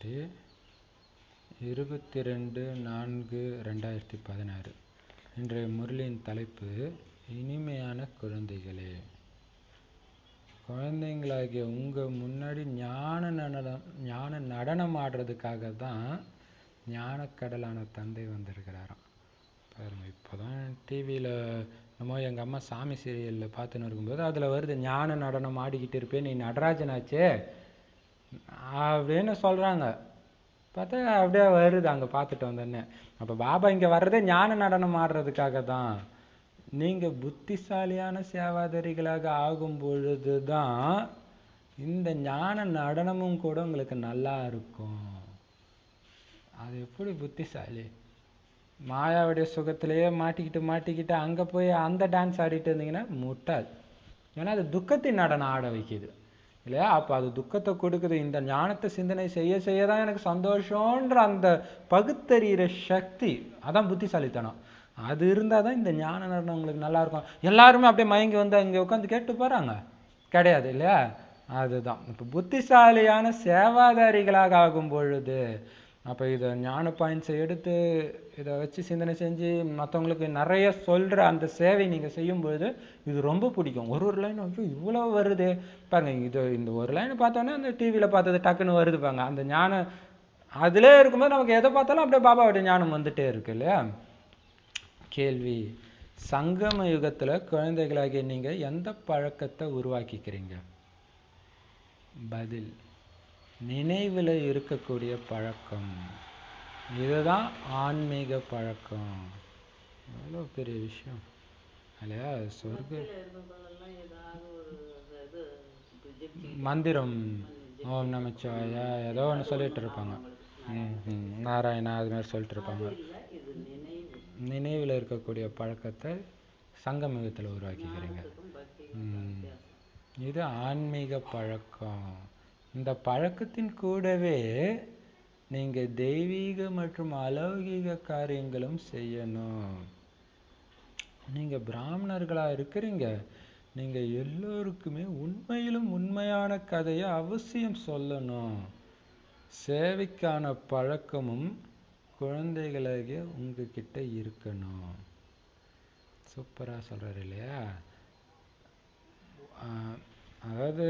தேதி 22/4/2016. இன்றைய முரளியின் தலைப்பு இனிமையான குழந்தைகளே. குழந்தைங்களாகிய உங்கள் முன்னாடி ஞான நடனம் ஆடுறதுக்காக தான் ஞானக்கடலான தந்தை வந்திருக்கிறாராம். பாருங்கள், இப்போ தான் டிவியில் நம்ம எங்கள் அம்மா சாமி சீரியலில் பார்த்துன்னு இருக்கும்போது அதில் வருது, ஞான நடனம் ஆடிக்கிட்டு இருப்பேன், நீ நடராஜனாச்சே அப்படின்னு சொல்கிறாங்க. பார்த்தா அப்படியே வருது அங்கே பார்த்துட்டு வந்தோடனே. அப்போ பாபா இங்கே வர்றதே ஞான நடனம் ஆடுறதுக்காக தான். நீங்கள் புத்திசாலியான சேவாதாரிகளாக ஆகும் பொழுது தான் இந்த ஞான நடனமும் கூட உங்களுக்கு நல்லா இருக்கும். அது எப்படி புத்திசாலி? மாயாவுடைய சுகத்திலேயே மாட்டிக்கிட்டு அங்கே போய் அந்த டான்ஸ் ஆடிட்டு இருந்தீங்கன்னா முட்டாள். ஏன்னா அது துக்கத்தின் நடனம் ஆட வைக்கிது இல்லையா? அப்போ அது துக்கத்தை கொடுக்குது. இந்த ஞானத்தை சிந்தனை செய்ய செய்ய தான் எனக்கு சந்தோஷன்ற அந்த பகுத்தறிகிற சக்தி, அதான் புத்திசாலித்தனம். அது இருந்தால் தான் இந்த ஞான நடனம் உங்களுக்கு நல்லாயிருக்கும். எல்லாருமே அப்படியே மயங்கி வந்து அங்கே உட்காந்து கேட்டு போகிறாங்க கிடையாது இல்லையா? அதுதான் இப்போ புத்திசாலியான சேவாதாரிகளாக ஆகும் பொழுது. அப்போ இதை ஞான பாயிண்ட்ஸை எடுத்து இதை வச்சு சிந்தனை செஞ்சு மற்றவங்களுக்கு நிறைய சொல்கிற அந்த சேவை நீங்கள் செய்யும்பொழுது இது ரொம்ப பிடிக்கும். ஒரு லைன் ஐயோ இவ்வளோ வருது பாருங்க. இந்த ஒரு லைன் பார்த்தோன்னே அந்த டிவியில் பார்த்தது டக்குன்னு வருது பாருங்க. அந்த ஞானம் அதிலே இருக்கும்போது நமக்கு எதை பார்த்தாலும் அப்படியே பாபாவுடைய ஞானம் வந்துட்டே இருக்கு இல்லையா? கேள்வி: சங்கம யுகத்தில் குழந்தைகளாகிய நீங்கள் எந்த பழக்கத்தை உருவாக்கிக்கிறீங்க? பதில்: நினைவில் இருக்கக்கூடிய பழக்கம். இதுதான் ஆன்மீக பழக்கம். எவ்வளோ பெரிய விஷயம் இல்லையா? சொர்க்க மந்திரம் ஓம் நமச்சிவாய ஏதோ ஒன்று சொல்லிட்டு இருப்பாங்க. நாராயணா அது மாதிரி சொல்லிட்டு இருப்பாங்க. நினைவில் இருக்கக்கூடிய பழக்கத்தை சங்கமயுகத்தில் உருவாக்கிக்கிறீங்க. இது ஆன்மீக பழக்கம். இந்த பழக்கத்தின் கூடவே நீங்கள் தெய்வீக மற்றும் அலௌகீக காரியங்களும் செய்யணும். நீங்கள் பிராமணர்களாக இருக்கிறீங்க. நீங்கள் எல்லோருக்குமே உண்மையிலும் உண்மையான கதையை அவசியம் சொல்லணும். சேவைக்கான பழக்கமும் குழந்தைகளாகிய உங்ககிட்ட இருக்கணும். சூப்பராக சொல்கிறார் இல்லையா? அதாவது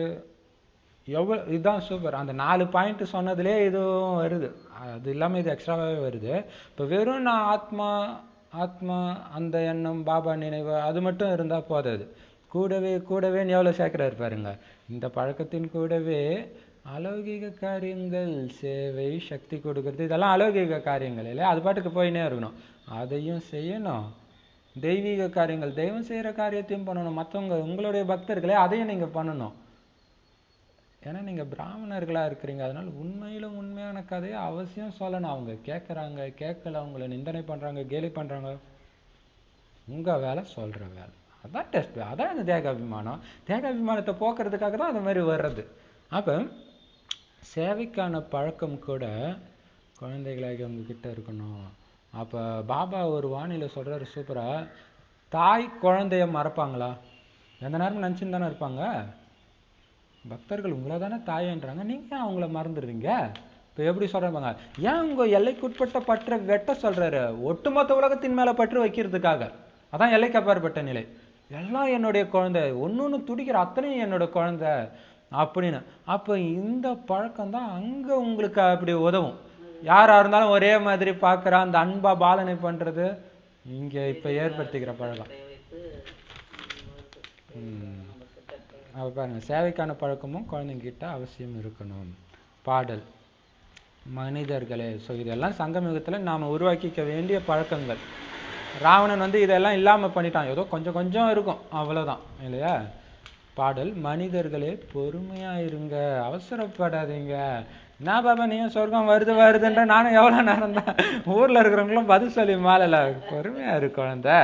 எவ்வளோ இதுதான் சூப்பர். அந்த 4 பாயிண்ட் சொன்னதுலே இதுவும் வருது. அது இல்லாமல் இது எக்ஸ்ட்ராவாகவே வருது. இப்போ வெறும் நான் ஆத்மா அந்த எண்ணம் பாபா நினைவு அது மட்டும் இருந்தால் போதாது. கூடவே எவ்வளோ சேர்க்கிறாரு பாருங்க. இந்த பழக்கத்தின் கூடவே அலௌகிக காரியங்கள், சேவை, சக்தி கொடுக்கறது, இதெல்லாம் அலௌகிக காரியங்கள் இல்லையா? அது பாட்டுக்கு போயினே இருக்கணும். அதையும் செய்யணும். தெய்வீக காரியங்கள், தெய்வம் செய்கிற காரியத்தையும் பண்ணணும். மற்றவங்க உங்களுடைய பக்தர்களே அதையும் நீங்கள் பண்ணணும். ஏன்னா நீங்கள் பிராமணர்களாக இருக்கிறீங்க. அதனால் உண்மையிலும் உண்மையான கதையை அவசியம் சொல்லணும். அவங்க கேட்குறாங்க கேட்கல, அவங்கள நிந்தனை பண்ணுறாங்க கேலி பண்ணுறாங்க, உங்கள் வேலை சொல்கிற வேலை. அதான் டெஸ்ட். அதான் இந்த தேகாபிமானம். தேகாபிமானத்தை போக்குறதுக்காக தான் அந்த மாதிரி வர்றது. அப்போ சேவைக்கான பழக்கம் கூட குழந்தைகளாகி உங்ககிட்ட இருக்கணும். அப்போ பாபா ஒரு வானிலை சொல்கிறாரு சூப்பராக, தாய் குழந்தைய மறப்பாங்களா? எந்த நேரமும் நினச்சின்னு தானே இருப்பாங்க. பக்தர்கள் உங்களை தானே தாயன்றாங்க, நீங்கள் அவங்கள மறந்துடுறீங்க. இப்போ எப்படி சொல்கிறாங்க, ஏன் உங்கள் எல்லைக்குட்பட்ட பற்றை வெட்ட சொல்கிறாரு? ஒட்டுமொத்த உலகத்தின் மேலே பற்று வைக்கிறதுக்காக. அதான் எல்லைக்கு அப்பாற்பட்ட நிலை. எல்லாம் என்னுடைய குழந்தை, ஒன்று துடிக்கிற அத்தனையும் என்னோட குழந்தை அப்படின்னு. அப்போ இந்த பழக்கம் தான் அங்கே உங்களுக்கு அப்படி உதவும். யாராக இருந்தாலும் ஒரே மாதிரி பார்க்குற அந்த அன்பா பாலனை பண்ணுறது இங்கே இப்போ ஏற்படுத்திக்கிற பழக்கம். அப்போ பாருங்க, சேவைக்கான பழக்கமும் குழந்தைங்கிட்ட அவசியம் இருக்கணும். பாடல்: மனிதர்களே. ஸோ இதெல்லாம் சங்கமயுகத்தில் நாம் உருவாக்கிக்க வேண்டிய பழக்கங்கள். ராவணன் இதெல்லாம் இல்லாமல் பண்ணிட்டான். ஏதோ கொஞ்சம் கொஞ்சம் இருக்கும், அவ்வளோதான் இல்லையா? பாடல்: மனிதர்களே பொறுமையாக இருங்க, அவசரப்படாதீங்க. என்ன பாபா நீ சொர்க்கம் வருதுன்ற நானும் எவ்வளோ நேரம் தான் ஊரில் இருக்கிறவங்களும் பதில் சொல்லி மாறல, பொறுமையாக இரு குழந்தை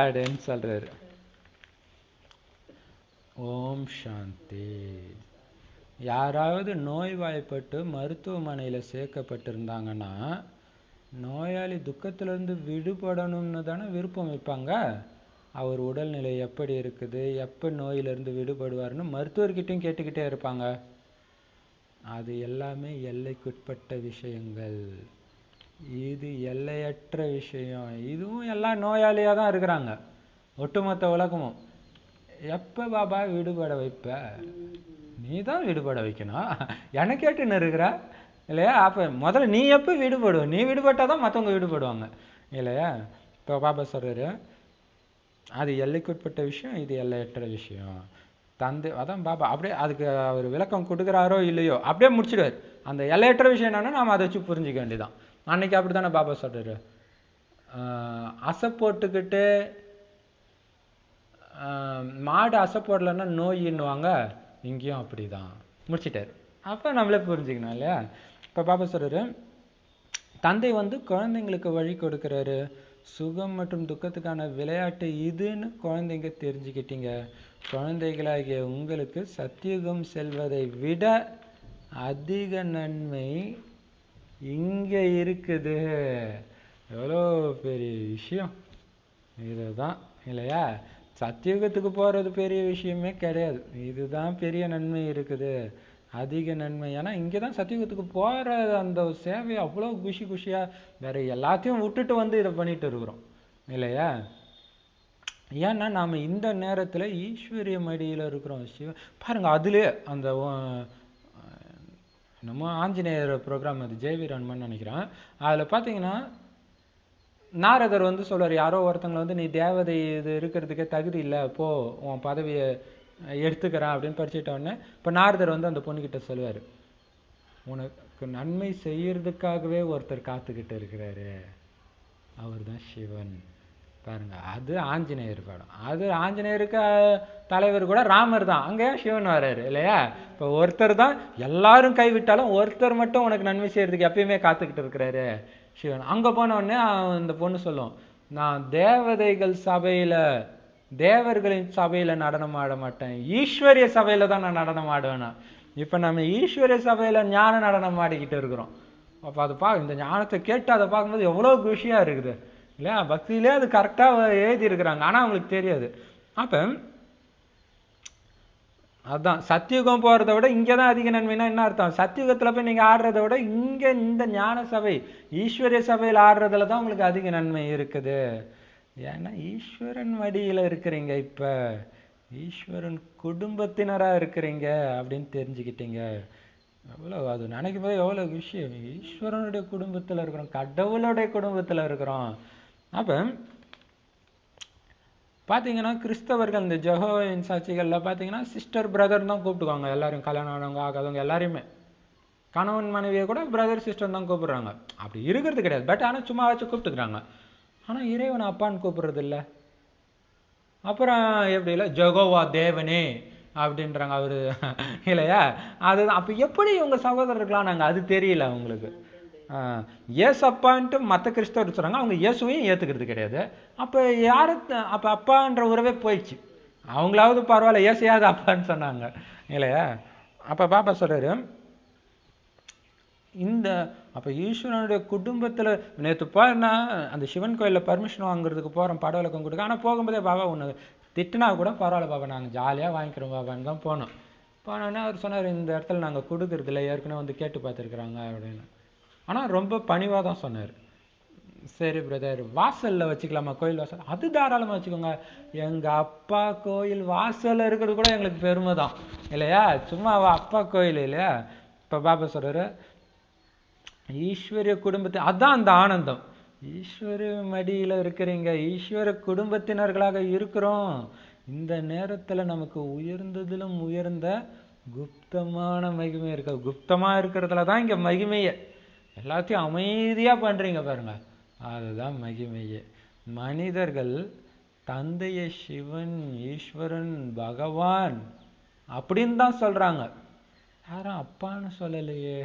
அப்படின்னு சொல்கிறாரு. ஓம் சாந்தி. யாராவது நோய்வாய்ப்பட்டு மருத்துவமனையில் சேர்க்கப்பட்டிருந்தாங்கன்னா நோயாளி துக்கத்திலிருந்து விடுபடணும்னு தானே விருப்பம் வைப்பாங்க. அவர் உடல்நிலை எப்படி இருக்குது, எப்போ நோயிலிருந்து விடுபடுவார்னு மருத்துவர்கிட்டையும் கேட்டுக்கிட்டே இருப்பாங்க. அது எல்லாமே எல்லைக்குட்பட்ட விஷயங்கள். இது எல்லையற்ற விஷயம். இதுவும் எல்லாம் நோயாளியாக தான் இருக்கிறாங்க, ஒட்டுமொத்த உலகமும். எப்போ பாபா விடுபட வைப்ப? நீ தான் விடுபட வைக்கணும். என்ன கேட்டுன்னு இருக்கிற இல்லையா? அப்போ முதல்ல நீ எப்போ விடுபடுவ? நீ விடுபட்டால் தான் மற்றவங்க விடுபடுவாங்க இல்லையா? இப்போ பாபா சொல்கிறாரு, அது எல்லைக்குட்பட்ட விஷயம், இது எல்லையற்ற விஷயம். தந்தை அதான் பாபா அப்படியே அதுக்கு அவர் விளக்கம் கொடுக்குறாரோ இல்லையோ அப்படியே முடிச்சிடுவார். அந்த எல்லையற்ற விஷயம் என்னன்னா நாம் அதை வச்சு புரிஞ்சிக்க வேண்டியதான். அன்னைக்கு அப்படி தானே பாபா சொல்கிறாரு, அசை போட்டுக்கிட்டு மாடு அசை போடலைன்னா நோயின்னுவாங்க, இங்கேயும் அப்படி தான் முடிச்சிட்டார். அப்போ நம்மளே புரிஞ்சுக்கணும் இல்லையா? இப்போ பாபா சொல்கிறாரு, தந்தை குழந்தைங்களுக்கு வழி கொடுக்குறாரு. சுகம் மற்றும் துக்கத்துக்கான விளையாட்டு இதுன்னு குழந்தைங்க தெரிஞ்சுக்கிட்டீங்க. குழந்தைகளாகிய உங்களுக்கு சத்தியுகம் செல்வதை விட அதிக நன்மை இங்கே இருக்குது. எவ்வளோ பெரிய விஷயம் இதுதான் இல்லையா? சத்தியுகத்துக்கு போகிறது பெரிய விஷயமே கிடையாது. இதுதான் பெரிய நன்மை இருக்குது, அதிக நன்மை. ஏன்னா இங்கே தான் சத்தியுகத்துக்கு போகிற அந்த சேவை அவ்வளோ குஷி குஷியாக வேற எல்லாத்தையும் விட்டுட்டு இதை பண்ணிட்டு இருக்கிறோம் இல்லையா? ஏன்னா நாம் இந்த நேரத்தில் ஈஸ்வரிய மடியில் இருக்கிறோம். பாருங்க, அதுலேயே அந்த நம்ம ஆஞ்சநேயர் ப்ரோக்ராம், அது ஜெயவீரன்மன் நினைக்கிறேன். அதில் பார்த்தீங்கன்னா நாரதர் சொல்றாரு, யாரோ ஒருத்தங்களை நீ தேவதை இது இருக்கிறதுக்கே தகுதி இல்லை, போ உன் பதவியை எடுத்துக்கிறேன் அப்படின்னு படிச்சுட்ட உடனே இப்போ நாரதர் அந்த பொண்ணுக்கிட்ட சொல்லுவார், உனக்கு நன்மை செய்யறதுக்காகவே ஒருத்தர் காத்துக்கிட்டு இருக்கிறாரு, அவர் தான் சிவன். பாருங்க, அது ஆஞ்சநேயர் படம். அது ஆஞ்சநேயருக்கு தலைவர் கூட ராமர் தான், அங்கே சிவன் வர்றாரு இல்லையா? இப்போ ஒருத்தர் தான் எல்லாரும் கைவிட்டாலும் ஒருத்தர் மட்டும் உனக்கு நன்மை செய்யறதுக்கு எப்பயுமே காத்துக்கிட்டு இருக்கிறாரு, சிவன். அங்கே போன உடனே இந்த பொண்ணு சொல்லும், நான் தேவதைகள் சபையில் தேவர்களின் சபையில் நடனம் ஆட மாட்டேன், ஈஸ்வரிய சபையில் தான் நான் நடனம் ஆடுவேன். இப்போ நம்ம ஈஸ்வரிய சபையில் ஞான நடனம் ஆடிக்கிட்டு இருக்கிறோம். அப்போ அதை இந்த ஞானத்தை கேட்டு அதை பார்க்கும்போது எவ்வளோ குஷியாக இருக்குது இல்லையா? பக்தியிலே அது கரெக்டாக எழுதி இருக்கிறாங்க, ஆனால் அவங்களுக்கு தெரியாது. அப்போ அதுதான் சத்தியுகம் போகிறத விட இங்கே தான் அதிக நன்மைனா என்ன அர்த்தம்? சத்தியுகத்தில் போய் நீங்கள் ஆடுறத விட இங்கே இந்த ஞான சபை ஈஸ்வரிய சபையில் ஆடுறதுல தான் உங்களுக்கு அதிக நன்மை இருக்குது. ஏன்னா ஈஸ்வரன் மடியில் இருக்கிறீங்க, இப்போ ஈஸ்வரன் குடும்பத்தினராக இருக்கிறீங்க அப்படின்னு தெரிஞ்சுக்கிட்டீங்க. எவ்வளோ அது நினைக்கும் போது எவ்வளோ விஷயம். ஈஸ்வரனுடைய குடும்பத்தில் இருக்கிறோம், கடவுளுடைய குடும்பத்தில் இருக்கிறோம். அப்போ பார்த்தீங்கன்னா கிறிஸ்தவர்கள் இந்த ஜெகோவின் சாட்சிகளில் பார்த்தீங்கன்னா சிஸ்டர் பிரதர் தான் கூப்பிட்டுக்குவாங்க எல்லாரையும், கல்யாணம் ஆனவங்க ஆகாதவங்க எல்லாரையுமே. கணவன் மனைவியை கூட பிரதர் சிஸ்டர் தான் கூப்பிடுறாங்க. அப்படி இருக்கிறது கிடையாது, பட் ஆனால் சும்மா வச்சு கூப்பிட்டுக்கிறாங்க. ஆனால் இறைவன் அப்பான்னு கூப்பிடுறது இல்லை. அப்புறம் எப்படி இல்லை, ஜெகோவா தேவனே அப்படின்றாங்க அவரு இல்லையா? அதுதான். அப்போ எப்படி இவங்க சகோதரர்களாம் நாங்கள், அது தெரியல அவங்களுக்கு. ஏசப்பான்ட்டு மற்ற கிறிஸ்தவர் சொல்கிறாங்க, அவங்க இயேசுவையும் ஏற்றுக்கிறது கிடையாது. அப்போ யாரு அப்போ அப்பான்ற உறவே போயிடுச்சு. அவங்களாவது பரவாயில்ல, ஏசையாவது அப்பான்னு சொன்னாங்க இல்லையா? அப்போ பாப்பா சொல்கிறாரு, இந்த அப்போ ஈஸ்வரனுடைய குடும்பத்தில் நேற்று போனா அந்த சிவன் கோயிலில் பர்மிஷன் வாங்குறதுக்கு போகிறோம், பட விளக்கம் கொடுக்க. ஆனால் போகும்போதே பாபா ஒன்று திட்டினா கூட பரவாயில்ல பாபா, நாங்கள் ஜாலியாக வாங்கிக்கிறோம் பாபான்னு தான் போனோம். போனோன்னே அவர் சொன்னார், இந்த இடத்துல நாங்கள் கொடுக்குறதில்ல, ஏற்கனவே கேட்டு பார்த்துருக்குறாங்க அப்படின்னு. ஆனால் ரொம்ப பணிவாக தான் சொன்னார். சரி பிரதர், வாசலில் வச்சுக்கலாமா கோயில் வாசல்? அது தாராளமாக வச்சுக்கோங்க, எங்கள் அப்பா கோயில் வாசலில் இருக்கிறது கூட எங்களுக்கு பெருமை தான் இல்லையா? சும்மா அப்பா கோயில் இல்லையா? இப்போ பாபா சொல்கிறாரு, ஈஸ்வரிய குடும்பத்தை, அதான் அந்த ஆனந்தம். ஈஸ்வர மடியில் இருக்கிறீங்க, ஈஸ்வர குடும்பத்தினர்களாக இருக்கிறோம். இந்த நேரத்தில் நமக்கு உயர்ந்ததிலும் உயர்ந்த குப்தமான மகிமை இருக்கு. குப்தமாக இருக்கிறதுல தான் இங்கே மகிமையே. எல்லாத்தையும் அமைதியாக பண்ணுறீங்க பாருங்க, அதுதான் மகிமையே. மனிதர்கள் தந்தையை சிவன், ஈஸ்வரன், பகவான் அப்படின்னு தான் சொல்கிறாங்க, யாரும் அப்பான்னு சொல்லலையே,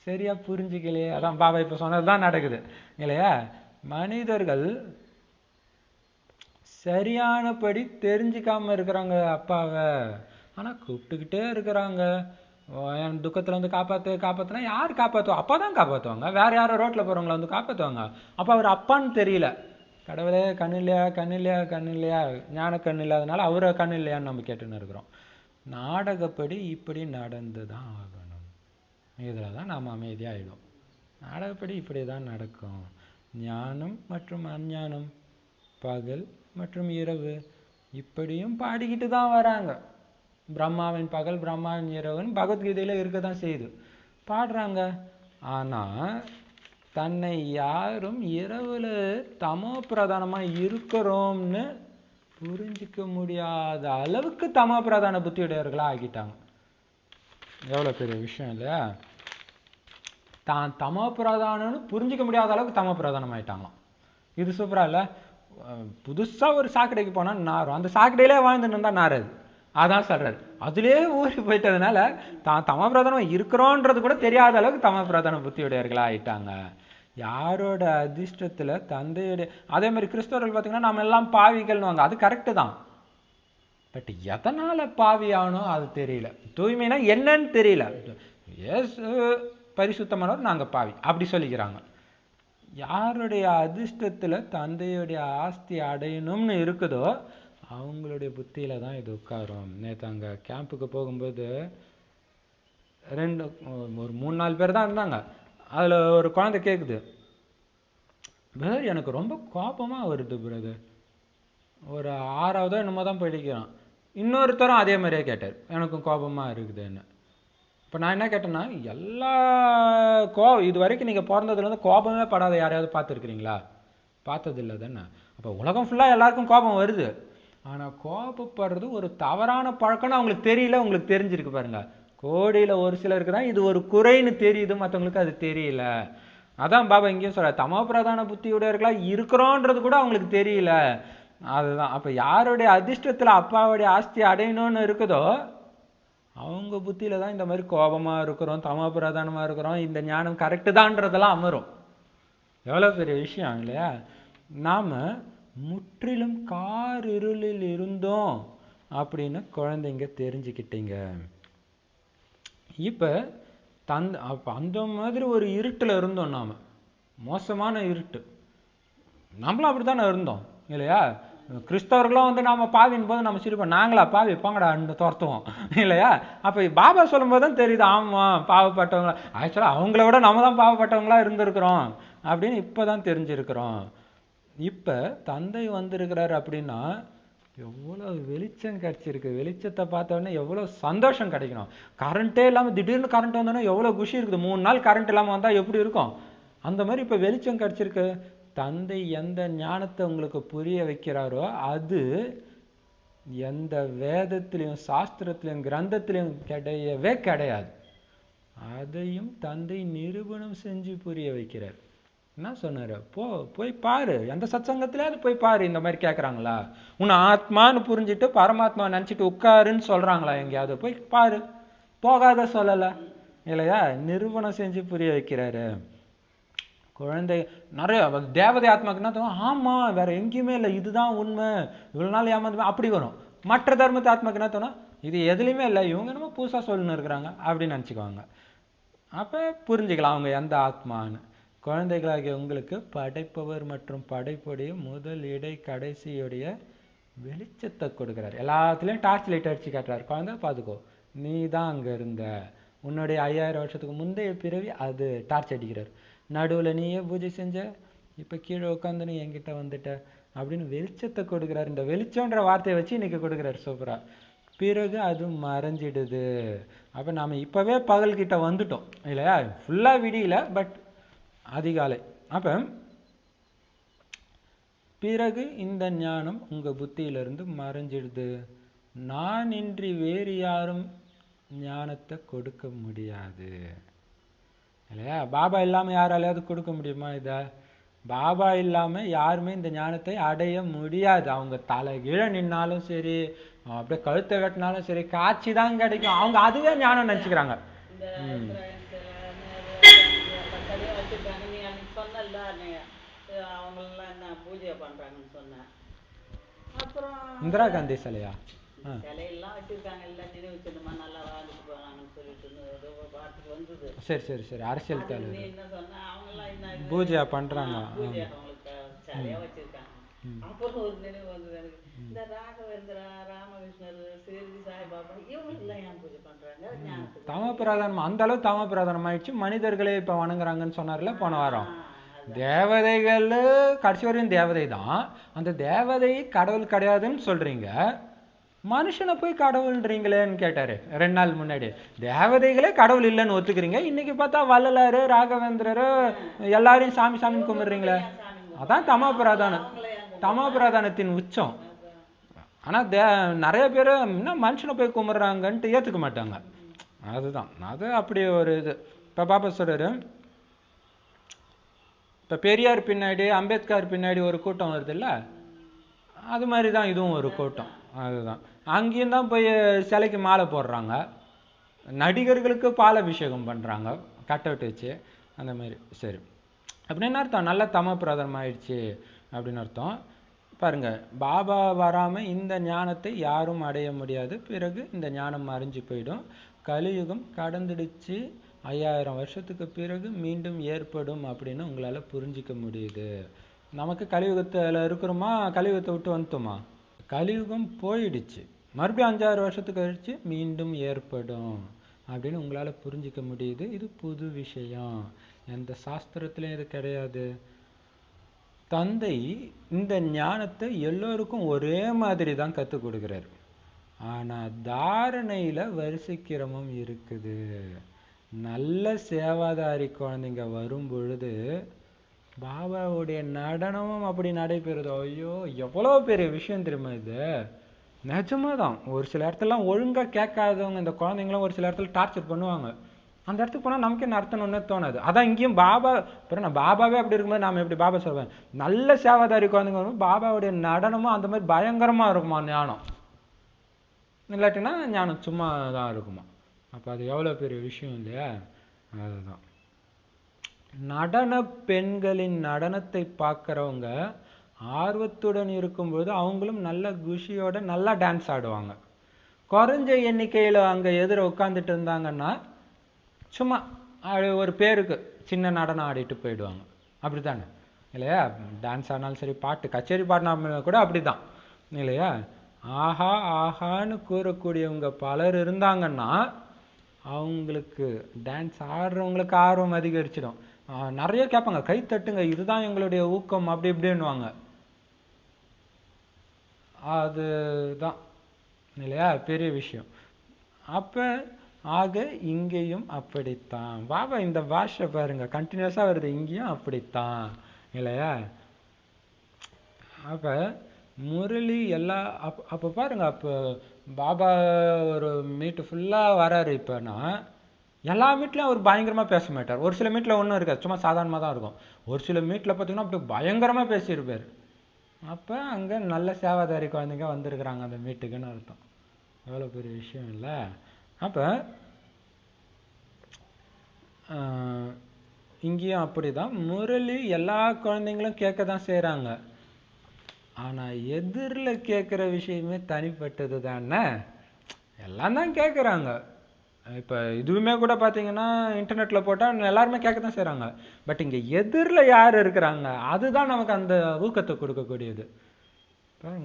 சரியா புரிஞ்சுக்கலையே. அதான் பாபா இப்போ சொன்னதுதான் நடக்குது இல்லையா? மனிதர்கள் சரியானபடி தெரிஞ்சுக்காம இருக்கிறாங்க அப்பாவை, ஆனால் கூப்பிட்டுக்கிட்டே இருக்கிறாங்க. என் துக்கத்தில் காப்பாற்றுனா யார் காப்பாற்றுவா? அப்பா தான் காப்பாற்றுவாங்க, வேற யாரும் ரோட்டில் போகிறவங்கள காப்பாற்றுவாங்க. அப்போ அவர் அப்பான்னு தெரியல. கடவுளே கண்ணு இல்லையா, கண்ணு இல்லையா, கண்ணு இல்லையா, ஞான கண்ணு இல்லாதனால அவரை கண்ணு இல்லையான்னு நம்ம கேட்டுன்னு இருக்கிறோம். நாடகப்படி இப்படி நடந்து தான் ஆகணும். இதில் தான் நாம் அமைதியாகிடும். நாடகப்படி இப்படி தான் நடக்கும். ஞானம் மற்றும் அஞ்ஞானம், பகல் மற்றும் இரவு, இப்படியும் பாடிக்கிட்டு தான் வராங்க. பிரம்மாவின் பகல் பிரம்மாவின் இரவுன்னு பகவத்கீதையில் இருக்க தான் செய்யுது, பாடுறாங்க. ஆனால் தன்னை யாரும் இரவில் தமோ பிரதானமாக இருக்கிறோம்னு புரிஞ்சிக்க முடியாத அளவுக்கு தமோ பிரதான புத்தியுடையவர்களாக ஆகிட்டாங்க. எவ்வளோ பெரிய விஷயம் இல்லையா? தான் தமோ பிரதானம்னு புரிஞ்சிக்க முடியாத அளவுக்கு தமோ பிரதானம் ஆகிட்டாங்களாம். இது சூப்பரா இல்லை? புதுசாக ஒரு சாக்கடைக்கு போனால் நாரும், அந்த சாக்கடையிலே வாழ்ந்துன்னு இருந்தால் நாராது. அதான் சொல்றாரு, அதுலேயே ஊறி போயிட்டதுனால தான் தமோ பிரதானம் இருக்கிறோன்றது கூட தெரியாத அளவுக்கு தமோ பிரதான புத்தியுடையவர்களாக ஆயிட்டாங்க. யாரோட அதிர்ஷ்டத்தில் தந்தையுடைய, அதே மாதிரி கிறிஸ்தவர்கள் பார்த்தீங்கன்னா நம்ம எல்லாம் பாவிகள்னு வாங்க, அது கரெக்டு தான். பட் எதனால் பாவி ஆகணும் அது தெரியல. தூய்மைனா என்னன்னு தெரியல. ஏசு பரிசுத்தமானவர், நாங்கள் பாவி அப்படி சொல்லிக்கிறாங்க. யாருடைய அதிர்ஷ்டத்தில் தந்தையுடைய ஆஸ்தி அடையணும்னு இருக்குதோ அவங்களுடைய புத்தியில் தான் இது உட்காரும். நேற்று அங்கே கேம்புக்கு போகும்போது ஒரு 3-4 பேர் தான் இருந்தாங்க. அதில் ஒரு குழந்தை கேட்குது, பிரதர் எனக்கு ரொம்ப கோபமாக வருது பிரதர். ஒரு 6ஆவதோ என்னமோ தான் படிக்கிறான். இன்னொருத்தரும் அதே மாதிரியே கேட்டார், எனக்கும் கோபமாக இருக்குதுன்னு. இப்போ நான் என்ன கேட்டேன்னா, எல்லா இது வரைக்கும் நீங்கள் பிறந்ததுலேருந்து கோபமே படாத யாரையாவது பார்த்துருக்குறீங்களா? பார்த்ததில்லை தானே. அப்போ உலகம் ஃபுல்லாக எல்லாருக்கும் கோபம் வருது. ஆனால் கோபப்படுறது ஒரு தவறான பழக்கம்னு அவங்களுக்கு தெரியல, உங்களுக்கு தெரிஞ்சிருக்கு பாருங்க. கோடியில் ஒரு சிலருக்கு தான் இது ஒரு குறைன்னு தெரியுது, மற்றவங்களுக்கு அது தெரியல. அதான் பாபா இங்கேயும் சொல்ற, தமோ பிரதான புத்தியுடையவர்களா இருக்கிறோன்றது கூட அவங்களுக்கு தெரியல. அதுதான். அப்போ யாருடைய அதிர்ஷ்டத்தில் அப்பாவுடைய ஆஸ்தி அடையணும்னு இருக்குதோ அவங்க புத்தியில தான் இந்த மாதிரி கோபமாக இருக்கிறோம், தமோ பிரதானமாக இருக்கிறோம், இந்த ஞானம் கரெக்டு தான்றதெல்லாம் அமரும். எவ்வளோ பெரிய விஷயம் இல்லையா? நாம் முற்றிலும் இருளில் இருந்தோம் அப்படின்னு குழந்தைங்க தெரிஞ்சுக்கிட்டீங்க. இப்போ அப்போ அந்த மாதிரி ஒரு இருட்டில் இருந்தோம் நாம், மோசமான இருட்டு. நம்மளும் அப்படி தானே இருந்தோம் இல்லையா? கிறிஸ்தவர்களும் நாம் பாவின் போது நம்ம சிரிப்போம், நாங்களா பாவி போங்கடா துரத்துவோம் இல்லையா? அப்போ பாபா சொல்லும் போது தான் தெரியுது, ஆமாம் பாவப்பட்டவங்களா, ஆக்சுவலாக அவங்கள விட நம்ம தான் பாவப்பட்டவங்களா இருந்திருக்கிறோம் அப்படின்னு இப்போ தான் தெரிஞ்சிருக்கிறோம். இப்போ தந்தை வந்திருக்கிறார் அப்படின்னா எவ்வளோ வெளிச்சம் கிடச்சிருக்கு. வெளிச்சத்தை பார்த்தோன்னே எவ்வளோ சந்தோஷம் கிடைக்கணும். கரண்ட்டே இல்லாமல் திடீர்னு கரண்ட் வந்தோன்னா எவ்வளோ குஷி இருக்குது. 3 நாள் கரண்ட் இல்லாமல் வந்தால் எப்படி இருக்கும்? அந்த மாதிரி இப்போ வெளிச்சம் கிடச்சிருக்கு. தந்தை எந்த ஞானத்தை உங்களுக்கு புரிய வைக்கிறாரோ அது எந்த வேதத்திலையும் சாஸ்திரத்திலையும் கிரந்தத்திலையும் கிடையவே கிடையாது. அதையும் தந்தை நிரூபணம் செஞ்சு புரிய வைக்கிறார். என்ன சொன்னார்? போய் பாரு, எந்த சத்சங்கத்திலேயாவது போய் பாரு. இந்த மாதிரி கேட்குறாங்களா? உன்னை ஆத்மான்னு புரிஞ்சுட்டு பரமாத்மா நினச்சிட்டு உட்காருன்னு சொல்கிறாங்களா எங்கேயாவது? போய் பாரு. போகாத சொல்லலை இல்லையா? நிரூபணம் செஞ்சு புரிய வைக்கிறாரு. குழந்தை நிறைய தேவதை ஆத்மாக்குன்னா தோணும், ஆமாம் வேற எங்கேயுமே இல்லை, இதுதான் உண்மை, இவ்வளோ நாள் ஏமாந்து அப்படி வரும். மற்ற தர்மத்தை ஆத்மாக்கு என்ன தோணும், இது எதுலையுமே இல்லை, இவங்க என்னமோ புதுசாக சொல்லின்னு இருக்கிறாங்க அப்படின்னு நினச்சிக்குவாங்க. அப்போ புரிஞ்சுக்கலாம் அவங்க எந்த ஆத்மான்னு. குழந்தைகளாகிய உங்களுக்கு படைப்பவர் மற்றும் படைப்புடைய முதல் இடை கடைசியுடைய வெளிச்சத்தை கொடுக்குறாரு. எல்லாத்துலேயும் டார்ச் லைட் அடிச்சு காட்டுறாரு. குழந்தை பார்த்துக்கோ, நீ தான் அங்கே இருந்த, உன்னுடைய 5000 வருஷத்துக்கு முந்தைய பிறவி அது டார்ச் அடிக்கிறார். நடுவில் நீயே பூஜை செஞ்ச, இப்போ கீழே உட்காந்து நீ என்கிட்ட வந்துட்ட அப்படின்னு வெளிச்சத்தை கொடுக்குறாரு. இந்த வெளிச்சம்ன்ற வார்த்தையை வச்சு இன்னைக்கு கொடுக்குறாரு சூப்பராக. பிறகு அது மறைஞ்சிடுது. அப்போ நாம் இப்போவே பகல்கிட்ட வந்துட்டோம் இல்லையா? ஃபுல்லாக விடியல, பட் அதிகாலை. அப்போ பிறகு இந்த ஞானம் உங்கள் புத்தியிலிருந்து மறைஞ்சிடுது. நான் இன்றி வேறு யாரும் ஞானத்தை கொடுக்க முடியாது இல்லையா? பாபா இல்லாமல் யாராலையாவது கொடுக்க முடியுமா? இதை பாபா இல்லாமல் யாருமே இந்த ஞானத்தை அடைய முடியாது. அவங்க தலை கீழே நின்னாலும் சரி, அப்படியே கழுத்தை வெட்டினாலும் சரி, காட்சி தான் கிடைக்கும். அவங்க அதுவே ஞானம் நினச்சிக்கிறாங்க. இந்திரா காந்தி சிலையா? சிலையெல்லாம் வச்சிருக்காங்க, எல்லாம் நினைவு சின்னமா நல்லா வாழ்ந்துட்டு போறாங்கன்னு சொல்லிட்டு ஏதோ வார்த்தைக்கு வந்தது. சரி சரி சரி, அரசியல் தலைவர் என்ன சொன்னா அவங்க எல்லாம் என்ன பூஜை பண்றாங்க, பூஜை அவங்களுக்கு சிலையா வச்சிருக்காங்க. அப்புறம் ஒரு நினைவு வந்தது எனக்கு. இந்த ராகவேந்திரா, ராமகிருஷ்ணர், சிறுடி சாய்பாபா இவங்களுக்கெல்லாம் ஏன் பூஜை பண்றாங்க? ஞானத்துக்கு தம பிரதானம் அந்த அளவு தம பிரதானம் ஆயிடுச்சு. மனிதர்களே இப்ப வணங்குறாங்கன்னு சொன்னார்ல போன வாரம். தேவதைகள் கடைசி வரையும் தேவதை தான். அந்த தேவதை கடவுள் கிடையாதுன்னு சொல்றீங்க, மனுஷனை போய் கடவுள்ன்றீங்களேன்னு கேட்டாரு 2 நாள் முன்னாடி. தேவதைகளே கடவுள் இல்லைன்னு ஒத்துக்கிறீங்க, இன்னைக்கு பார்த்தா வள்ளலாரு, ராகவேந்திரரு எல்லாரையும் சாமி சாமின்னு கும்பிடுறீங்களே. அதான் தமோ பிரதானம், தமோ பிரதானத்தின் உச்சம். ஆனா நிறைய பேர் என்ன மனுஷனை போய் கும்பிடுறாங்கன்ட்டு ஏத்துக்க மாட்டாங்க. அதுதான் அது அப்படி ஒரு இது. இப்ப பாப்பா சொல்றாரு, இப்ப பெரியார் பின்னாடி அம்பேத்கர் பின்னாடி ஒரு கூட்டம் வருது இல்ல, அது மாதிரி தான் இதுவும் ஒரு கூட்டம். அதுதான் அங்கேயும் தான் போய் சிலைக்கு மாலை போடுறாங்க, நடிகர்களுக்கு பால் அபிஷேகம் பண்றாங்க கட் அவுட் வச்சு அந்த மாதிரி. சரி, அப்படின்னு அர்த்தம் நல்ல தம பிரதானம் ஆயிடுச்சு அப்படின்னு அர்த்தம். பாருங்க, பாபா வராம இந்த ஞானத்தை யாரும் அடைய முடியாது. பிறகு இந்த ஞானம் மறைஞ்சு போயிடும். கலியுகம் கடந்துடுச்சு, 5000 வருஷத்துக்கு பிறகு மீண்டும் ஏற்படும் அப்படின்னு உங்களால புரிஞ்சிக்க முடியுது. நமக்கு கலியுகத்துல இருக்கிறோமா, கலியுகத்தை விட்டு வந்துட்டோமா? கலியுகம் போயிடுச்சு, மறுபடியும் 5000 வருஷத்துக்கு கழிச்சு மீண்டும் ஏற்படும் அப்படின்னு உங்களால புரிஞ்சிக்க முடியுது. இது புது விஷயம், எந்த சாஸ்திரத்திலையும் இது கிடையாது. தந்தை இந்த ஞானத்தை எல்லோருக்கும் ஒரே மாதிரி தான் கற்றுக் கொடுக்குறாரு. ஆனா தாரணையில வரிசைக்கிரமம் இருக்குது. நல்ல சேவாதாரி குழந்தைங்க வரும் பொழுது பாபாவுடைய நடனமும் அப்படி நடைபெறுது. ஐயோ எவ்வளோ பெரிய விஷயம் தெரியுமா இது. நிஜமாதான் ஒரு சில இடத்துலலாம் ஒழுங்கா கேட்காதவங்க இந்த குழந்தைங்களும் ஒரு சில இடத்துல டார்ச்சர் பண்ணுவாங்க. அந்த இடத்துக்கு போனால் நமக்கே நடத்தணும்னு தோணாது. அதான் இங்கேயும் பாபா, அப்புறம் நான் பாபாவே அப்படி இருக்கும்போது நாம எப்படி பாபா சொல்வேன். நல்ல சேவாதாரி குழந்தைங்க வரும்போது பாபாவுடைய நடனமும் அந்த மாதிரி பயங்கரமா இருக்குமா ஞானம். இல்லாட்டினா ஞானம் சும்மா தான் இருக்குமா. அப்போ அது எவ்வளோ பெரிய விஷயம் இல்லையா. அதுதான் நடன பெண்களின் நடனத்தை பார்க்குறவங்க ஆர்வத்துடன் இருக்கும்போது அவங்களும் நல்ல குஷியோட நல்லா டான்ஸ் ஆடுவாங்க. குறைஞ்ச எண்ணிக்கையில் அங்கே எதிர உட்காந்துட்டு இருந்தாங்கன்னா சும்மா ஒரு பேருக்கு சின்ன நடனம் ஆடிட்டு போயிடுவாங்க. அப்படித்தானே இல்லையா? டான்ஸ் ஆனாலும் சரி, பாட்டு கச்சேரி பாடினா கூட அப்படிதான் இல்லையா? ஆஹா ஆஹான்னு கூறக்கூடியவங்க பலர் இருந்தாங்கன்னா அவங்களுக்கு டான்ஸ் ஆடுறவங்களுக்கு ஆர்வம் அதிகரிச்சிடும். நிறைய கேட்பாங்க, கை தட்டுங்க, இதுதான் எங்களுடைய ஊக்கம் அப்படி இப்படின்னுவாங்க. அதுதான் இல்லையா பெரிய விஷயம். அப்ப ஆக இங்கேயும் அப்படித்தான். பாபா இந்த பாஷை பாருங்க கண்டினியூஸா வருது, இங்கேயும் அப்படித்தான் இல்லையா. அப்ப முரளி எல்லா அப்ப பாருங்க, அப்ப பாபா ஒரு மீட்டு ஃபுல்லா வராரு. இப்பனா எல்லா மீட்லையும் அவர் பயங்கரமா பேச மாட்டார். ஒரு சில மீட்ல ஒன்றும் இருக்காது, சும்மா சாதாரணமாக தான் இருக்கும். ஒரு சில மீட்ல பார்த்தீங்கன்னா அப்படி பயங்கரமா பேசியிருப்பார். அப்ப அங்க நல்ல சேவாதாரி குழந்தைங்க வந்திருக்கிறாங்க அந்த மீட்டுக்குன்னு அர்த்தம். எவ்வளோ பெரிய விஷயம் இல்லை. அப்ப இங்கேயும் அப்படிதான். முரளி எல்லா குழந்தைங்களும் கேட்க தான் செய்கிறாங்க. ஆனால் எதிரில் கேட்குற விஷயமே தனிப்பட்டது தானே. எல்லாம் தான் கேட்குறாங்க. இப்போ இதுவுமே கூட பார்த்தீங்கன்னா இன்டர்நெட்டில் போட்டால் எல்லாருமே கேட்க தான் செய்கிறாங்க. பட் இங்கே எதிரில் யார் இருக்கிறாங்க அதுதான் நமக்கு அந்த ஊக்கத்தை கொடுக்கக்கூடியது.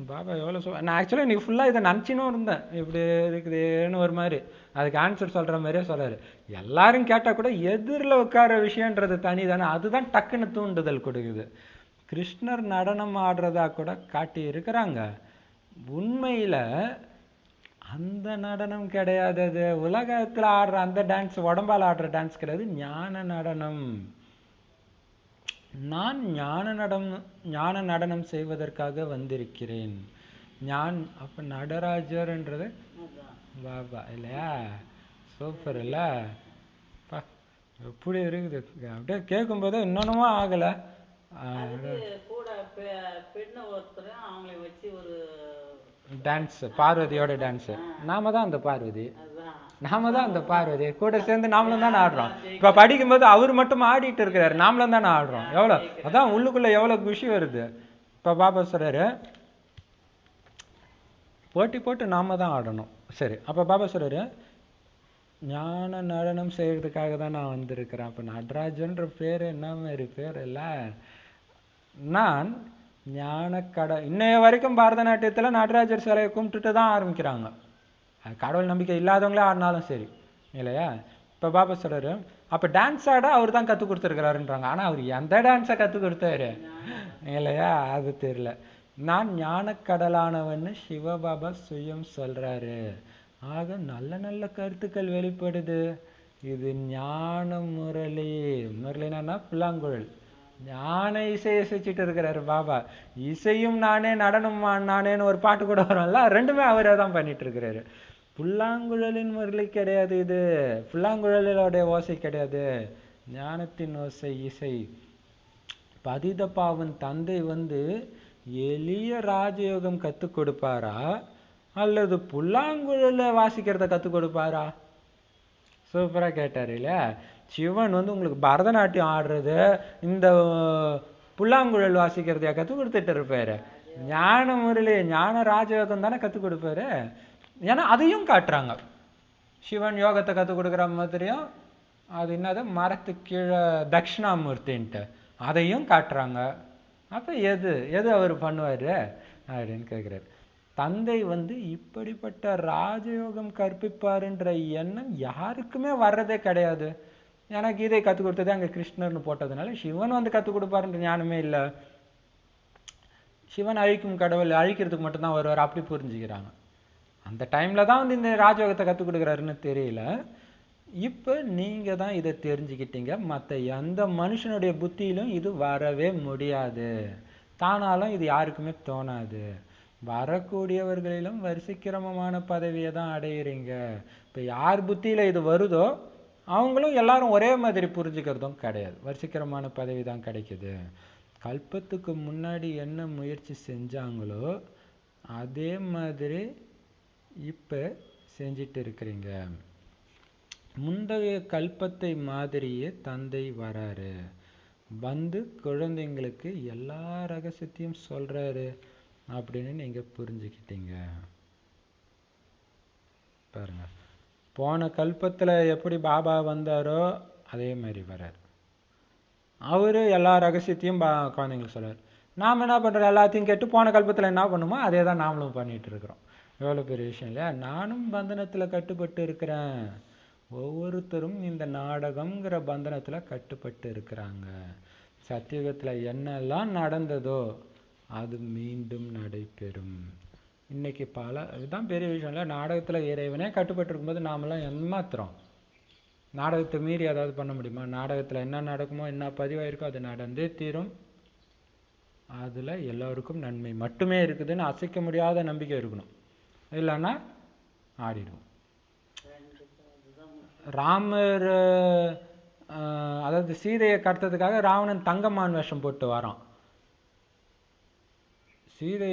பாபா எவ்வளோ நான் ஆக்சுவலாக இன்றைக்கி ஃபுல்லாக இதை நினச்சினும் இருந்தேன், இப்படி இருக்குதுன்னு ஒரு மாதிரி. அதுக்கு ஆன்சர் சொல்கிற மாதிரியே சொல்கிறாரு. எல்லாரும் கேட்டால் கூட எதிரில் உட்கார விஷயன்றது தனி தானே, அதுதான் டக்குன்னு தூண்டுதல் கொடுக்குது. கிருஷ்ணர் நடனம் ஆடுறதா கூட காட்டி இருக்கிறாங்க. உண்மையில் அந்த நடனம் கிடையாது, அது உலகத்தில் ஆடுற அந்த டான்ஸ், உடம்பால் ஆடுற டான்ஸ் கிடையாது, ஞான நடனம். நான் ஞான நடனம் செய்வதற்காக வந்திருக்கிறேன். அப்ப நடராஜர்ன்றது பாபா இல்லையா. சூப்பர் இல்ல, எப்படி இருக்குது அப்படியே கேட்கும் போது இன்னொன்னுமா ஆகல. கூட பெண்ணு ஒருத்தர் அவங்களை வச்சு ஒரு டான்ஸ், பார்வதியோட டான்ஸ். நாம தான் அந்த பார்வதி, நாம தான் அந்த பார்வதி கூட சேர்ந்து நாமளும் தானே ஆடுறோம். இப்ப படிக்கும்போது அவர் மட்டும் ஆடிட்டு இருக்கிறாரு, நாமளும் தானே ஆடுறோம். எவ்வளவு அதான் உள்ளுக்குள்ள எவ்வளவு குஷி வருது. இப்ப பாபா சொல்றாரு போட்டி போட்டு நாம தான் ஆடணும். சரி, அப்ப பாபா சொல்றாரு ஞான நடனம் செய்யறதுக்காக தான் நான் வந்திருக்கிறேன். அப்ப நடராஜன்ற பேரு என்ன மாதிரி பேர் இல்ல. நான் இன்னைய வரைக்கும் பரதநாட்டியத்துல நடராஜர் சிலையை கும்பிட்டுட்டு தான் ஆரம்பிக்கிறாங்க. அது கடவுள் நம்பிக்கை இல்லாதவங்களே ஆடினாலும் சரி இல்லையா. இப்ப பாபா சொல்றாரு, அப்ப டான்ஸ் ஆட அவர் தான் கற்றுக் கொடுத்துருக்கிறாருன்றாங்க. ஆனா அவர் எந்த டான்ஸை கற்றுக் கொடுத்தாரு இல்லையா, அது தெரியல. நான் ஞானக்கடலானவன்னு சிவபாபா சுயம் சொல்றாரு. ஆக நல்ல நல்ல கருத்துக்கள் வெளிப்படுது. இது ஞான முரளி. முரளினா புல்லாங்குழல். ஞான இசை இசைச்சிட்டு இருக்கிறாரு பாபா. இசையும் நானே நடனம் நானேன்னு ஒரு பாட்டு கூட வரும்ல, ரெண்டுமே அவரே தான் பண்ணிட்டு இருக்கிறாரு. புல்லாங்குழலின் முரளி கிடையாது இது, புல்லாங்குழலோடைய ஓசை கிடையாது, ஞானத்தின் ஓசை இசை. பதித பாவன் தந்தை எளிய ராஜயோகம் கற்றுக் கொடுப்பாரா அல்லது புல்லாங்குழல வாசிக்கிறத கற்றுக் கொடுப்பாரா? சூப்பரா கேட்டாரு இல்ல. சிவன் உங்களுக்கு பரதநாட்டியம் ஆடுறது, இந்த புல்லாங்குழல் வாசிக்கிறதையா கற்றுக் கொடுத்துட்டு இருப்பாரு? ஞான முரளி, ஞான ராஜயோகம் தானே கற்றுக் கொடுப்பாரு. ஏன்னா அதையும் காட்டுறாங்க. சிவன் யோகத்தை கற்றுக் கொடுக்குற மாதிரியும், அது என்னது மரத்துக்கு கீழே தட்சிணாமூர்த்தின்ட்டு அதையும் காட்டுறாங்க. அப்ப எது எது அவர் பண்ணுவாரு அப்படின்னு கேட்கிறாரு. தந்தை இப்படிப்பட்ட ராஜயோகம் கற்பிப்பாருன்ற எண்ணம் யாருக்குமே வர்றதே கிடையாது. எனக்கு இதை கற்றுக் கொடுத்தது அங்க கிருஷ்ணர்னு போட்டதுனால சிவன் கற்றுக் கொடுப்பாருன்ற ஞானமே இல்லை. சிவன் அழிக்கும் கடவுள், அழிக்கிறதுக்கு மட்டும்தான் வருவார் அப்படி புரிஞ்சுக்கிறாங்க. அந்த டைம்ல தான் இந்த ராஜயோகத்தை கற்றுக் கொடுக்குறாருன்னு தெரியல. இப்ப நீங்க தான் இதை தெரிஞ்சுக்கிட்டீங்க. மற்ற எந்த மனுஷனுடைய புத்தியிலும் இது வரவே முடியாது. தானாலும் இது யாருக்குமே தோணாது. வரக்கூடியவர்களிலும் வரிசைக்கிரமமான பதவியை தான் அடையிறீங்க. இப்ப யார் புத்தியில இது வருதோ அவங்களும் எல்லாரும் ஒரே மாதிரி புரிஞ்சுக்கிறதும் கிடையாது. வரிசைக்கிரமான பதவி தான் கிடைக்குது. கல்பத்துக்கு முன்னாடி என்ன முயற்சி செஞ்சாங்களோ அதே மாதிரி இப்ப செஞ்சிட்டு இருக்கிறீங்க. முந்தைய கல்பத்தை மாதிரியே தந்தை வராரு, குழந்தைங்களுக்கு எல்லா ரகசியத்தையும் சொல்றாரு அப்படின்னு நீங்க புரிஞ்சுக்கிட்டீங்க. பாருங்க, போன கல்பத்துல எப்படி பாபா வந்தாரோ அதே மாதிரி வர்றாரு. அவரு எல்லா ரகசியத்தையும் குழந்தைங்களுக்கு சொல்றாரு. நாம என்ன பண்றோம், எல்லாத்தையும் கேட்டு போன கல்பத்துல என்ன பண்ணுமோ அதே தான் நாமளும் பண்ணிட்டு இருக்கிறோம். எவ்வளவு பெரிய விஷயம் இல்லையா. நானும் பந்தனத்துல கட்டுப்பட்டு இருக்கிறேன். ஒவ்வொருத்தரும் இந்த நாடகம்ங்கிற பந்தனத்துல கட்டுப்பட்டு இருக்கிறாங்க. சத்தியுகத்துல என்னெல்லாம் நடந்ததோ அது மீண்டும் நடைபெறும். இன்னைக்கு இதுதான் பெரிய விஷயம் இல்லை. நாடகத்துல இறைவனே கட்டுப்பட்டு இருக்கும்போது நாமெல்லாம் ஏமாத்துறோம். நாடகத்தை மீறி ஏதாவது பண்ண முடியுமா? நாடகத்துல என்ன நடக்குமோ, என்ன பதிவாயிருக்கோ அது நடந்தே தீரும். அதுல எல்லோருக்கும் நன்மை மட்டுமே இருக்குதுன்னு அசைக்க முடியாத நம்பிக்கை இருக்கணும். இல்லைன்னா ஆடிடுவோம். ராமர் அதாவது சீதையை கடத்ததுக்காக ராவணன் தங்கமான் வேஷம் போட்டு வரான். சீதை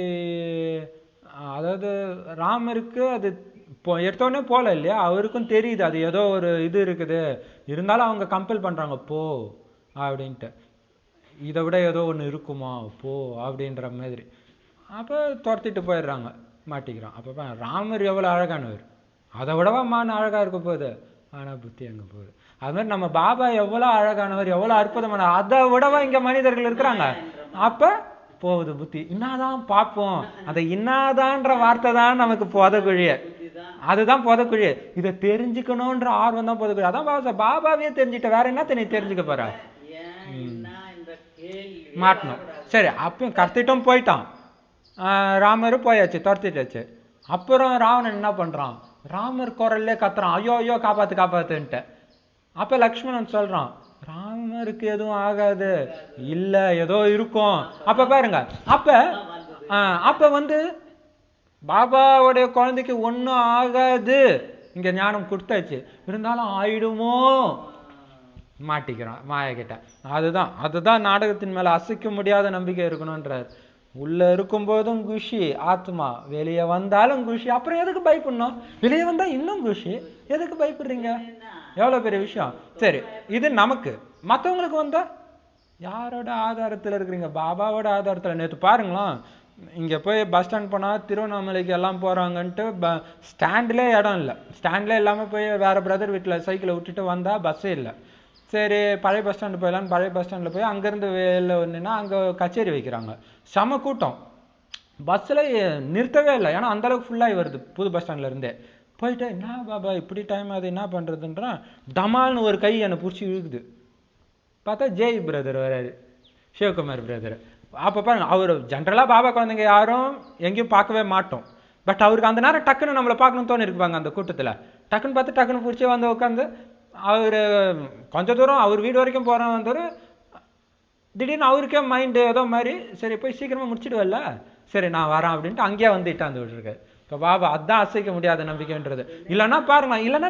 அதாவது ராமருக்கு அது எடுத்தோடனே போல இல்லையா, அவருக்கும் தெரியுது அது ஏதோ ஒரு இது இருக்குது. இருந்தாலும் அவங்க கம்பல் பண்றாங்க போ அப்படின்ட்டு. இதை விட ஏதோ ஒண்ணு இருக்குமா போ அப்படின்ற மாதிரி. அப்ப துரத்திட்டு போயிடுறாங்க, மாட்டிக்கிறான். அப்ப ராமர் எவ்வளவு அழகானவர், அதை விடவா மான அழகா இருக்க போகுது. ஆனா புத்தி அங்க போகுது. அது மாதிரி நம்ம பாபா எவ்வளவு அழகானவர், எவ்வளவு அற்புதமான, அதை விடவா இங்க மனிதர்கள் இருக்கிறாங்க. அப்ப போகுது புத்தி. இன்னாதான் பார்ப்போம். அந்த இன்னாதான்ற வார்த்தை தான் நமக்கு புதக்குழிய. அதுதான் புதக்குழிய. இதை தெரிஞ்சுக்கணும்ன்ற ஆர்வம் தான் புதக்குழி. அதான் பாபாவே தெரிஞ்சுட்ட, வேற என்ன தெரிஞ்சுக்க போற. மாட்டணும். சரி, அப்பயும் கத்திட்டும் போயிட்டான். ராமரும் போயாச்சு, துரத்திட்டாச்சு. அப்புறம் ராவணன் என்ன பண்றான், ராமர் குரல்ல கத்துறான், ஐயோ ஐயோ காப்பாத்து காப்பாத்துன்ட்டு. அப்ப லக்ஷ்மணன் சொல்றான், ராமருக்கு எதுவும் ஆகாது, இல்ல ஏதோ இருக்கும். அப்ப பாருங்க, அப்ப பாபாவுடைய குழந்தைக்கு ஒன்னும் ஆகாது, இங்க ஞானம் கொடுத்தாச்சு, இருந்தாலும் ஆயிடுமோ, மாட்டிக்கிறான் மாய கிட்ட. அதுதான் நாடகத்தின் மேல அசைக்க முடியாத நம்பிக்கை இருக்கணும்ன்றார். உள்ள இருக்கும் போதும் குஷி ஆத்மா, வெளியே வந்தாலும் குஷி. அப்புறம் எதுக்கு பயப்படணும், வெளியே வந்தா இன்னும் குஷி, எதுக்கு பயப்படுறீங்க. எவ்வளவு பெரிய விஷயம். சரி, இது நமக்கு. மற்றவங்களுக்கு வந்தா யாரோட ஆதாரத்துல இருக்கிறீங்க, பாபாவோட ஆதாரத்துல. நேற்று பாருங்களேன், இங்க போய் பஸ் ஸ்டாண்ட் போனா திருவண்ணாமலைக்கு எல்லாம் போறாங்கன்ட்டு ஸ்டாண்ட்ல இடம் இல்லை. ஸ்டாண்ட்ல இல்லாம போய் வேற பிரதர் வீட்டுல சைக்கிளை விட்டுட்டு வந்தா பஸ்ஸே இல்லை. சரி பழைய பஸ் ஸ்டாண்டு போயிடலான்னு பழைய பஸ் ஸ்டாண்டில் போய் அங்கேருந்து வெளில ஒன்றுனா அங்கே கச்சேரி வைக்கிறாங்க. செம கூட்டம், பஸ்ஸில் நிறுத்தவே இல்லை, ஏன்னா அந்தளவுக்கு ஃபுல்லாகி வருது புது பஸ் ஸ்டாண்ட்ல இருந்தே. போயிட்டு என்ன பாபா இப்படி டைம் அது என்ன பண்ணுறதுன்றான், டமால்னு ஒரு கை என்னை பிடிச்சி இழுக்குது. பார்த்தா ஜெய் பிரதர் வராரு, சிவகுமார் பிரதர். அப்போ பாருங்க, அவர் ஜென்ரலாக பாபா குழந்தைங்க யாரும் எங்கேயும் பார்க்கவே மாட்டோம். பட் அவருக்கு அந்த நேரம் டக்குன்னு நம்மளை பார்க்கணும்னு தோணி இருப்பாங்க அந்த கூட்டத்தில். டக்குன்னு பார்த்து டக்குன்னு பிடிச்சி வந்து உட்காந்து அவர் கொஞ்ச தூரம் அவர் வீடு வரைக்கும் போகிறோம் வந்தார். திடீர்னு அவருக்கே மைண்டு ஏதோ மாதிரி, சரி போய் சீக்கிரமாக முடிச்சிடுவல்ல, சரி நான் வரேன் அப்படின்ட்டு அங்கேயே வந்து இட்டாந்து விட்டுருக்காரு. இப்போ பாபா அதுதான் அசைக்க முடியாத நம்பிக்கைன்றது. இல்லைன்னா பாருங்க, இல்லைன்னா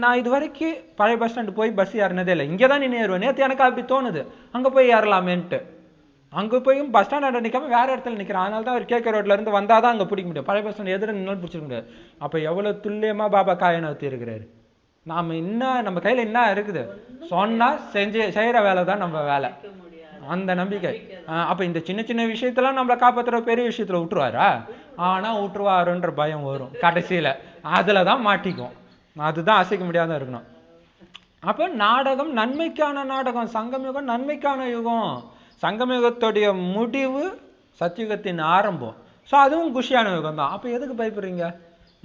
நான் இது வரைக்கும் பழைய பஸ் ஸ்டாண்டு போய் பஸ் ஏறினதே இல்லை, இங்கே தான் நின்று ஏறுவேன். நேற்று எனக்கு அப்படி தோணுது அங்கே போய் ஏறலாமேன்ட்டு. அங்கே போய் பஸ் ஸ்டாண்ட் நிற்காம வேற இடத்துல நிற்கிறேன். அதனால தான் அவர் கேட்க ரோட்ல இருந்து வந்தால் தான் அங்கே பிடிக்க முடியும். பழைய பஸ் ஸ்டாண்ட் எதிர நின்று பிடிச்சிக்க முடியாது. அப்போ எவ்வளோ துல்லியமாக பாபா காய நகர்த்தி இருக்கிறாரு. நாம் இன்னும் நம்ம கையில் என்ன இருக்குது சொன்னால் செய்கிற வேலை தான் நம்ம வேலை, அந்த நம்பிக்கை. அப்போ இந்த சின்ன சின்ன விஷயத்தெல்லாம் நம்மளை காப்பாற்றுற பெரிய விஷயத்தில் விட்டுருவாரா? ஆனால் விட்டுருவாருன்ற பயம் வரும் கடைசியில், அதில் தான் மாட்டிக்கும். அதுதான் அசைக்க முடியாத இருக்கணும். அப்போ நாடகம் நன்மைக்கான நாடகம், சங்கமயுகம் நன்மைக்கான யுகம். சங்கமயுகத்துடைய முடிவு சத்தியுகத்தின் ஆரம்பம். ஸோ அதுவும் குஷியான யுகம் தான். அப்போ எதுக்கு பயப்படுறீங்க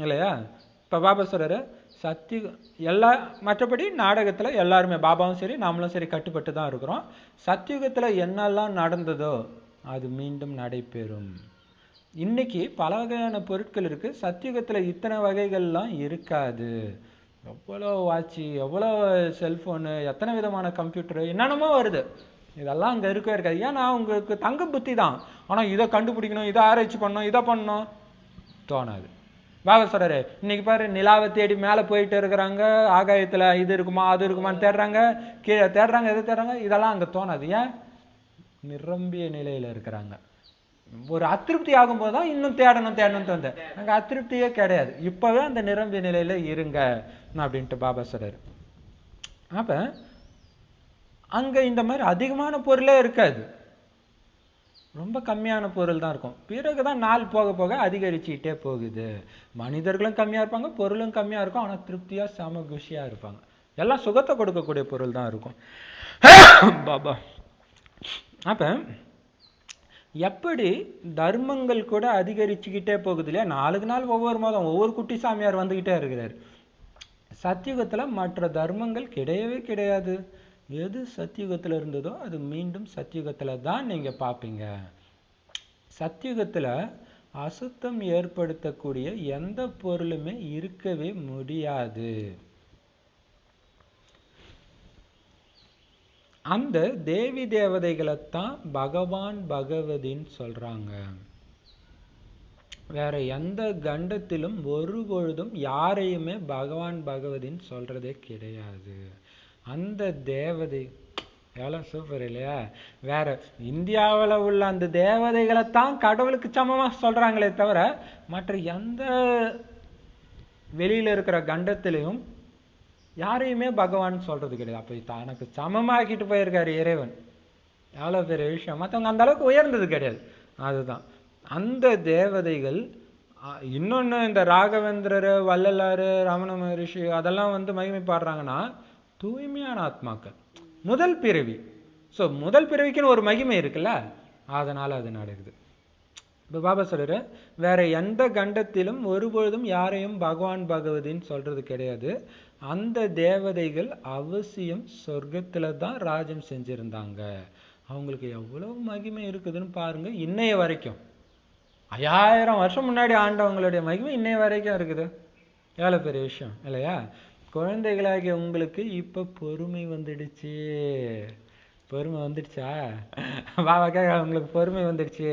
இல்லையா? இப்போ பாபா சொல்கிறாரு எல்லா மற்றபடி நாடகத்தில் எல்லாருமே பாபாவும் சரி நாமளும் சரி கட்டுப்பட்டு தான் இருக்கிறோம். சத்தியுகத்தில் என்னெல்லாம் நடந்ததோ அது மீண்டும் நடைபெறும். இன்னைக்கு பல வகையான பொருட்கள் இருக்குது, சத்தியுகத்தில் இத்தனை வகைகள்லாம் இருக்காது. எவ்வளோ வாட்சி, எவ்வளோ செல்ஃபோனு, எத்தனை விதமான கம்ப்யூட்டரு என்னென்னமோ வருது, இதெல்லாம் அங்கே இருக்கவே இருக்காது. ஏன்னா உங்களுக்கு தங்க புத்தி தான். ஆனால் இதை கண்டுபிடிக்கணும், இதை ஆராய்ச்சி பண்ணணும், இதை பண்ணணும் தோணாது. பாபா சொல்றாரு, இன்னைக்கு பாரு நிலாவை தேடி மேலே போயிட்டு இருக்கிறாங்க, ஆகாயத்தில் இது இருக்குமா அது இருக்குமான்னு தேடுறாங்க, கீழே தேடுறாங்க, எது தேடுறாங்க, இதெல்லாம் அங்கே தோணாது. ஏன்? நிரம்பிய நிலையில் இருக்கிறாங்க. ஒரு அதிருப்தி ஆகும்போது தான் இன்னும் தேடணும் தோணுது. அங்கே அதிருப்தியே கிடையாது, இப்போவே அந்த நிரம்பிய நிலையில் இருங்க அப்படின்ட்டு பாபா சொல்றாரு. அப்போ அங்கே இந்த மாதிரி அதிகமான பொருளே இருக்காது, ரொம்ப கம்மியான பொருள் தான் இருக்கும். பிறகுதான் நாள் போக போக அதிகரிச்சுக்கிட்டே போகுது. மனிதர்களும் கம்மியாக இருப்பாங்க, பொருளும் கம்மியாக இருக்கும், ஆனால் திருப்தியாக செம குஷியாக இருப்பாங்க. எல்லாம் சுகத்தை கொடுக்கக்கூடிய பொருள் தான் இருக்கும் பாபா. அப்போ எப்படி தர்மங்கள் கூட அதிகரிச்சுக்கிட்டே போகுது இல்லையா? நாளுக்கு நாள் ஒவ்வொரு மாதம் ஒவ்வொரு குட்டி சாமியார் வந்துக்கிட்டே இருக்கிறார். சத்தியுகத்தில் மற்ற தர்மங்கள் கிடையவே கிடையாது. எது சத்தியுகத்தில் இருந்ததோ அது மீண்டும் சத்தியுகத்தில் தான் நீங்கள் பார்ப்பீங்க. சத்தியுகத்தில் அசுத்தம் ஏற்படுத்தக்கூடிய எந்த பொருளுமே இருக்கவே முடியாது. அந்த தேவி தேவதைகளைத்தான் பகவான் பகவதின்னு சொல்றாங்க. வேற எந்த கண்டத்திலும் ஒரு பொழுதும் யாரையுமே பகவான் பகவதின்னு சொல்றதே கிடையாது. அந்த தேவதை எவ்வளோ சூப்பர் இல்லையா? வேற இந்தியாவில் உள்ள அந்த தேவதைகளைத்தான் கடவுளுக்கு சமமாக சொல்றாங்களே தவிர மற்ற எந்த வெளியில இருக்கிற கண்டத்திலையும் யாரையுமே பகவான் சொல்றது கிடையாது. அப்போ தனக்கு சமமாக்கிட்டு போயிருக்காரு இறைவன். எவ்வளோ பெரிய விஷயம். மற்றவங்க அந்த அளவுக்கு உயர்ந்தது கிடையாது. அதுதான் அந்த தேவதைகள். இன்னொன்று, இந்த ராகவேந்திரர், வள்ளலாறு, ரமண மகரிஷி அதெல்லாம் மகிமை பாடுறாங்கன்னா தூய்மையான ஆத்மாக்கள், முதல் பிறவி. ஸோ முதல் பிறவிக்குன்னு ஒரு மகிமை இருக்குல்ல, அதனால அது நடக்குது. இப்போ பாபா சொல்ற, வேற எந்த கண்டத்திலும் ஒருபொழுதும் யாரையும் பகவான் பகவதின்னு சொல்றது கிடையாது. அந்த தேவதைகள் அவசியம் சொர்க்கத்துல தான் ராஜ்யம் செஞ்சிருந்தாங்க. அவங்களுக்கு எவ்வளவு மகிமை இருக்குதுன்னு பாருங்க. இன்னைய வரைக்கும் 5000 வருஷம் முன்னாடி ஆண்டவங்களுடைய மகிமை இன்னைய வரைக்கும் இருக்குது. எவ்வளோ பெரிய விஷயம் இல்லையா? குழந்தைகளாகிய உங்களுக்கு இப்போ பொறுமை வந்துடுச்சு. பொறுமை வந்துடுச்சா? பாபாக்காக உங்களுக்கு பொறுமை வந்துடுச்சு.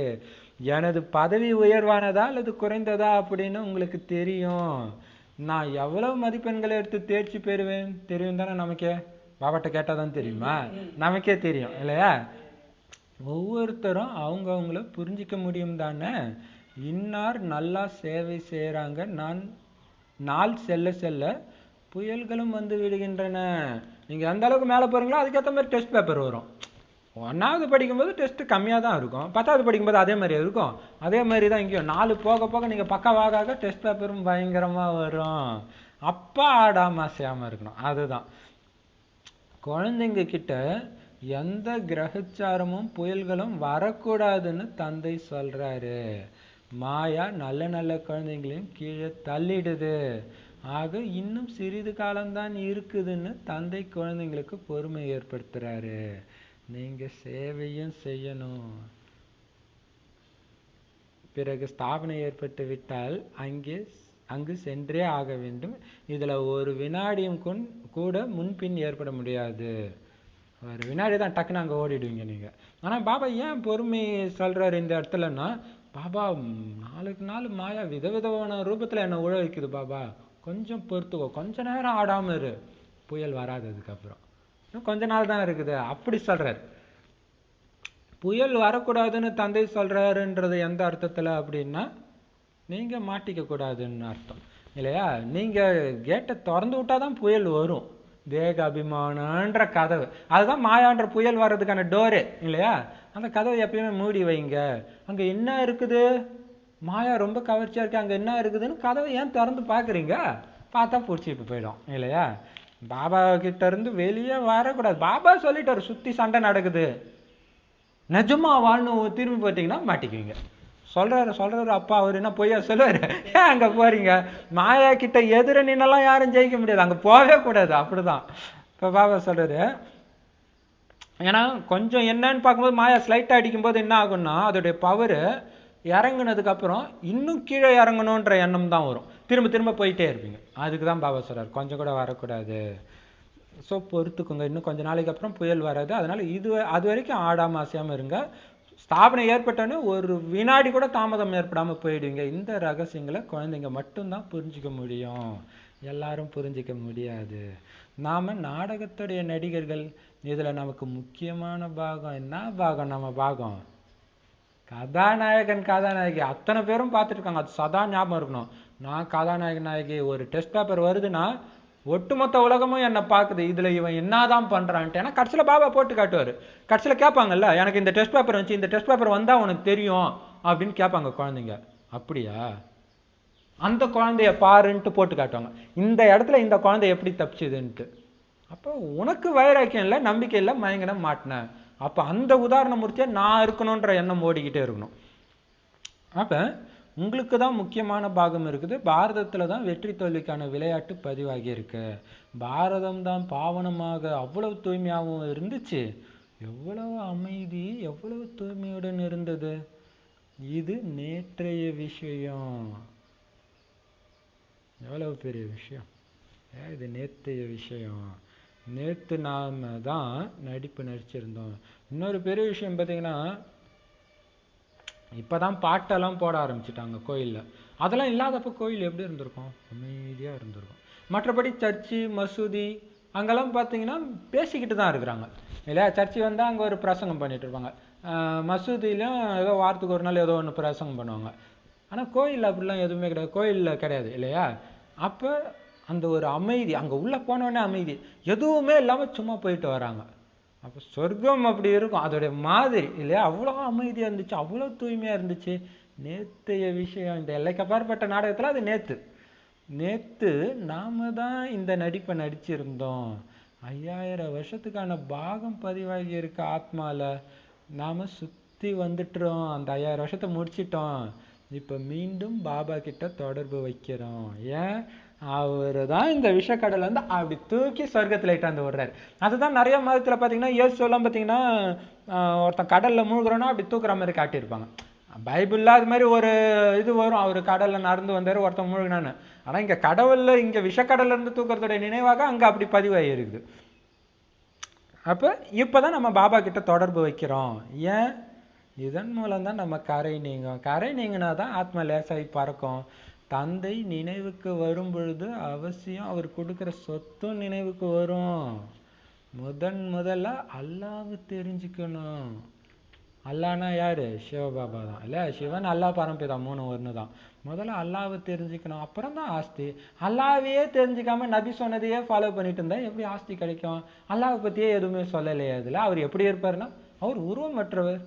எனது பதவி உயர்வானதா அல்லது குறைந்ததா அப்படின்னு உங்களுக்கு தெரியும். நான் எவ்வளவு மதிப்பெண்களை எடுத்து தேர்ச்சி பெறுவேன் தெரியும் தானே நமக்கே. பாபாட்ட கேட்டால் தான் தெரியுமா? நமக்கே தெரியும் இல்லையா? ஒவ்வொருத்தரும் அவங்கள புரிஞ்சிக்க முடியும் தானே. இன்னார் நல்லா சேவை செய்கிறாங்க, நாள் செல்ல செல்ல புயல்களும் வந்து விடுகின்றன. நீங்கள் எந்த அளவுக்கு மேலே போகிறீங்களோ அதுக்கேற்ற மாதிரி டெஸ்ட் பேப்பர் வரும். 1வது படிக்கும்போது டெஸ்ட் கம்மியாக தான் இருக்கும், 10வது படிக்கும்போது அதே மாதிரி இருக்கும். அதே மாதிரி தான் இங்கேயும் 4 போக போக நீங்கள் பக்காவாக டெஸ்ட் பேப்பரும் பயங்கரமாக வரும். அப்போ ஆடாமல் அசையாமல் இருக்கணும். அதுதான் குழந்தைங்க கிட்ட எந்த கிரகச்சாரமும் புயல்களும் வரக்கூடாதுன்னு தந்தை சொல்றாரு. மாயா நல்ல நல்ல குழந்தைங்களையும் கீழே தள்ளிடுது. ஆக இன்னும் சிறிது காலம்தான் இருக்குதுன்னு தந்தை குழந்தைங்களுக்கு பொறுமை ஏற்படுத்துறாரு. நீங்க சேவையும் செய்யணும். பிறகு ஸ்தாபனை ஏற்பட்டு விட்டால் அங்கு சென்றே ஆக வேண்டும். இதுல ஒரு வினாடியும் கூட முன்பின் ஏற்பட முடியாது. ஒரு வினாடி தான் டக்குன்னு அங்கே ஓடிடுவீங்க நீங்க. ஆனா பாபா ஏன் பொறுமை சொல்றாரு இந்த இடத்துலன்னா, பாபா நாளுக்கு நாள் மாயா விதவிதமான ரூபத்துல என்ன உழ வைக்குது பாபா, கொஞ்சம் பொறுத்துக்கோ, கொஞ்ச நேரம் ஆடாம இரு, புயல் வராது. அதுக்கப்புறம் இன்னும் கொஞ்ச நாள் தான் இருக்குது அப்படி சொல்றாரு. புயல் வரக்கூடாதுன்னு தந்தை சொல்றாருன்றது எந்த அர்த்தத்துல அப்படின்னா, நீங்க மாட்டிக்க கூடாதுன்னு அர்த்தம் இல்லையா? நீங்க கேட்டை திறந்து விட்டாதான் புயல் வரும். தேக அபிமானன்ற கதவு, அதுதான் மாயான்ற புயல் வர்றதுக்கான டோரே இல்லையா? அந்த கதவை எப்பயுமே மூடி வைங்க. அங்க என்ன இருக்குது, மாயா ரொம்ப கவர்ச்சியா இருக்கு, அங்க என்ன இருக்குதுன்னு கதவை ஏன் திறந்து பாக்குறீங்க? பார்த்தா பிடிச்சிட்டு போயிடும் இல்லையா? பாபா கிட்ட இருந்து வெளியே வரக்கூடாது. பாபா சொல்லிட்டாரு சுத்தி சண்டை நடக்குது, நிஜமா வாழ்னு திரும்பி போயிட்டீங்கன்னா மாட்டிக்குவீங்க. சொல்றாரு அப்பா. அவர் என்ன பொய்யா சொல்லுவாரு? ஏன் அங்க போறீங்க? மாயா கிட்ட எதிர நின்னெல்லாம் யாரும் ஜெயிக்க முடியாது, அங்க போகவே கூடாது. அப்படிதான் இப்ப பாபா சொல்றாரு. ஏன்னா கொஞ்சம் என்னன்னு பார்க்கும்போது மாயா ஸ்லைட்டா அடிக்கும் போது என்ன ஆகும்னா, அதோடைய பவர் இறங்குனதுக்கு அப்புறம் இன்னும் கீழே இறங்கணும்ன்ற எண்ணம் தான் வரும். திரும்ப திரும்ப போயிட்டே இருப்பீங்க. அதுக்குதான் பாபா சொல்றாரு கொஞ்சம் கூட வரக்கூடாது. ஸோ பொறுத்துக்குங்க, இன்னும் கொஞ்ச நாளைக்கு அப்புறம் புயல் வராது. அதனால அது வரைக்கும் ஆடாம அசையாம இருங்க. ஸ்தாபனை ஏற்பட்டோன்னே ஒரு வினாடி கூட தாமதம் ஏற்படாம போயிடுவீங்க. இந்த ரகசியங்களை குழந்தைங்க மட்டும்தான் புரிஞ்சுக்க முடியும், எல்லாரும் புரிஞ்சிக்க முடியாது. நாம நாடகத்துடைய நடிகர்கள். இதுல நமக்கு முக்கியமான பாகம் என்ன பாகம்? நம்ம பாகம் கதாநாயகன் கதாநாயகி அத்தனை பேரும் பார்த்துட்டு இருக்காங்க. அது சதா ஞாபகம் இருக்கணும். நான் கதாநாயகன் நாயகி ஒரு டெஸ்ட் பேப்பர் வருதுன்னா ஒட்டுமொத்த உலகமும் என்ன பார்க்குது, இதுல இவன் என்னதான் பண்றான்ட்டு. ஏன்னா கடைசியில பாபா போட்டு காட்டுவாரு. கடைசியில கேட்பாங்கல்ல, எனக்கு இந்த டெஸ்ட் பேப்பர் வந்துச்சு, இந்த டெஸ்ட் பேப்பர் வந்தா உனக்கு தெரியும் அப்படின்னு கேட்பாங்க குழந்தைங்க. அப்படியா, அந்த குழந்தைய பாருன்ட்டு போட்டு காட்டுவாங்க. இந்த இடத்துல இந்த குழந்தை எப்படி தப்பிச்சுதுன்ட்டு. அப்போ உனக்கு வைராக்கியம் இல்லை, நம்பிக்கை இல்லை, மயங்கின மாட்டினேன். அப்ப அந்த உதாரண மூர்த்தியா நான் இருக்கணும்ன்ற எண்ணம் ஓடிக்கிட்டே இருக்கணும். அப்ப உங்களுக்கு தான் முக்கியமான பாகம் இருக்குது. பாரதத்துல தான் வெற்றி தோல்விக்கான விளையாட்டு பதிவாகி இருக்கு. பாரதம் தான் பாவனமாக அவ்வளவு தூய்மையாகவும் இருந்துச்சு. எவ்வளவு அமைதி, எவ்வளவு தூய்மையுடன் இருந்தது. இது நேற்றைய விஷயம். எவ்வளவு பெரிய விஷயம். இது நேற்றைய விஷயம். நேற்று நாம தான் நடிப்பு நடிச்சிருந்தோம். இன்னொரு பெரிய விஷயம் பார்த்தீங்கன்னா, இப்பதான் பாட்டெல்லாம் போட ஆரம்பிச்சுட்டாங்க கோயில்ல. அதெல்லாம் இல்லாதப்ப கோயில் எப்படி இருந்திருக்கும்? அமைதியா இருந்திருக்கும். மற்றபடி சர்ச்சு மசூதி அங்கெல்லாம் பார்த்தீங்கன்னா பேசிக்கிட்டு தான் இருக்கிறாங்க இல்லையா? சர்ச்சு வந்தா அங்க ஒரு பிரசங்கம் பண்ணிட்டு இருப்பாங்க. மசூதியிலும் ஏதோ வாரத்துக்கு ஒரு நாள் ஏதோ ஒன்று பிரசங்கம் பண்ணுவாங்க. ஆனா கோயில் அப்படிலாம் எதுவுமே கிடையாது. கோயில்ல கிடையாது இல்லையா? அப்ப அந்த ஒரு அமைதி, அங்க உள்ள போனோடனே அமைதி, எதுவுமே இல்லாம சும்மா போயிட்டு வராங்க. அப்ப சொர்க்கம் அப்படி இருக்கும் அதோடைய மாதிரி இல்லையா? அவ்வளவு அமைதியா இருந்துச்சு, அவ்வளவு தூய்மையா இருந்துச்சு. நேத்தைய விஷயம் இந்த எல்லைக்கு அப்பாற்பட்ட நாடகத்துல அது நேத்து நாம தான் இந்த நடிப்பை நடிச்சிருந்தோம். 5000 வருஷத்துக்கான பாகம் பதிவாகி இருக்கு ஆத்மால. நாம சுத்தி வந்துட்டோம், அந்த 5000 வருஷத்தை முடிச்சிட்டோம். இப்ப மீண்டும் பாபா கிட்ட தொடர்பு வைக்கிறோம். ஏன்? அவரு தான் இந்த விஷக்கடலை வந்து அப்படி தூக்கி சொர்க்கத்துல இட்டாந்து விடுறாரு. அதுதான் நிறைய மதத்துல பாத்தீங்கன்னா, இயேசு எல்லாம் பாத்தீங்கன்னா ஒருத்தன் கடல்ல மூழ்கிறோன்னா அப்படி தூக்குற மாதிரி காட்டியிருப்பாங்க. பைபிள்ல அது மாதிரி ஒரு இது வரும், அவரு கடல்ல நடந்து வந்தாரு, ஒருத்தன் மூழ்கினான்னு. ஆனா இங்க கடவுள்ல, இங்க விஷக்கடல்ல இருந்து தூக்குறதுடைய நினைவாக அங்க அப்படி பதிவாகி இருக்குது. அப்ப இப்பதான் நம்ம பாபா கிட்ட தொடர்பு வைக்கிறோம். ஏன்? இதன் மூலம் தான் நம்ம கரை நீங்கும். கரை நீங்கினாதான் ஆத்மா லேசாகி பறக்கும். தந்தை நினைவுக்கு வரும் பொழுது அவசியம் அவர் கொடுக்கிற சொத்தும் நினைவுக்கு வரும். முதல்ல அல்லாஹ்வை தெரிஞ்சுக்கணும். அல்லாஹ்னா யாரு? சிவபாபா தான் இல்ல? சிவன் அல்லாஹ் பரம்பிதா, 3 ஒன்று தான். முதல்ல அல்லாஹ்வை தெரிஞ்சுக்கணும், அப்புறம் தான் ஆஸ்தி. அல்லாஹ்வையே தெரிஞ்சுக்காம நபி சொன்னதையே ஃபாலோ பண்ணிட்டு இருந்தா எப்படி ஆஸ்தி கிடைக்கும்? அல்லாஹ்வை பத்தியே எதுவுமே சொல்லலையே அதுல. அவர் எப்படி இருப்பாருன்னா, அவர் உருவமற்றவர்,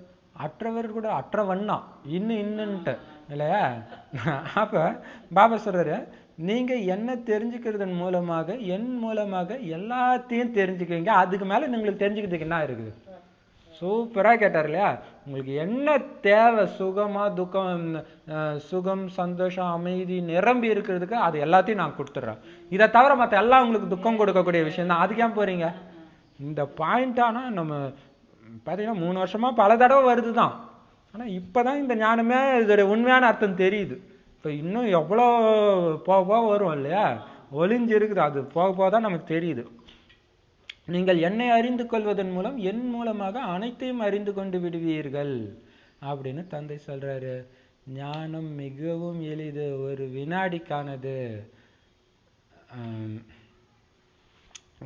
அற்றவர் கூட அற்றவண்ணா இன்னுன்ட்டு இல்லையா? அப்ப பாபா சொல்றாரு, நீங்க என்ன தெரிஞ்சுக்கிறதன் மூலமாக என் மூலமாக எல்லாத்தையும் தெரிஞ்சுக்குவீங்க. அதுக்கு மேல உங்களுக்கு தெரிஞ்சுக்கிறதுக்கு என்ன இருக்குது? சூப்பரா கேட்டார் இல்லையா? உங்களுக்கு என்ன தேவை, சுகமா துக்கம், சுகம் சந்தோஷம் அமைதி நிரம்பி இருக்கிறதுக்கு, அது எல்லாத்தையும் நான் கொடுத்துட்றேன். இதை தவிர மற்ற எல்லாம் உங்களுக்கு துக்கம் கொடுக்கக்கூடிய விஷயம் தான். அதுக்கு ஏன் போறீங்க? இந்த பாயிண்ட் ஆனா நம்ம பார்த்தீங்கன்னா 3 வருஷமா பல தடவை வருது தான். ஆனா இப்பதான் இந்த ஞானமே இதோட உண்மையான அர்த்தம் தெரியுது. இப்ப இன்னும் எவ்வளோ போக போக வரும் இல்லையா? ஒளிஞ்சு இருக்குது, அது போக போக தான் நமக்கு தெரியுது. நீங்கள் என்னை அறிந்து கொள்வதன் மூலம் என் மூலமாக அனைத்தையும் அறிந்து கொண்டு விடுவீர்கள் அப்படின்னு தந்தை சொல்றாரு. ஞானம் மிகவும் எளிது, ஒரு வினாடிக்கானது.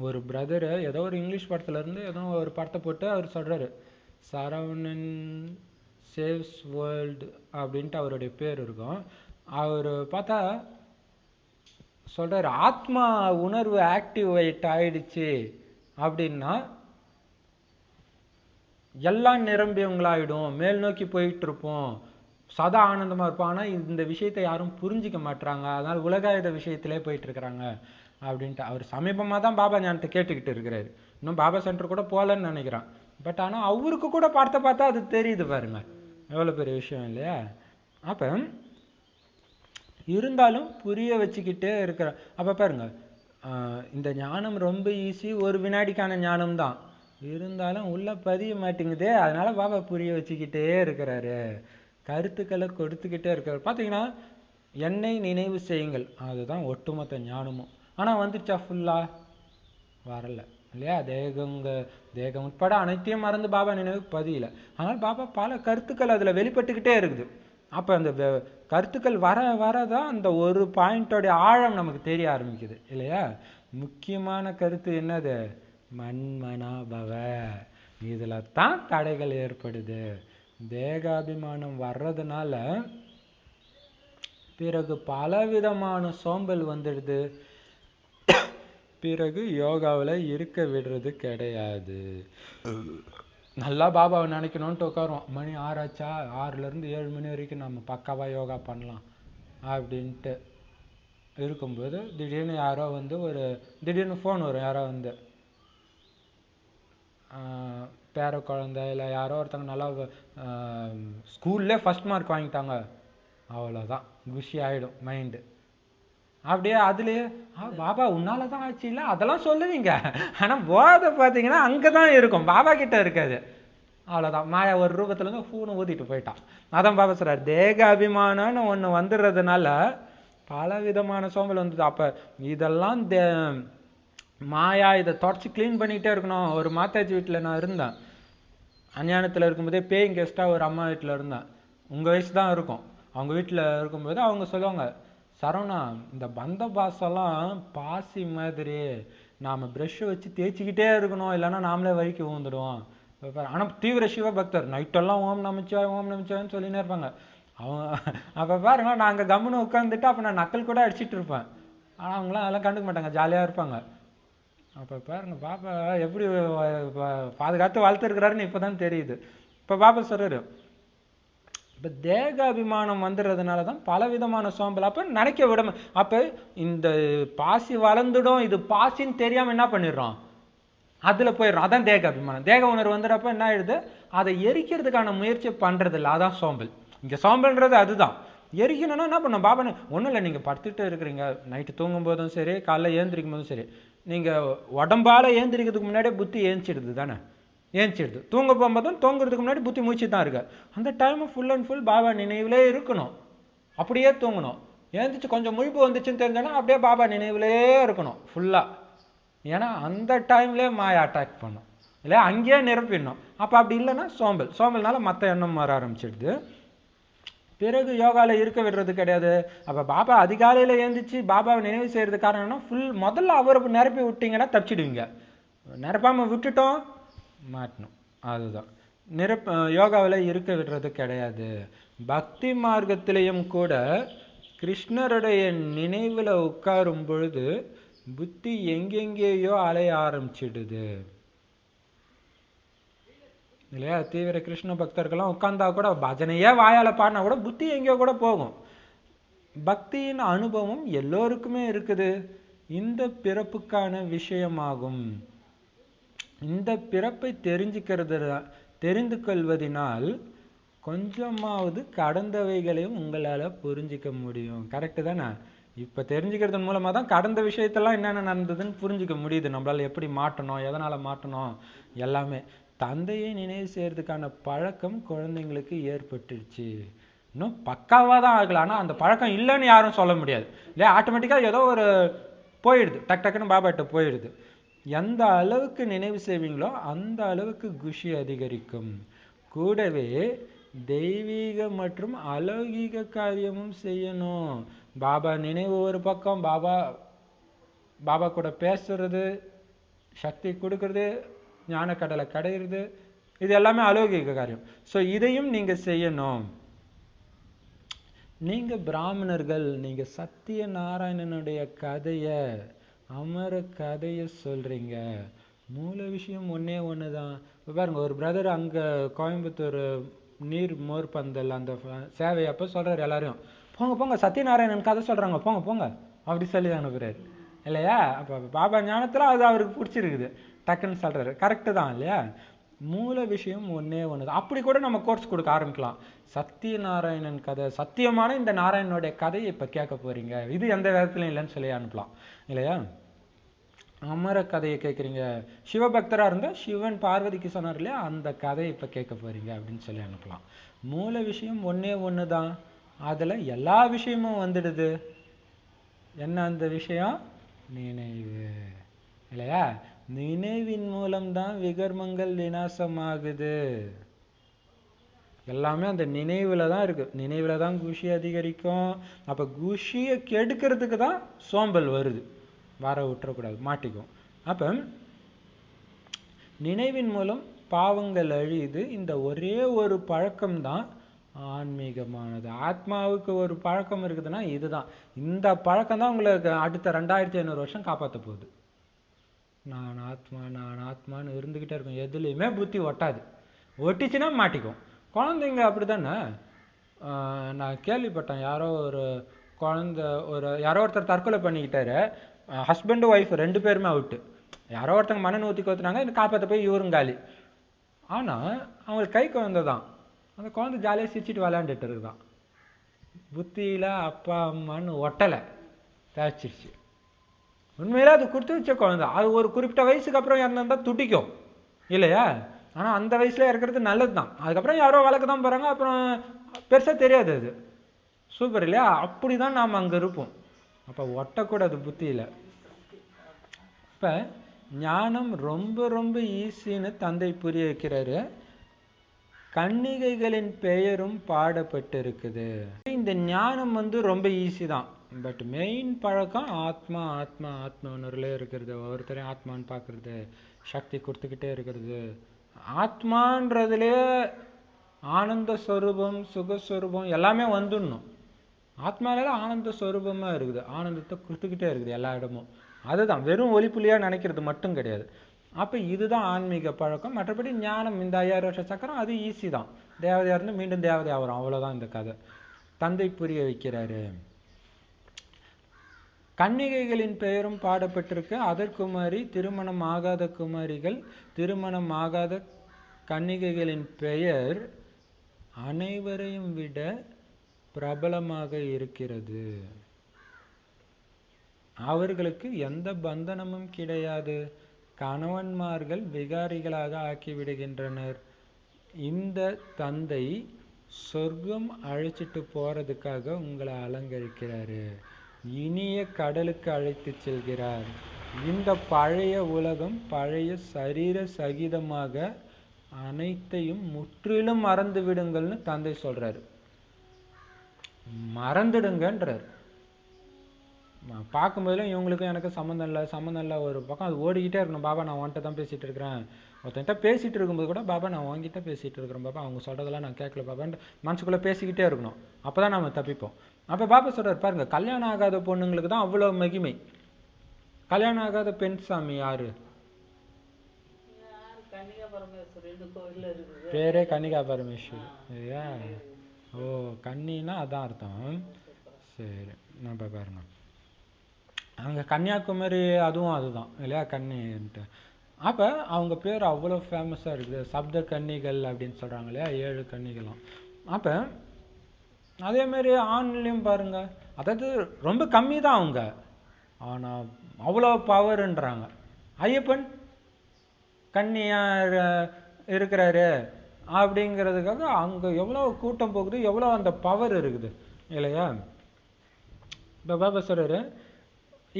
ஒரு பிரதர் ஏதோ ஒரு இங்கிலீஷ் படத்துல இருந்து ஏதோ ஒரு படத்தை போட்டு அவர் சொல்றாரு, சரவணன் சேவ்ஸ் வேர்ல்டு அப்படின்ட்டு அவருடைய பேர் இருக்கும். அவர் பார்த்தா சொல்றாரு, ஆத்மா உணர்வு ஆக்டிவேட் ஆயிடுச்சு அப்படின்னா எல்லாம் நிரம்பியவங்களாயிடும், மேல் நோக்கி போயிட்டு இருப்போம், சதா ஆனந்தமா இருப்போம். ஆனா இந்த விஷயத்தை யாரும் புரிஞ்சிக்க மாட்டாங்க, அதனால உலகாயுத விஷயத்திலே போயிட்டு இருக்கிறாங்க அப்படின்ட்டு. அவர் சமீபமா தான் பாபா ஞானத்தை கேட்டுக்கிட்டு இருக்கிறாரு. இன்னும் பாபா சென்டர் கூட போகலன்னு நினைக்கிறேன். பட் ஆனா அவருக்கு கூட படத்தை பார்த்தா அது தெரியுது பாருங்க, எவ்வளவு பெரிய விஷயம் இல்லையா? அப்ப இருந்தாலும் புரிய வச்சுக்கிட்டே இருக்கிற. அப்ப பாருங்க, இந்த ஞானம் ரொம்ப ஈஸி, ஒரு வினாடிக்கான ஞானம் தான். இருந்தாலும் உள்ள பதிய மாட்டேங்குதே, அதனால பாபா புரிய வச்சுக்கிட்டே இருக்கிறாரு, கருத்துக்களை கொடுத்துக்கிட்டே இருக்கிறாரு. பார்த்தீங்கன்னா என்னை நினைவு செய்யுங்கள், அதுதான் ஒட்டுமொத்த ஞானமும். ஆனா வந்துச்சா? ஃபுல்லா வரல இல்லையா? தேகம் உட்பட அனைத்தையும் மறந்து பாபா நினைவுக்கு பதியல. ஆனால் பாபா பல கருத்துக்கள் அதுல வெளிப்பட்டுக்கிட்டே இருக்குது. அப்ப அந்த கருத்துக்கள் வர வரதான் அந்த ஒரு பாயிண்டோட ஆழம் நமக்கு தெரிய ஆரம்பிக்குது இல்லையா? முக்கியமான கருத்து என்னது? மன்மனாபவ. இதுல தான் தடைகள் ஏற்படுது. தேகாபிமானம் வர்றதுனால பிறகு பலவிதமான சோம்பல் வந்துடுது. பிறகு யோகாவில் இருக்க விடுறது கிடையாது. நல்லா பாபாவை நினைக்கணும்ட்டு உட்காருவோம், மணி 6 ஆச்சா, 6லேருந்து 7 மணி வரைக்கும் நம்ம பக்காவா யோகா பண்ணலாம் அப்படின்ட்டு இருக்கும்போது திடீர்னு யாரோ வந்து திடீர்னு ஃபோன் வரும், யாரோ வந்து பேர குழந்தை இல்லை யாரோ ஒருத்தவங்க நல்லா ஸ்கூல்லே ஃபர்ஸ்ட் மார்க் வாங்கிட்டாங்க, அவ்வளோதான் குஷி ஆகிடும் மைண்டு. அப்படியே அதுலேயே பாபா உன்னாலதான் ஆச்சு இல்லை அதெல்லாம் சொல்லுவீங்க. ஆனால் போதை பார்த்தீங்கன்னா அங்கே தான் இருக்கும், பாபா கிட்ட இருக்காது. அவ்வளோதான், மாயா ஒரு ரூபத்துல இருந்து ஃபூனை ஊதிட்டு போயிட்டான். அதான் பாபா சொல்றாரு, தேக அபிமானம்னு ஒன்று வந்துடுறதுனால பல விதமான சோம்பல் வந்தது. அப்போ இதெல்லாம் மாயா இதை தொடச்சி கிளீன் பண்ணிக்கிட்டே இருக்கணும். ஒரு மாதாஜி வீட்டில் நான் இருந்தேன், அஞ்ஞானத்தில் இருக்கும்போதே பேயிங் கெஸ்ட்டாக ஒரு அம்மா வீட்டில் இருந்தேன். உங்கள் வயசு தான் இருக்கும். அவங்க வீட்டில் இருக்கும்போது அவங்க சொல்லுவாங்க, சரவணா இந்த பந்த பாசெல்லாம் பாசி மாதிரி நாம் ப்ரெஷ்ஷை வச்சு தேய்ச்சிக்கிட்டே இருக்கணும், இல்லைன்னா நாமளே வலிக்கு ஊந்துடுவோம். ஆனால் தீவிர சிவ பக்தர், நைட்டெல்லாம் ஓம் நமச்சிவாயன்னு சொல்லினே இருப்பாங்க. அவங்க அப்போ பாருங்க, நான் அங்கே கம்முன்னு உட்காந்துட்டு அப்போ நான் நக்கல் கூட அடிச்சிட்டு இருப்பேன். ஆனால் அவங்களாம் அதெல்லாம் கண்டுக்க மாட்டாங்க, ஜாலியாக இருப்பாங்க. அப்போ பாருங்க பாபா எப்படி பாதுகாத்து வளர்த்துருக்கிறாருன்னு இப்போ தான் தெரியுது. இப்போ பாபா சொல்றாரு, இப்போ தேக அபிமானம் வந்துடுறதுனால தான் பலவிதமான சோம்பல். அப்போ நினைக்க விட, அப்போ இந்த பாசி வளர்ந்துடும், இது பாசின்னு தெரியாமல் என்ன பண்ணிடுறோம், அதில் போயிடுறோம். அதான் தேக அபிமானம். தேக உணர்வு வந்துடுறப்ப என்ன ஆயிடுது, அதை எரிக்கிறதுக்கான முயற்சி பண்ணுறது இல்லை, அதான் சோம்பல். இங்கே சோம்பல்ன்றது அதுதான். எரிக்கணும்னா என்ன பண்ணணும், பாபா ஒன்றும் இல்லை, நீங்கள் படுத்துட்டு இருக்கிறீங்க, நைட்டு தூங்கும் போதும் சரி காலைல ஏந்திரிக்கும் போதும் சரி, நீங்கள் உடம்பால் ஏந்திரிக்கிறதுக்கு முன்னாடியே புத்தி ஏஞ்சிடுது தானே, ஏஞ்சிடுது. தூங்க போகும்போதும் தூங்குறதுக்கு முன்னாடி புத்தி மூச்சு தான் இருக்கு. அந்த time full and full Baba நினைவிலே இருக்கணும், அப்படியே தூங்கணும். ஏந்திரிச்சு கொஞ்சம் முழிப்பு வந்துச்சுன்னு தெரிஞ்சோன்னா அப்படியே பாபா நினைவிலே இருக்கணும் ஃபுல்லாக. ஏன்னா அந்த டைம்லேயே மாயா அட்டாக் பண்ணும் இல்லையா, அங்கேயே நிரப்பிடணும். அப்போ அப்படி இல்லைன்னா சோம்பல்னால மற்ற எண்ணம் வர ஆரம்பிச்சிடுது. பிறகு யோகாவில் இருக்க விடுறது கிடையாது. அப்போ பாபா அதிகாலையில் எழுந்திரிச்சு பாபாவை நினைவு செய்யறது காரணம்னா முதல்ல அவரை நிரப்பி விட்டீங்கன்னா தப்பிச்சிடுவீங்க. நிரப்பாமல் விட்டுட்டோம் மாட்டணும், அதுதான். யோகாவில் இருக்க விடுறது கிடையாது. பக்தி மார்க்கத்திலையும் கூட கிருஷ்ணருடைய நினைவில் உட்காரும் பொழுது புத்தி எங்கெங்கேயோ அலைய ஆரம்பிச்சிடுது இல்லையா? தீவிர கிருஷ்ண பக்தர்கள்லாம் உட்கார்ந்தா கூட பஜனையே வாயால பாடினா கூட புத்தி எங்கேயோ கூட போகும். பக்தியின் அனுபவம் எல்லோருக்குமே இருக்குது. இந்த பிறப்புக்கான விஷயமாகும். இந்த பிறப்பை தெரிந்து கொள்வதனால் கொஞ்சமாவது கடந்தவைகளையும் உங்களால புரிஞ்சிக்க முடியும். கரெக்டு தானே? இப்ப தெரிஞ்சுக்கிறதன் மூலமா தான் கடந்த விஷயத்தெல்லாம் என்னென்ன நடந்ததுன்னு புரிஞ்சிக்க முடியுது. நம்மளால எப்படி மாட்டணும், எதனால மாட்டணும், எல்லாமே. தந்தையை நினைவு செய்யறதுக்கான பழக்கம் குழந்தைங்களுக்கு ஏற்பட்டுருச்சு. இன்னும் பக்காவா தான் ஆகல, ஆனா அந்த பழக்கம் இல்லைன்னு யாரும் சொல்ல முடியாது இல்லையா? ஆட்டோமேட்டிக்கா ஏதோ ஒரு போயிடுது, டக்குன்னு பாபாட்ட போயிடுது. எந்த அளவுக்கு நினைவு செய்வீங்களோ அந்த அளவுக்கு குஷி அதிகரிக்கும். கூடவே தெய்வீக மற்றும் அலௌகீக காரியமும் செய்யணும். பாபா நினைவு ஒரு பக்கம், பாபா கூட பேசுறது, சக்தி கொடுக்கறது, ஞான கடலை கடையிறது, இது எல்லாமே அலௌகீக காரியம். ஸோ இதையும் நீங்க செய்யணும். நீங்க பிராமணர்கள், நீங்க சத்திய நாராயணனுடைய கதைய, அமர கதைய சொல்றீங்க. மூல விஷயம் ஒன்னே ஒண்ணுதான். பாருங்க, ஒரு பிரதர் அங்க கோயம்புத்தூர் நீர் மோர் பந்தல் அந்த சேவை அப்ப சொல்றாரு எல்லாரையும், போங்க போங்க சத்யநாராயணன் கதை சொல்றாங்க, போங்க போங்க அப்படி சொல்லி அனுப்புறாரு இல்லையா? அப்ப பாபா ஞானத்துல அது அவருக்கு பிடிச்சிருக்குது, டக்குன்னு சொல்றாரு. கரெக்டு தான் இல்லையா? மூல விஷயம் ஒன்னே ஒண்ணுதான். அப்படி கூட நம்ம கோர்ஸ் கொடுக்க ஆரம்பிக்கலாம். சத்யநாராயணன் கதை, சத்தியமான இந்த நாராயணனுடைய கதையை இப்ப கேட்க போறீங்க, இது எந்த விதத்துலயும் இல்லைன்னு சொல்லி அனுப்பலாம் இல்லையா? அமர கதையை கேட்குறீங்க, சிவபக்தரா இருந்தா சிவன் பார்வதிக்கு சொன்னார் இல்லையா, அந்த கதையை இப்ப கேட்க போறீங்க அப்படின்னு சொல்லி அனுப்பலாம். மூல விஷயம் ஒன்னே ஒண்ணுதான், அதுல எல்லா விஷயமும் வந்துடுது. என்ன அந்த விஷயம்? நினைவு இல்லையா? நினைவின் மூலம்தான் விகர்மங்கள் விநாசமாகுது. எல்லாமே அந்த நினைவுல தான் இருக்கு. நினைவுல தான் குஷி அதிகரிக்கும். அப்ப குஷியை கெடுக்கிறதுக்கு தான் சோம்பல் வருது, வர விட்டுறக்கூடாது, மாட்டிக்கும். அப்ப நினைவின் மூலம் பாவங்கள் அழியுது. இந்த ஒரே ஒரு பழக்கம் தான் ஆன்மீகமானது. ஆத்மாவுக்கு ஒரு பழக்கம் இருக்குதுன்னா இதுதான். இந்த பழக்கம் தான் உங்களுக்கு அடுத்த 2500 வருஷம் காப்பாற்ற போகுது. நான் ஆத்மா நான் ஆத்மான்னு இருந்துகிட்டே இருக்கும். எதுலையுமே புத்தி ஒட்டாது. ஒட்டிச்சுன்னா மாட்டிக்கும். குழந்தைங்க அப்படித்தானே? நான் கேள்விப்பட்டேன், யாரோ ஒரு குழந்தை, யாரோ ஒருத்தர் தற்கொலை பண்ணிக்கிட்டாரு. ஹஸ்பண்ட் ஒய்ஃப் 2 பேருமே அவுட்டு. யாரோ ஒருத்தங்க மண்ணெண்ணெய் ஊற்றி கோத்துனாங்க, இந்த காப்பாற்ற போய் இவரும் காலி. ஆனா அவங்களுக்கு கை குழந்தை தான். அந்த குழந்தை ஜாலியாக சிரிச்சிட்டு விளையாண்டுட்டு இருக்குதான். புத்தியில அப்பா அம்மான்னு ஒட்டலை, தேய்ச்சிருச்சு. உண்மையில அது கொடுத்து வச்ச குழந்தை. அது ஒரு குறிப்பிட்ட வயசுக்கு அப்புறம் இறந்துருந்தா துடிக்கும் இல்லையா? ஆனா அந்த வயசுல இருக்கிறது நல்லதுதான். அதுக்கப்புறம் யாரோ வளர்க்க தான் போறாங்க, அப்புறம் பெருசா தெரியாது. அது சூப்பர் இல்லையா? அப்படிதான் நாம் அங்க இருப்போம். அப்ப ஒட்டக்கூடாது புத்தியில. இப்ப ஞானம் ரொம்ப ரொம்ப ஈஸின்னு தந்தை புரிய வைக்கிறாரு. கன்னிகைகளின் பெயரும் பாடப்பட்டு இருக்குது. இந்த ஞானம் ரொம்ப ஈஸி தான். பட் மெயின் பழக்கம் ஆத்மா ஆத்மா ஆத்மா உணர்வுல இருக்கிறது, ஒவ்வொருத்தரையும் ஆத்மான்னு பார்க்கறது, சக்தி கொடுத்துக்கிட்டே இருக்கிறது. ஆத்மான்றதுலேயே ஆனந்த ஸ்வரூபம், சுகஸ்வரூபம் எல்லாமே வந்துடணும். ஆத்மாவில ஆனந்த ஸ்வரூபமா இருக்குது, ஆனந்தத்தை கொடுத்துக்கிட்டே இருக்குது எல்லா இடமும். அதுதான், வெறும் ஒளிப்புலியா நினைக்கிறது மட்டும் கிடையாது. அப்ப இதுதான் ஆன்மீக பழக்கம். மற்றபடி ஞானம், இந்த 5000 வருஷ சக்கரம் அது ஈஸி தான். தேவதையா இருந்து மீண்டும் தேவதையா வரும், அவ்வளவுதான் இந்த கதை. தந்தை புரிய வைக்கிறாரு. கன்னிகைகளின் பெயரும் பாடப்பட்டிருக்கு. அதற்குமாரி திருமணம் ஆகாத குமாரிகள், திருமணம் ஆகாத கன்னிகைகளின் பெயர் அனைவரையும் விட பிரபலமாக இருக்கிறது. அவர்களுக்கு எந்த பந்தனமும் கிடையாது. கணவன்மார்கள் விகாரிகளாக ஆக்கிவிடுகின்றனர். இந்த தந்தை சொர்க்கம் அழைச்சிட்டு போறதுக்காக உங்களை அலங்கரிக்கிறாரு. இனிய கடலுக்கு அழைத்து செல்கிறார். இந்த பழைய உலகம், பழைய சரீர சகிதமாக அனைத்தையும் முற்றிலும் மறந்து விடுங்கள்னு தந்தை சொல்றாரு. மறந்துடுங்கன்றார். பார்க்கும்போதுலாம் இவங்களுக்கும் எனக்கு சம்மந்தம் இல்லை ஒரு பக்கம் அது ஓடிக்கிட்டே இருக்கணும். பாபா நான் உன்கிட்ட தான் பேசிட்டு இருக்கிறேன். ஒருத்தன்கிட்ட பேசிட்டு இருக்கும்போது கூட பாபா நான் உன்கிட்ட பேசிட்டு இருக்கிறேன் பாபா, அவங்க சொல்றதெல்லாம் நான் கேட்கல பாபான்னு மனசுக்குள்ள பேசிக்கிட்டே இருக்கணும். அப்பதான் நம்ம தப்பிப்போம். அப்ப பாபா சொல்றாரு பாருங்க, கல்யாணம் ஆகாத பொண்ணுங்களுக்கு தான் அவ்வளவு மகிமை. கல்யாணம் ஆகாத பெண் சாமி யாரு? பேரே கன்னிகா பரமேஸ்வரி. ஓ, கன்னின்னா அதான் அர்த்தம். சரி, நம்ம பாருங்க, அங்கே கன்னியாகுமரி அதுவும் அதுதான் இல்லையா, கன்னின்ட்டு. அப்போ அவங்க பேர் அவ்வளோ ஃபேமஸாக இருக்குது, சப்த கன்னிகள் அப்படின்னு சொல்கிறாங்க இல்லையா, 7 கன்னிகளும். அப்போ அதேமாரி ஆண்லையும் பாருங்க, அதாவது ரொம்ப கம்மி தான் அவங்க, ஆனால் அவ்வளோ பவர்ன்றாங்க. ஐயப்பன் கன்னியா இருக்கிறாரு அப்படிங்கிறதுக்காக அங்கே எவ்வளோ கூட்டம் போகுது, எவ்வளோ அந்த பவர் இருக்குது இல்லையா. இப்போ பாபா சொல்கிறாரு,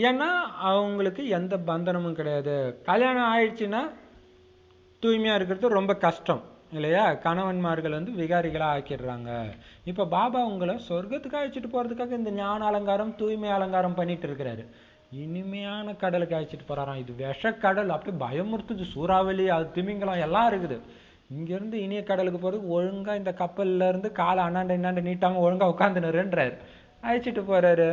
ஏன்னா அவங்களுக்கு எந்த பந்தனமும் கிடையாது. கல்யாணம் ஆயிடுச்சுன்னா தூய்மையாக இருக்கிறது ரொம்ப கஷ்டம் இல்லையா, கணவன்மார்கள் வந்து விகாரிகளாக ஆக்கிடுறாங்க. இப்போ பாபா உங்களை சொர்க்கத்துக்கு அழைச்சிட்டு போகிறதுக்காக இந்த ஞான அலங்காரம் தூய்மை அலங்காரம் பண்ணிட்டு இருக்கிறாரு. இனிமையான கடலுக்கு அழைச்சிட்டு போகிறாராம். இது விஷக்கடல், அப்படியே பயமுறுத்துது, சூறாவளி, அது திமிங்கலம் எல்லாம் இருக்குது. இங்கேருந்து இனிய கடலுக்கு போகிறதுக்கு ஒழுங்காக இந்த கப்பல்ல இருந்து காலை அண்ணாண்ட இன்னாண்ட நீட்டாமல் ஒழுங்காக உட்காந்துனுருன்றாரு, அழைச்சிட்டு போகிறாரு.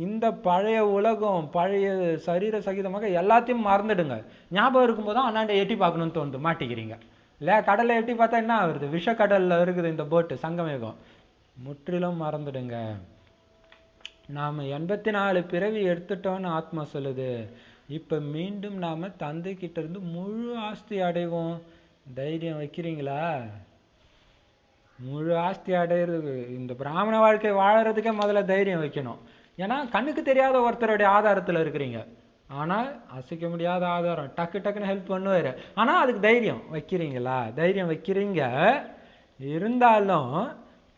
இந்த பழைய உலகம் பழைய சரீர சகிதமாக எல்லாத்தையும் மறந்துடுங்க. ஞாபகம் இருக்கும்போது தான் அண்ணாண்ட எட்டி பார்க்கணும்னு தோணுது, மாட்டிக்கிறீங்க இல்லையா. கடலை எட்டி பார்த்தா என்ன ஆகுது, விஷக்கடலில் இருக்குது இந்த போட்டு சங்கமேகம். முற்றிலும் மறந்துடுங்க. நாம் 84 பிறவி எடுத்துட்டோன்னு ஆத்மா சொல்லுது. இப்போ மீண்டும் நாம் தந்தை கிட்ட இருந்து முழு ஆஸ்தி அடைவோம். தைரியம் வைக்கிறீங்களா? முழு ஆஸ்தி அடையிறது, இந்த பிராமண வாழ்க்கை வாழறதுக்கே முதல்ல தைரியம் வைக்கணும். ஏன்னா கண்ணுக்கு தெரியாத ஒருத்தருடைய ஆதாரத்தில் இருக்கிறீங்க, ஆனால் அசைக்க முடியாத ஆதாரம், டக்கு டக்குன்னு ஹெல்ப் பண்ணுவார். ஆனால் அதுக்கு தைரியம் வைக்கிறீங்களா? தைரியம் வைக்கிறீங்க. இருந்தாலும்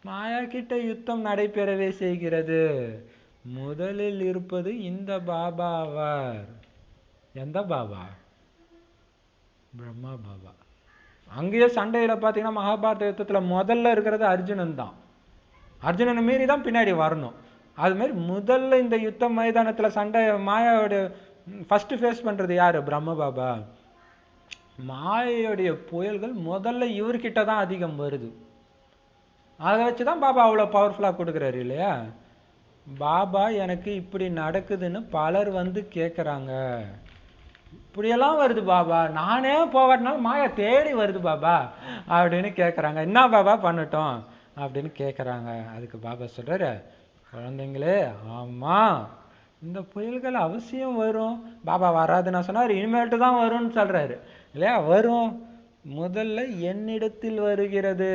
மாயா கிட்ட யுத்தம் நடைபெறவே செய்கிறது. முதலில் இருப்பது இந்த பாபாவார். எந்த பாபா? பிரம்மா பாபா. அங்கேயே சண்டையில பார்த்தீங்கன்னா மகாபாரத யுத்தத்தில் முதல்ல இருக்கிறது அர்ஜுனன் தான். அர்ஜுனனை மீறி தான் பின்னாடி வரணும். அது மாதிரி முதல்ல இந்த யுத்த மைதானத்தில் சண்டை மாயாவோட ஃபர்ஸ்ட் ஃபேஸ் பண்றது யாரு? பிரம்ம பாபா. மாயையுடைய புயல்கள் முதல்ல இவர்கிட்ட தான் அதிகம் வருது. அதை வச்சுதான் பாபா அவ்வளோ பவர்ஃபுல்லாக கொடுக்குறாரு இல்லையா. பாபா எனக்கு இப்படி நடக்குதுன்னு பலர் வந்து கேட்குறாங்க. இப்படியெல்லாம் வருது பாபா, நானே போகாட்டினாலும் மாயா தேடி வருது பாபா அப்படின்னு கேட்குறாங்க. என்ன பாபா பண்ணட்டும் அப்படின்னு கேட்குறாங்க. அதுக்கு பாபா சொல்கிறாரு, குழந்தைங்களே, ஆமாம் இந்த புயல்கள் அவசியம் வரும். பாபா வராதுன்னு சொன்னார், இனிமேல்ட்டு தான் வரும்னு சொல்கிறாரு இல்லையா. வரும், முதல்ல என்னிடத்தில் வருகிறது.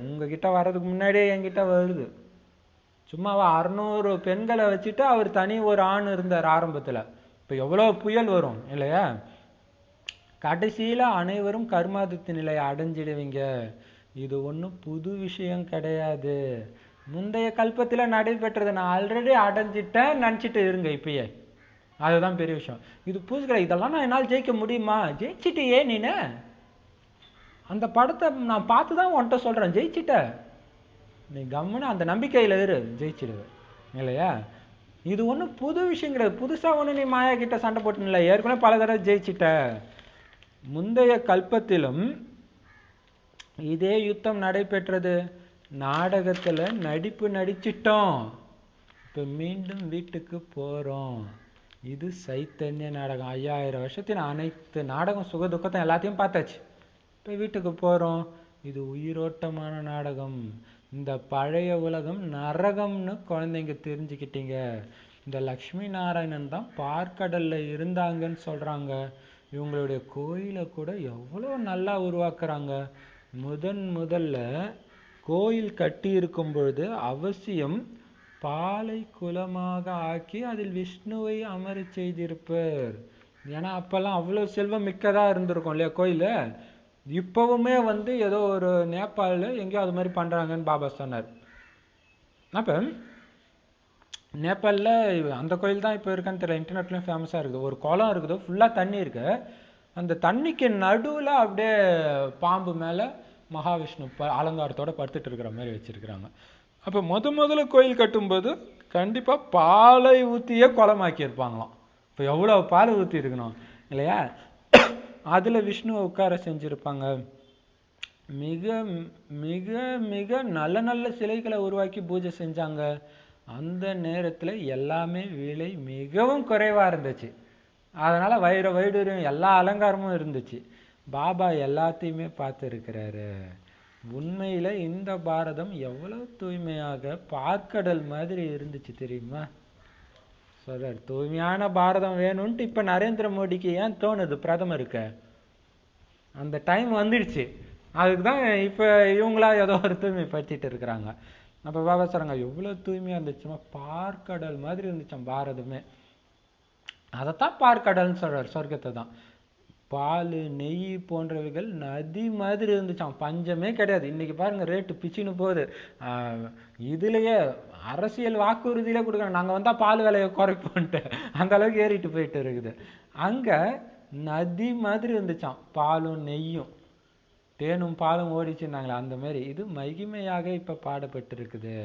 உங்ககிட்ட வர்றதுக்கு முன்னாடியே என்கிட்ட வருது. சும்மாவா 600 பெண்களை வச்சுட்டு அவர் தனி ஒரு ஆண் இருந்தார் ஆரம்பத்தில். இப்போ எவ்வளோ புயல் வரும் இல்லையா. கடைசியில் அனைவரும் கர்மாதித்த நிலையை அடைஞ்சிடுவீங்க. இது ஒன்றும் புது விஷயம் கிடையாது. முந்தைய கல்பத்தில் நடைபெற்றது நான் ஆல்ரெடி அடைஞ்சிட்டேன் நினச்சிட்டு இருங்க இப்பயே. அதுதான் பெரிய விஷயம். இது புதுசு கிடையாது. இதெல்லாம் நான் என்னால் ஜெயிக்க முடியுமா? ஜெயிச்சிட்டியே நீனு. அந்த படத்தை நான் பார்த்து தான் உன்கிட்ட சொல்கிறேன், ஜெயிச்சிட்ட நீ. கம்முன்னு அந்த நம்பிக்கையில் இரு, ஜெயிச்சிடுவேன் இல்லையா. இது ஒன்றும் புது விஷயம் கிடையாது. புதுசாக ஒன்று நீ மாயா கிட்ட சண்டை போட்டுனில்ல, ஏற்கனவே பல தடவை ஜெயிச்சிட்ட. முந்தைய கல்பத்திலும் இதே யுத்தம் நடைபெற்றது. நாடகத்தில் நடிப்பு நடிச்சிட்டோம். இப்போ மீண்டும் வீட்டுக்கு போகிறோம். இது சைத்தன்ய நாடகம். 5000 வருஷத்தின் அனைத்து நாடகம், சுக துக்கத்தை எல்லாத்தையும் பார்த்தாச்சு. இப்போ வீட்டுக்கு போகிறோம். இது உயிரோட்டமான நாடகம். இந்த பழைய உலகம் நரகம்னு குழந்தைங்க தெரிஞ்சுக்கிட்டீங்க. இந்த லக்ஷ்மி நாராயணன் தான் பார்க்கடலில் இருந்தாங்கன்னு சொல்கிறாங்க. இவங்களுடைய கோயிலை கூட எவ்வளோ நல்லா உருவாக்குறாங்க. முதல்ல கோயில் கட்டி இருக்கும் பொழுது அவசியம் பாலை குலமாக ஆக்கி அதில் விஷ்ணுவை அமர செய்திருப்பார். ஏன்னா அப்போல்லாம் அவ்வளோ செல்வம் மிக்கதாக இருந்திருக்கும் இல்லையா கோயில். இப்போவுமே வந்து ஏதோ ஒரு நேபாளில் எங்கேயோ அது மாதிரி பண்ணுறாங்கன்னு பாபா சொன்னார். அப்போ நேபாளில் அந்த கோயில் தான் இப்போ இருக்கான்னு தெரியல, இன்டர்நெட்லையும் ஃபேமஸாக இருக்குது. ஒரு குளம் இருக்குது, ஃபுல்லாக தண்ணி இருக்குது. அந்த தண்ணிக்கு நடுவில் அப்படியே பாம்பு மேலே மகாவிஷ்ணு அலங்காரத்தோடு படுத்துட்டு இருக்கிற மாதிரி வச்சுருக்கிறாங்க. அப்போ முதல்ல கோயில் கட்டும்போது கண்டிப்பாக பாலை ஊற்றியே குளமாக்கியிருப்பாங்களாம். இப்போ எவ்வளோ பால் ஊற்றி இருக்கணும் இல்லையா. அதில் விஷ்ணுவை உட்கார செஞ்சுருப்பாங்க. மிக மிக மிக நல்ல நல்ல சிலைகளை உருவாக்கி பூஜை செஞ்சாங்க. அந்த நேரத்தில் எல்லாமே விலை மிகவும் குறைவாக இருந்துச்சு. அதனால் வைடூரியம் எல்லா அலங்காரமும் இருந்துச்சு. பாபா எல்லாத்தையுமே பார்த்துருக்கிறாரு. உண்மையில இந்த பாரதம் எவ்வளவு தூய்மையாக பார்க்கடல் மாதிரி இருந்துச்சு தெரியுமா? சொல்றாரு தூய்மையான பாரதம் வேணும்ட்டு இப்ப நரேந்திர மோடிக்கு ஏன் தோணுது பிரதமருக்கு? அந்த டைம் வந்துடுச்சு. அதுக்குதான் இப்ப இவங்களா ஏதோ ஒரு தூய்மைப்படுத்திட்டு இருக்கிறாங்க. அப்ப பாபா சொல்றாங்க எவ்வளவு தூய்மையா இருந்துச்சுமா, பார்க்கடல் மாதிரி இருந்துச்சாம் பாரதமே. அதைத்தான் பார்க்கடல்னு சொல்றாரு, சொர்க்கத்தை தான். பால் நெய் போன்றவைகள் நதி மாதிரி இருந்துச்சாம், பஞ்சமே கிடையாது. இன்னைக்கு பாருங்க ரேட்டு பிச்சுன்னு போகுது. இதுலயே அரசியல் வாக்குறுதியிலே கொடுக்குறாங்க, நாங்க வந்தா பால் விலையை குறைப்போன்ட்டு, அந்த அளவுக்கு ஏறிட்டு போயிட்டு இருக்குது. அங்க நதி மாதிரி இருந்துச்சாம் பாலும் நெய்யும், தேனும் பாலும் ஓடிச்சுன்னாங்களே அந்த மாதிரி. இது மகிமையாக இப்ப பாடப்பட்டு இருக்குது.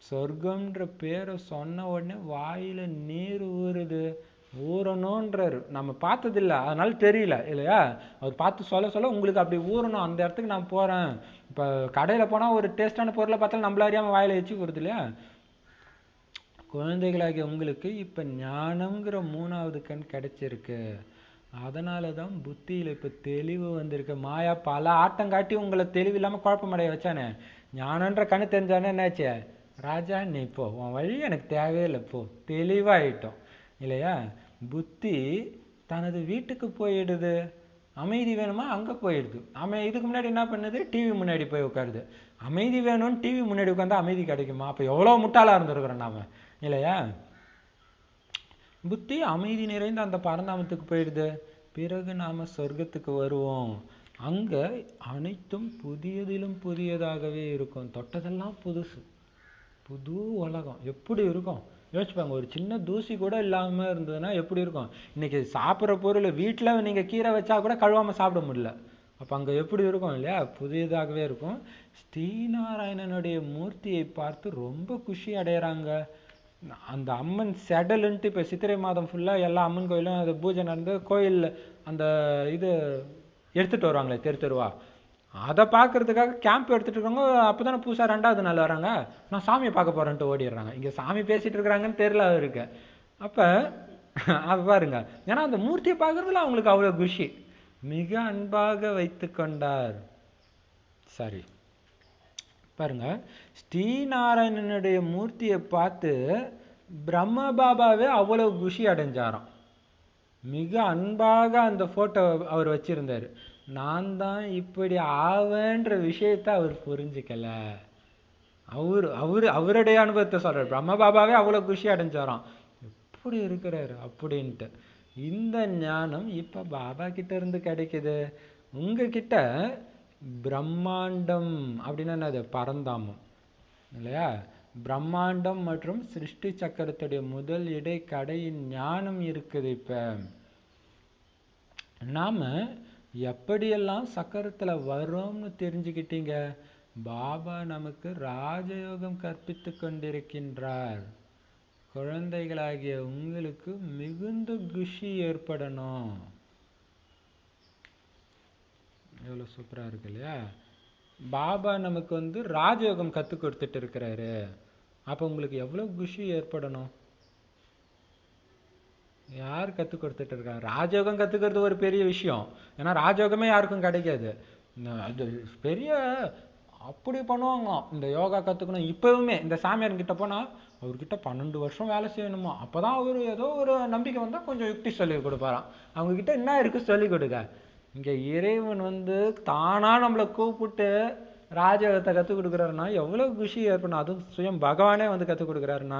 சொர்க்கம்ன்ற பேரை சொன்ன உடனே வாயில நீர் ஊறுது. ஊறணும்ன்றாரு, நம்ம பார்த்ததில்ல அதனால தெரியல இல்லையா? அவர் பார்த்து சொல்ல சொல்ல உங்களுக்கு அப்படி ஊறணும், அந்த இடத்துக்கு நான் போறேன். இப்ப கடையில போனா ஒரு டேஸ்டான பொருளை பார்த்தாலும் நம்மள அறியாம வாயில வச்சு கொடுது இல்லையா? குழந்தைகளாகிய உங்களுக்கு இப்ப ஞானம்ங்கிற 3வது கண் கிடைச்சிருக்கு. அதனாலதான் புத்தியில இப்ப தெளிவு வந்திருக்கு. மாயா பல ஆட்டம் காட்டி உங்களை தெளிவு இல்லாம குழப்பமடைய வச்சானே, ஞானன்ற கண்ணு தெரிஞ்சானே என்னாச்சு, ராஜா நீ போ, உன் வழி எனக்கு தேவையில்லை போ, தெளிவாயிட்டோம் இல்லையா? புத்தி தனது வீட்டுக்கு போயிடுது. அமைதி வேணுமா அங்க போயிடுது. இதுக்கு முன்னாடி என்ன பண்ணுது, டிவி முன்னாடி போய் உட்காருது. அமைதி வேணும்னு டிவி முன்னாடி உட்கார்ந்தா அமைதி கிடைக்குமா? அப்ப எவ்வளவு முட்டாளா இருந்திருக்கிறோம் நாம இல்லையா? புத்தி அமைதி நிறைந்த அந்த பரந்தாமத்துக்கு போயிடுது. பிறகு நாம சொர்க்கத்துக்கு வருவோம். அங்க அனைத்தும் புதியதிலும் புதியதாகவே இருக்கும். தொட்டதெல்லாம் புதுசு, புது உலகம். எப்படி இருக்கும் யோசிப்பாங்க. ஒரு சின்ன தூசி கூட இல்லாம இருந்ததுன்னா எப்படி இருக்கும்? இன்னைக்கு சாப்பிட்ற பொருள் வீட்டுல நீங்க கீரை வச்சா கூட கழுவாம சாப்பிட முடியல. அப்ப அங்க எப்படி இருக்கும் இல்லையா? புதியதாகவே இருக்கும். ஸ்ரீநாராயணனுடைய மூர்த்தியை பார்த்து ரொம்ப குஷி அடையறாங்க. அந்த அம்மன் செடலுன்ட்டு இப்ப சித்திரை மாதம் ஃபுல்லா எல்லா அம்மன் கோயிலும் அது பூஜை நடந்து கோயில் அந்த இது எடுத்துட்டு வருவாங்களே தெரு தெருவா, அதை பார்க்கறதுக்காக கேம்ப் எடுத்துட்டு இருக்காங்க. அப்பதானே பூசா 2வது நாள் வராங்க, நான் சாமியை பார்க்க போறேன்ட்டு ஓடிடுறாங்க. இங்க சாமி பேசிட்டு இருக்கிறாங்கன்னு தெரியல அவருக்கு. அப்ப அது பாருங்க, ஏன்னா அந்த மூர்த்தியை பார்க்கறதுல அவங்களுக்கு அவ்வளவு குஷி. மிக அன்பாக வைத்து கொண்டார். சரி பாருங்க, ஸ்ரீநாராயணனுடைய மூர்த்தியை பார்த்து பிரம்ம பாபாவே அவ்வளவு குஷி அடைஞ்சாராம். மிக அன்பாக அந்த போட்டோ அவர் வச்சிருந்தாரு. நான் தான் இப்படி ஆவேன்ற விஷயத்த அவர் புரிஞ்சுக்கல. அவருடைய அனுபவத்தை சொல்றாரு. பிரம்ம பாபாவே அவ்வளவு குஷி அடைஞ்சாராம், எப்படி இருக்கிறாரு அப்படின்ட்டு. இந்த ஞானம் இப்ப பாபா கிட்ட இருந்து கிடைக்குது. உங்ககிட்ட பிரம்மாண்டம் அப்படின்னா என்னது, பரந்தாமம் இல்லையா? பிரம்மாண்டம் மற்றும் சிருஷ்டி சக்கரத்துடைய முதல் இடை கடையின் ஞானம் இருக்குது. இப்ப நாம எப்படியெல்லாம் சக்கரத்துல வரோம்னு தெரிஞ்சுக்கிட்டீங்க. பாபா நமக்கு ராஜயோகம் கற்பித்து கொண்டிருக்கின்றார். குழந்தைகளாகிய உங்களுக்கு மிகுந்த குஷி ஏற்படணும். எவ்வளவு சூப்பரா இருக்கு இல்லையா? பாபா நமக்கு ராஜயோகம் கத்து கொடுத்துட்டு இருக்கிறாரு. அப்ப உங்களுக்கு எவ்வளவு குஷி ஏற்படணும். யார் கத்து கொடுத்துட்டு இருக்காங்க? ராஜயோகம் கத்துக்கிறது ஒரு பெரிய விஷயம். ஏன்னா ராஜயோகமே யாருக்கும் கிடைக்காது. அது பெரிய அப்படி பண்ணுவாங்க. இந்த யோகா கத்துக்கணும் இப்பவுமே இந்த சாமியார் கிட்ட போனா அவர்கிட்ட 12 வருஷம் வேலை செய்யணுமா, அப்பதான் அவரு ஏதோ ஒரு நம்பிக்கை வந்தா கொஞ்சம் யுக்தி சொல்லி கொடுப்பாராம். அவங்க கிட்ட என்ன இருக்கு சொல்லி கொடுக்க. இங்க இறைவன் தானா நம்மளை கூப்பிட்டு ராஜயோகத்தை கத்துக் கொடுக்குறாருன்னா எவ்வளவு குஷி ஏற்படணும். அதுவும் சுயம் பகவானே கத்துக் கொடுக்குறாருன்னா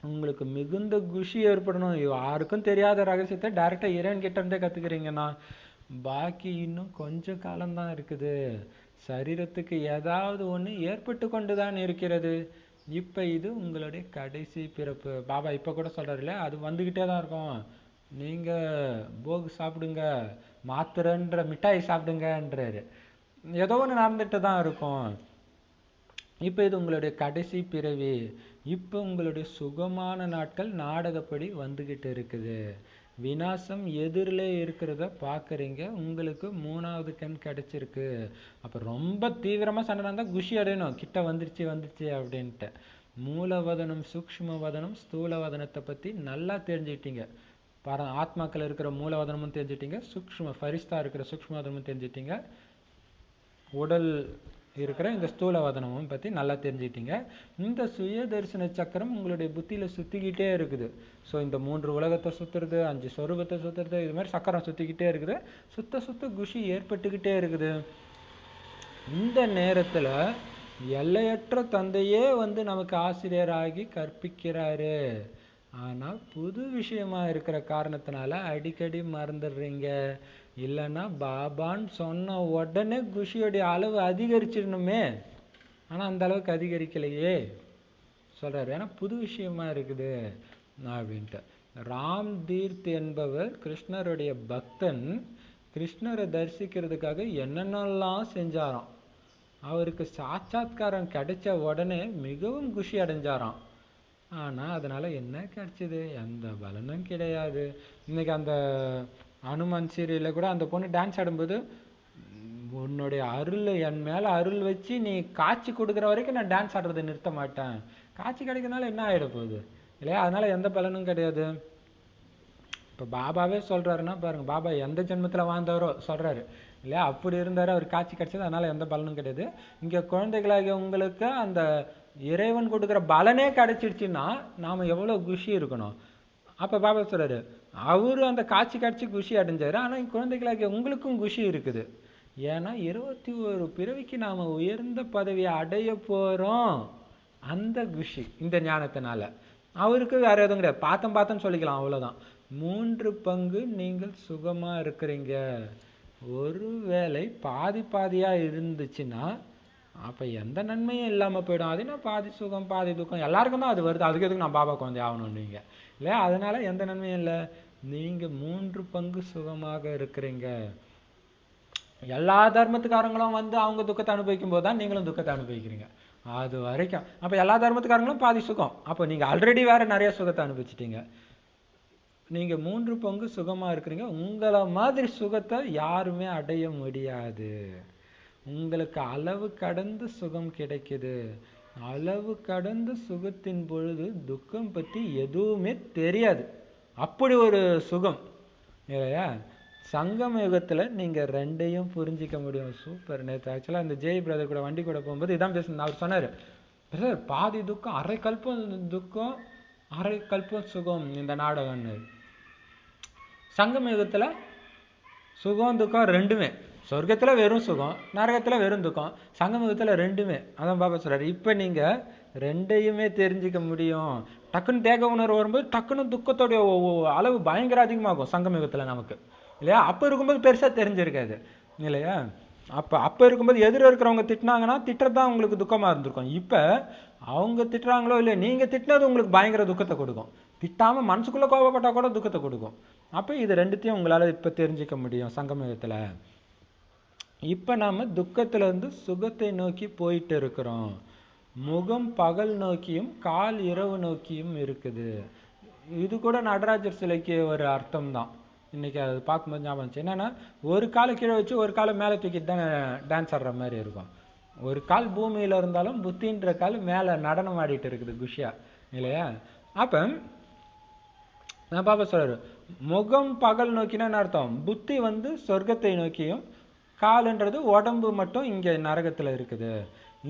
உங்களுக்கு மிகுந்த குஷி ஏற்படணும். யாருக்கும் தெரியாத ரகசியத்தை டைரக்டா இறைவன் கிட்ட இருந்தே கத்துக்கிறீங்கன்னா, பாக்கி இன்னும் கொஞ்சம் காலம்தான் இருக்குது. சரீரத்துக்கு ஏதாவது ஒண்ணு ஏற்பட்டு கொண்டுதான் இருக்கிறது. இப்ப இது உங்களுடைய கடைசி பிறப்பு. பாபா இப்ப கூட சொல்றாரு இல்லையா, அது வந்துகிட்டே தான் இருக்கும். நீங்க போக் சாப்பிடுங்க, மாத்திரன்ற மிட்டாய் சாப்பிடுங்கன்றாரு. ஏதோ ஒண்ணு நடந்துட்டு தான் இருக்கும். இப்ப இது உங்களுடைய கடைசி பிறவி. இப்ப உங்களுடைய சுகமான நாட்கள் நாடகப்படி வந்துகிட்டு இருக்குது. விநாசம் எதிரிலே இருக்கிறத பாக்குறீங்க. உங்களுக்கு 3வது கண் கிடைச்சிருக்கு. அப்ப ரொம்ப தீவிரமா சண்டை நடந்தா குஷி அடையணும், கிட்ட வந்துருச்சு அப்படின்ட்டு. மூலவதனம் சூக்ஷ்ம வதனம் ஸ்தூல வதனத்தை பத்தி நல்லா தெரிஞ்சுக்கிட்டீங்க. ஆத்மாக்கள் இருக்கிற மூலவதனமும் தெரிஞ்சுட்டீங்க, சூக்ஷ்ம ஃபரிஸ்தா இருக்கிற சூக்ஷ்ம வதனமும் தெரிஞ்சுட்டீங்க. உடல் இருக்கிற இந்த ஸ்தூல வதனமும் பற்றி நல்லா தெரிஞ்சுக்கிட்டீங்க. இந்த சுய தரிசன சக்கரம் உங்களுடைய புத்தியில் சுற்றிக்கிட்டே இருக்குது. ஸோ இந்த 3 உலகத்தை சுற்றுறது, 5 சொரூபத்தை சுற்றுறது, இது மாதிரி சக்கரம் சுற்றிக்கிட்டே இருக்குது. சுத்த சுத்த குஷி ஏற்பட்டுக்கிட்டே இருக்குது. இந்த நேரத்தில் எல்லையற்ற தந்தையே நமக்கு ஆசிரியராகி கற்பிக்கிறாரு. ஆனால் புது விஷயமா இருக்கிற காரணத்தினால அடிக்கடி மறந்துடுறீங்க. இல்லைன்னா பாபான்னு சொன்ன உடனே குஷியோடைய அளவு அதிகரிச்சிடணுமே, ஆனால் அந்த அளவுக்கு அதிகரிக்கலையே சொல்றாரு. ஏன்னா புது விஷயமா இருக்குது அப்படின்ட்டு. ராம் தீர்த் என்பவர் கிருஷ்ணருடைய பக்தன். கிருஷ்ணரை தரிசிக்கிறதுக்காக என்னென்னலாம் செஞ்சாராம். அவருக்கு சாட்சாத்காரம் கிடைச்ச உடனே மிகவும் குஷி அடைஞ்சாராம். ஆனால் அதனால என்ன கிடைச்சது? எந்த பலனும் கிடையாது. இன்னைக்கு அந்த அனுமன் சீரியலில் கூட அந்த பொண்ணு டான்ஸ் ஆடும்போது, உன்னுடைய அருள் என் மேலே அருள் வச்சு நீ காட்சி கொடுக்குற வரைக்கும் நான் டான்ஸ் ஆடுறதை நிறுத்த மாட்டேன். காட்சி கிடைக்கிறதுனால என்ன ஆகிட போகுது இல்லையா? அதனால எந்த பலனும் கிடையாது. இப்போ பாபாவே சொல்கிறாருன்னா பாருங்கள், பாபா எந்த ஜென்மத்தில் வாழ்ந்தவரோ சொல்கிறாரு இல்லையா? அப்படி இருந்தார், அவர் காட்சி கிடைச்சது, அதனால் எந்த பலனும் கிடையாது. இங்கே குழந்தைகளாகிய உங்களுக்கு அந்த இறைவன் கொடுக்குற பலனே கிடைச்சிடுச்சுன்னா நாம் எவ்வளோ குஷி இருக்கணும். அப்போ பாபா சொல்கிறாரு, அவரு அந்த காட்சி காட்சி குஷி அடைஞ்சாரு, ஆனால் குழந்தைகளாகிய உங்களுக்கும் குஷி இருக்குது. ஏன்னா 21 பிறவிக்கு நாம் உயர்ந்த பதவியை அடைய போகிறோம். அந்த குஷி இந்த ஞானத்தினால. அவருக்கு வேற எதுவும் கிடையாது, பார்த்தேன்னு சொல்லிக்கலாம், அவ்வளோதான். 3 பங்கு நீங்கள் சுகமாக இருக்கிறீங்க. ஒருவேளை பாதி பாதியாக இருந்துச்சுன்னா அப்போ எந்த நன்மையும் இல்லாமல் போயிடும். அது என்ன பாதி சுகம் பாதி துக்கம், எல்லாருக்கும் தான் அது வருது, அதுக்கு எதுக்கு நான் பாபா குழந்தை ஆகணும் நீங்கள் இல்லையா? அதனால எந்த நன்மையும் இல்லை. நீங்கள் 3 பங்கு சுகமாக இருக்கிறீங்க. எல்லா தர்மத்துக்காரங்களும் அவங்க துக்கத்தை அனுபவிக்கும் போது தான் நீங்களும் துக்கத்தை அனுபவிக்கிறீங்க அது வரைக்கும். அப்போ எல்லா தர்மத்துக்காரங்களும் பாதி சுகம், அப்போ நீங்கள் ஆல்ரெடி வேற நிறைய சுகத்தை அனுபவிச்சிட்டீங்க. நீங்கள் 3 பங்கு சுகமாக இருக்கிறீங்க. உங்களை மாதிரி சுகத்தை யாருமே அடைய முடியாது. உங்களுக்கு அளவு கடந்து சுகம் கிடைக்குது. அளவு கடந்த சுகத்தின் பொழுது துக்கம் பற்றி எதுவுமே தெரியாது. அப்படி ஒரு சுகம் இல்லையா? சங்கம யுகத்தில் நீங்கள் ரெண்டையும் புரிஞ்சிக்க முடியும். சூப்பர். நேற்று ஆக்சுவலாக இந்த ஜெய் பிரதர் கூட வண்டி கூட போகும்போது இதான் பேசணும். அவர் சொன்னார், பிரதர் பாதி துக்கம் அரை கல்பம் துக்கம் அரை கல்பம் சுகம் இந்த நாடகம்னு. சங்கம யுகத்தில் சுகம் துக்கம் ரெண்டுமே. சொர்க்கத்தில் வெறும் சுகம், நரகத்தில் வெறும் துக்கம், சங்கமயுகத்தில் ரெண்டுமே. அதான் பாபா சொல்கிறார், இப்போ நீங்கள் ரெண்டையுமே தெரிஞ்சிக்க முடியும். டக்குன்னு தேக உணர்வு வரும்போது டக்குன்னு துக்கத்தோடைய அளவு பயங்கர அதிகமாகும் சங்கமயுகத்தில் நமக்கு இல்லையா? அப்போ இருக்கும்போது பெருசாக தெரிஞ்சிருக்காது இல்லையா? அப்போ இருக்கும்போது எதிர இருக்கிறவங்க திட்டினாங்கன்னா திட்டுறது தான் உங்களுக்கு துக்கமாக இருந்திருக்கும். இப்போ அவங்க திட்டுறாங்களோ இல்லை, நீங்கள் திட்டினது உங்களுக்கு பயங்கர துக்கத்தை கொடுக்கும். திட்டாமல் மனசுக்குள்ளே கோபப்பட்டால் கூட துக்கத்தை கொடுக்கும். அப்போ இது ரெண்டுத்தையும் உங்களால் இப்போ தெரிஞ்சிக்க முடியும் சங்கமயுகத்தில். இப்போ நாம் துக்கத்திலிருந்து சுகத்தை நோக்கி போயிட்டு இருக்கிறோம். முகம் பகல் நோக்கியும் கால் இரவு நோக்கியும் இருக்குது. இது கூட நடராஜர் சிலைக்கு ஒரு அர்த்தம் தான். இன்றைக்கி அது பார்க்கும்போது ஞாபகம் இருந்துச்சு. என்னென்னா, ஒரு காலை கீழே வச்சு ஒரு காலை மேலே தூக்கிட்டு தான் டான்ஸ் ஆடுற மாதிரி இருக்கும். ஒரு கால் பூமியில் இருந்தாலும் புத்தின்ற கால் மேலே நடனம் ஆடிட்டு இருக்குது குஷியா இல்லையா? அப்போ நான் பாப்பா சொல்கிறாரு, முகம் பகல் நோக்கினா அர்த்தம் புத்தி சொர்க்கத்தை நோக்கியும், கால்ன்றது உடம்பு மட்டும் இங்கே நரகத்தில் இருக்குது.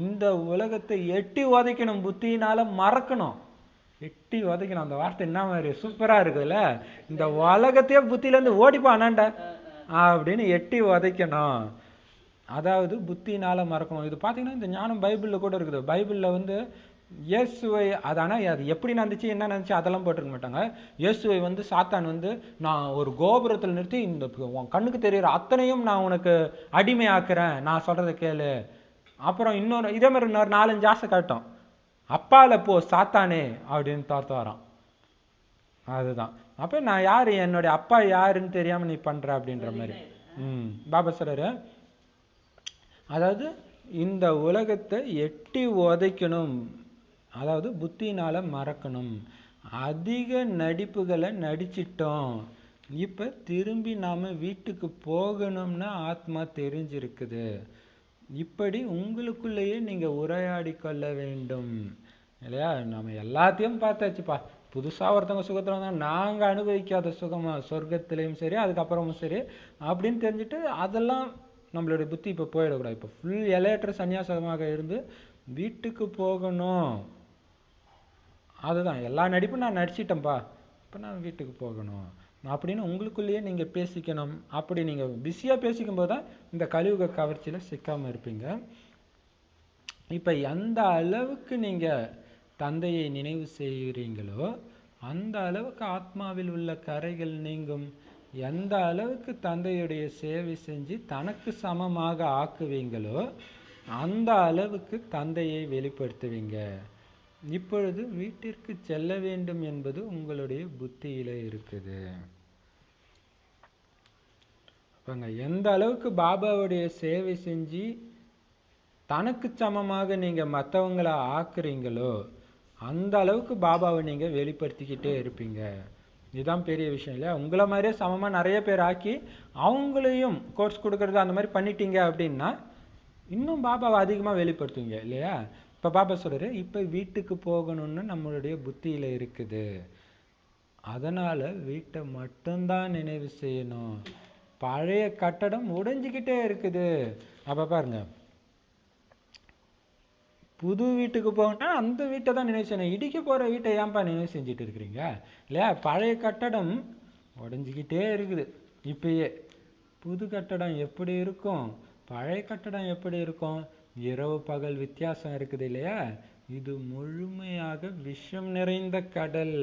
இந்த உலகத்தை எட்டி உதைக்கணும், புத்தியினால மறக்கணும். எட்டி உதைக்கணும், அந்த வார்த்தை என்ன மாதிரி சூப்பராக இருக்குதுல்ல. இந்த உலகத்தையே புத்தியிலேருந்து ஓடிப்பானாண்ட அப்படின்னு எட்டி உதைக்கணும். அதாவது புத்தியினால மறக்கணும். இது பார்த்தீங்கன்னா இந்த ஞானம் பைபிளில் கூட இருக்குது. பைபிளில் இயேசுவை அது, ஆனால் அது எப்படி நடந்துச்சு என்ன நடந்துச்சு அதெல்லாம் போட்டிருக்க மாட்டாங்க. இயேசுவை சாத்தான் நான் ஒரு கோபுரத்தில் நிறுத்தி இந்த உன் கண்ணுக்கு தெரிகிற அத்தனையும் நான் உனக்கு அடிமை ஆக்குறேன், நான் சொல்கிறத கேளு. அப்புறம் இதே மாதிரி இன்னொரு 4-5 ஆசை காட்டும், அப்பால போ சாத்தானே அப்படின்னு தோர்த்து வரான். அதுதான். அப்போ நான் யார், என்னுடைய அப்பா யாருன்னு தெரியாமல் நீ பண்ணுற அப்படின்ற மாதிரி. பாபா சொல்றாரு, அதாவது இந்த உலகத்தை எட்டி உதைக்கணும், அதாவது புத்தினால மறக்கணும். அதிக நடிப்புகளை நடிச்சிட்டோம், இப்போ திரும்பி நாம் வீட்டுக்கு போகணும்னு ஆத்மா தெரிஞ்சிருக்குது. இப்படி உங்களுக்குள்ளேயே நீங்கள் உரையாடி கொள்ள வேண்டும் இல்லையா? நம்ம எல்லாத்தையும் பார்த்தாச்சுப்பா, புதுசாக ஒருத்தவங்க சுகத்தில் வந்தால் நாங்கள் அனுபவிக்காத சுகமாக சொர்க்கத்திலையும் சரி அதுக்கப்புறமும் சரி அப்படின்னு தெரிஞ்சுட்டு அதெல்லாம் நம்மளுடைய புத்தி இப்போ போயிடக்கூடாது. இப்போ ஃபுல் எல்லையற்ற சன்னியாசமாக இருந்து வீட்டுக்கு போகணும். அதுதான் எல்லா நடிப்பும் நான் நடிச்சிட்டேன்ப்பா, இப்போ நான் வீட்டுக்கு போகணும் அப்படின்னு உங்களுக்குள்ளேயே நீங்கள் பேசிக்கணும். அப்படி நீங்கள் பிஸியாக பேசிக்கும் போது தான் இந்த கலியுக கவர்ச்சியில் சிக்காமல் இருப்பீங்க. இப்போ எந்த அளவுக்கு நீங்கள் தந்தையை நினைவு செய்கிறீங்களோ அந்த அளவுக்கு ஆத்மாவில் உள்ள கரைகள் நீங்கும். எந்த அளவுக்கு தந்தையுடைய சேவை செஞ்சு தனக்கு சமமாக ஆக்குவீங்களோ அந்த அளவுக்கு தந்தையை வெளிப்படுத்துவீங்க. இப்பொழுது வீட்டிற்கு செல்ல வேண்டும் என்பது உங்களுடைய புத்தியில இருக்குது. எந்த அளவுக்கு பாபாவுடைய சேவை செஞ்சு தனக்கு சமமாக நீங்க மற்றவங்களை ஆக்குறீங்களோ அந்த அளவுக்கு பாபாவை நீங்க வெளிப்படுத்திக்கிட்டே இருப்பீங்க. இதுதான் பெரிய விஷயம் இல்லையா? உங்களை மாதிரியே சமமா நிறைய பேர் ஆக்கி அவங்களையும் கோர்ஸ் கொடுக்கறது அந்த மாதிரி பண்ணிட்டீங்க அப்படின்னா இன்னும் பாபாவை அதிகமா வெளிப்படுத்துவீங்க இல்லையா? இப்ப பாபா சொல்றாரு, இப்ப வீட்டுக்கு போகணும்னு நம்மளுடைய புத்தியில இருக்குது, அதனால வீட்டை மட்டும்தான் நினைவு செய்யணும். பழைய கட்டடம் உடைஞ்சுக்கிட்டே இருக்குது. அப்ப பாருங்க, புது வீட்டுக்கு போகணும்னா அந்த வீட்டை தான் நினைவு செய்யணும். இடிக்க போற வீட்டை ஏன்பா நினைவு செஞ்சுட்டு இருக்கிறீங்க இல்லையா? பழைய கட்டடம் உடைஞ்சிக்கிட்டே இருக்குது. இப்பயே புது கட்டடம் எப்படி இருக்கும், பழைய கட்டடம் எப்படி இருக்கும்? இரவு பகல் வித்தியாசம் இருக்குது இல்லையா? இது முழுமையாக விஷம் நிறைந்த கடல்.